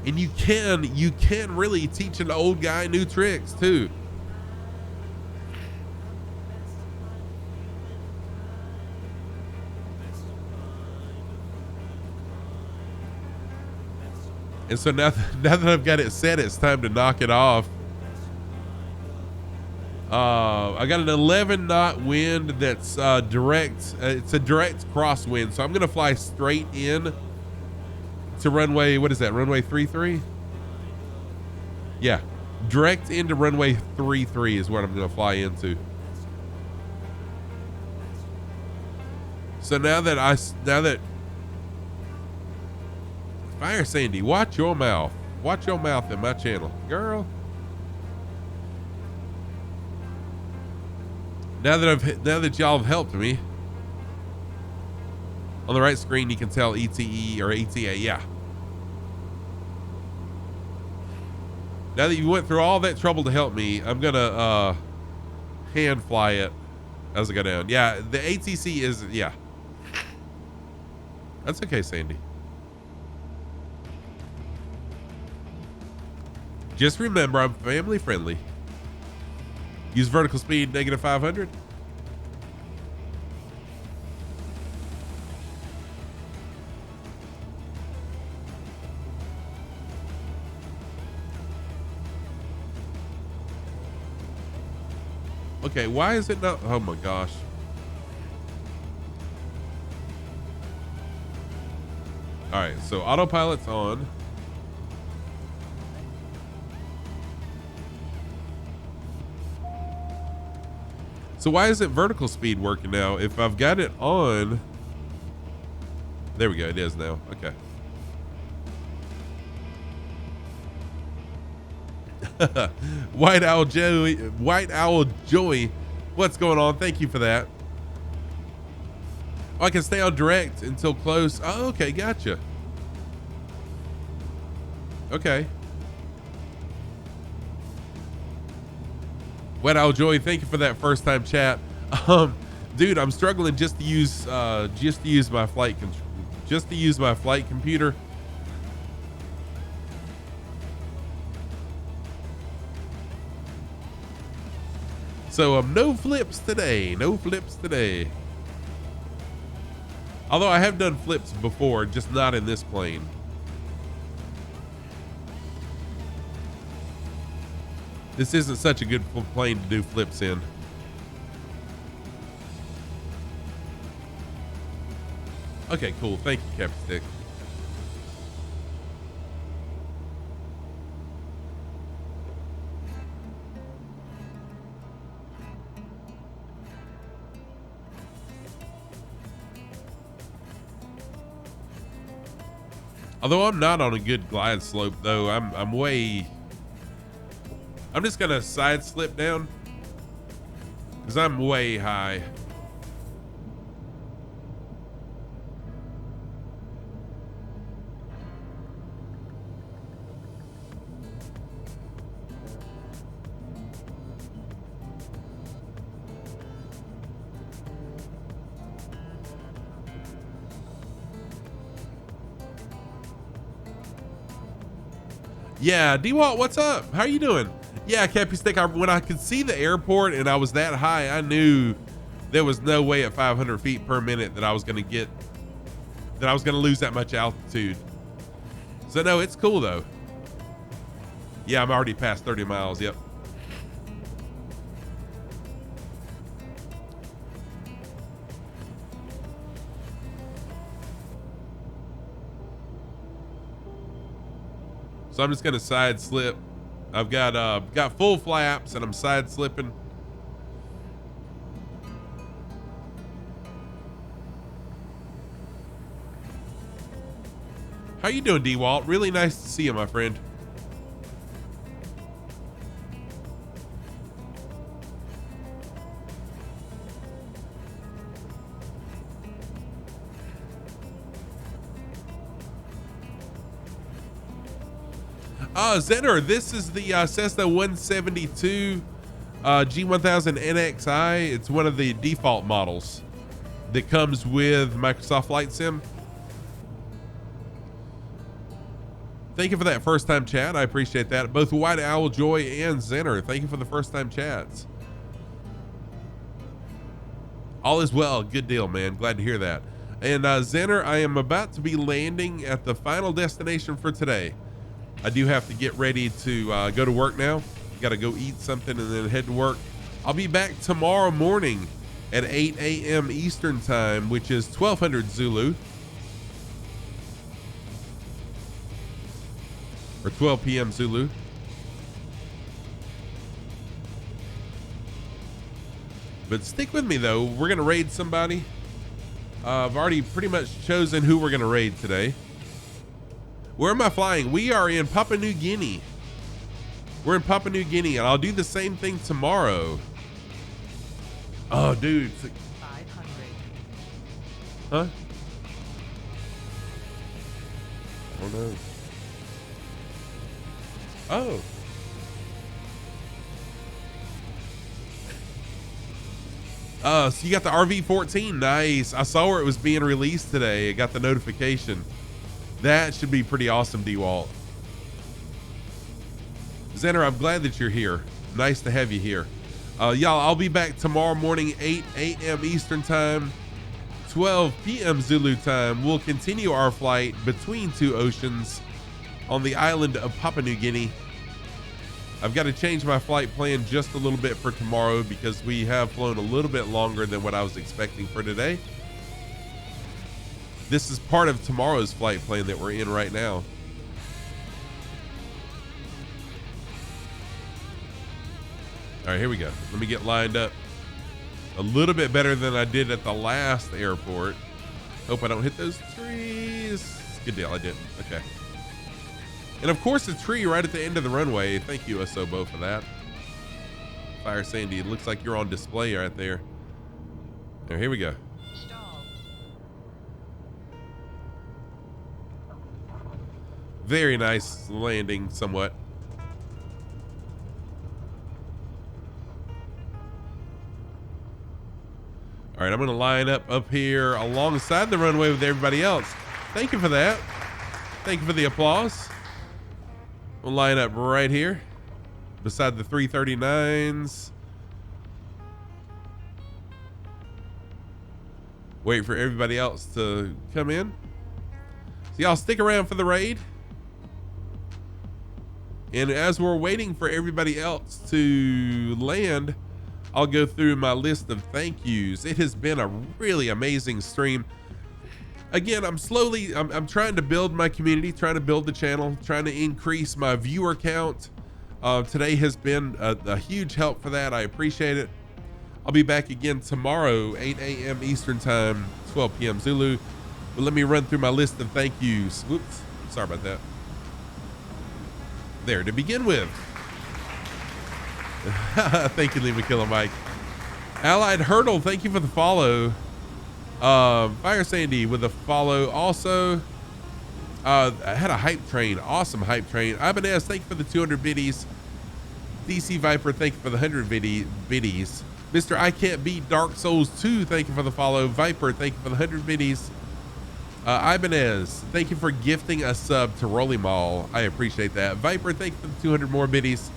And you can really teach an old guy new tricks too. And so now that I've got it set, it's time to knock it off. I got an 11 knot wind that's direct. It's a direct crosswind, so I'm gonna fly straight in to runway. What is that? Runway 33. Yeah, direct into runway 33 is what I'm gonna fly into. So now that Fire Sandy, watch your mouth. Watch your mouth in my channel, girl. Now that y'all have helped me, on the right screen you can tell ETE or ATA, yeah. Now that you went through all that trouble to help me, I'm gonna hand fly it as I go down. Yeah, the ATC is, yeah. That's okay, Sandy. Just remember, I'm family friendly. Use vertical speed -500. Okay, why is it not? Oh my gosh. All right, so autopilot's on. So why isn't vertical speed working now? If I've got it on, there we go. It is now. Okay. White Owl Joey, what's going on? Thank you for that. Oh, I can stay on direct until close. Oh, okay, gotcha. Okay. Wet Owl Joy, thank you for that first time chat. Dude, I'm struggling just to use my flight computer. So no flips today. No flips today. Although I have done flips before, just not in this plane. This isn't such a good plane to do flips in. Okay, cool. Thank you, Captain Stick. Although I'm not on a good glide slope, though, I'm just gonna side slip down because I'm way high. Yeah, D-Walt, what's up? How you doing? Yeah, Cappy Stick, when I could see the airport and I was that high, I knew there was no way at 500 feet per minute that I was going to lose that much altitude. So no, it's cool though. Yeah, I'm already past 30 miles. Yep. So I'm just going to side slip. I've got full flaps and I'm side slipping. How you doing, D-Walt? Really nice to see you, my friend. Zener, this is the Cessna 172 G1000 NXI. It's one of the default models that comes with Microsoft Flight Sim. Thank you for that first time chat. I appreciate that. Both White Owl Joy and Zener, thank you for the first time chats. All is well. Good deal, man. Glad to hear that. And Zener, I am about to be landing at the final destination for today. I do have to get ready to go to work now. Got to go eat something and then head to work. I'll be back tomorrow morning at 8 a.m. Eastern time, which is 1200 Zulu. Or 12 p.m. Zulu. But stick with me though. We're going to raid somebody. I've already pretty much chosen who we're going to raid today. Where am I flying? We are in Papua New Guinea. We're in Papua New Guinea, and I'll do the same thing tomorrow. Oh, dude. 500. Huh? Oh, no. Oh. So you got the RV-14. Nice. I saw where it was being released today. I got the notification. That should be pretty awesome, D-Walt. Xander, I'm glad that you're here. Nice to have you here. Y'all, I'll be back tomorrow morning, 8 a.m. Eastern time, 12 p.m. Zulu time. We'll continue our flight between two oceans on the island of Papua New Guinea. I've got to change my flight plan just a little bit for tomorrow because we have flown a little bit longer than what I was expecting for today. This is part of tomorrow's flight plan that we're in right now. All right, here we go. Let me get lined up a little bit better than I did at the last airport. Hope I don't hit those trees. Good deal, I didn't. Okay. And of course, a tree right at the end of the runway. Thank you, Asobo, for that. Fire Sandy, it looks like you're on display right there. All right, here we go. Very nice landing, somewhat. All right, I'm going to line up here alongside the runway with everybody else. Thank you for that. Thank you for the applause. We'll line up right here beside the 339s. Wait for everybody else to come in. So y'all stick around for the raid. And as we're waiting for everybody else to land, I'll go through my list of thank yous. It has been a really amazing stream. Again, I'm trying to build my community, trying to build the channel, trying to increase my viewer count. Today has been a huge help for that. I appreciate it. I'll be back again tomorrow, 8 a.m. Eastern time, 12 p.m. Zulu. But let me run through my list of thank yous. Whoops, sorry about that. There, to begin with. Thank you, Lima Killer Mike. Allied Hurdle, thank you for the follow. Fire Sandy with a follow. Also, I had a hype train, awesome hype train. Ibanez, thank you for the 200 biddies. DC Viper, thank you for the 100 biddies. Mr. I Can't Beat Dark Souls 2, thank you for the follow. Viper, thank you for the 100 biddies. Ibanez, thank you for gifting a sub to Rolly Mall. I appreciate that. Viper, thank you for the 200 more biddies.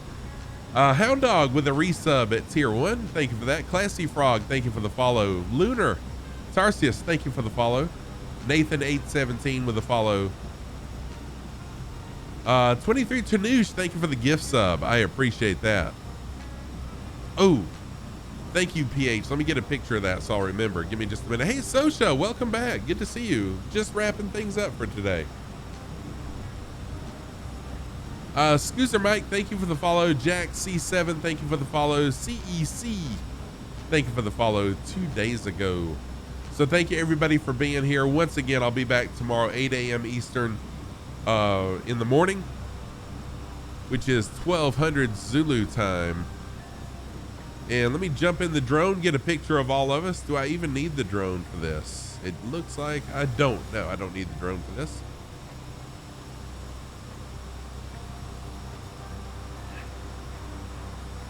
Hound Dog with a resub at tier 1. Thank you for that. Classy Frog, thank you for the follow. Lunar Tarsius, thank you for the follow. Nathan 817 with a follow. 23 Tanush, thank you for the gift sub. I appreciate that. Oh, thank you, PH. Let me get a picture of that so I'll remember. Give me just a minute. Hey, Sosha, welcome back. Good to see you. Just wrapping things up for today. Scoozer Mike, thank you for the follow. Jack C7, thank you for the follow. CEC, thank you for the follow 2 days ago. So thank you everybody for being here. Once again, I'll be back tomorrow, 8 a.m. Eastern in the morning, which is 1200 Zulu time. And let me jump in the drone, get a picture of all of us. Do I even need the drone for this? It looks like I don't. No, I don't need the drone for this.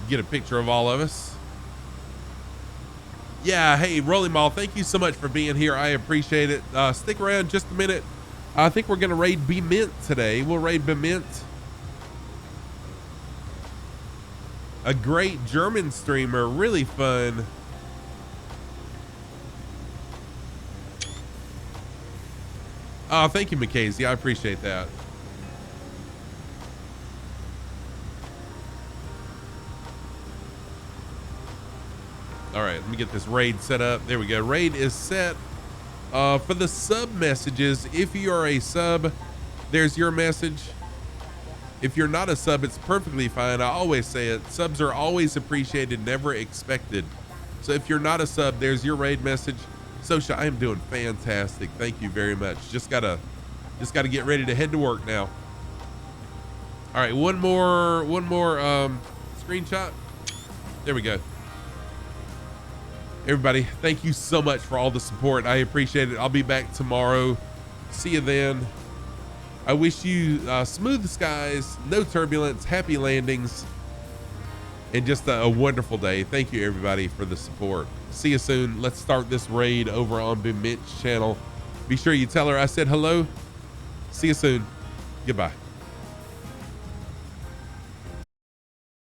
Get a picture of all of us. Yeah, hey, Rolling Mall, thank you so much for being here. I appreciate it. Stick around just a minute. I think we're going to raid Bemint today. We'll raid Bemint. A great German streamer, really fun. Oh, thank you, Mackenzie. I appreciate that. All right, let me get this raid set up. There we go. Raid is set. For the sub messages, if you are a sub, there's your message. If you're not a sub, it's perfectly fine. I always say it. Subs are always appreciated, never expected. So if you're not a sub, there's your raid message. Sosha, I am doing fantastic. Thank you very much. Just gotta get ready to head to work now. All right, one more screenshot. There we go. Everybody, thank you so much for all the support. I appreciate it. I'll be back tomorrow. See you then. I wish you smooth skies, no turbulence, happy landings, and just a wonderful day. Thank you, everybody, for the support. See you soon. Let's start this raid over on Bimit's channel. Be sure you tell her I said hello. See you soon. Goodbye.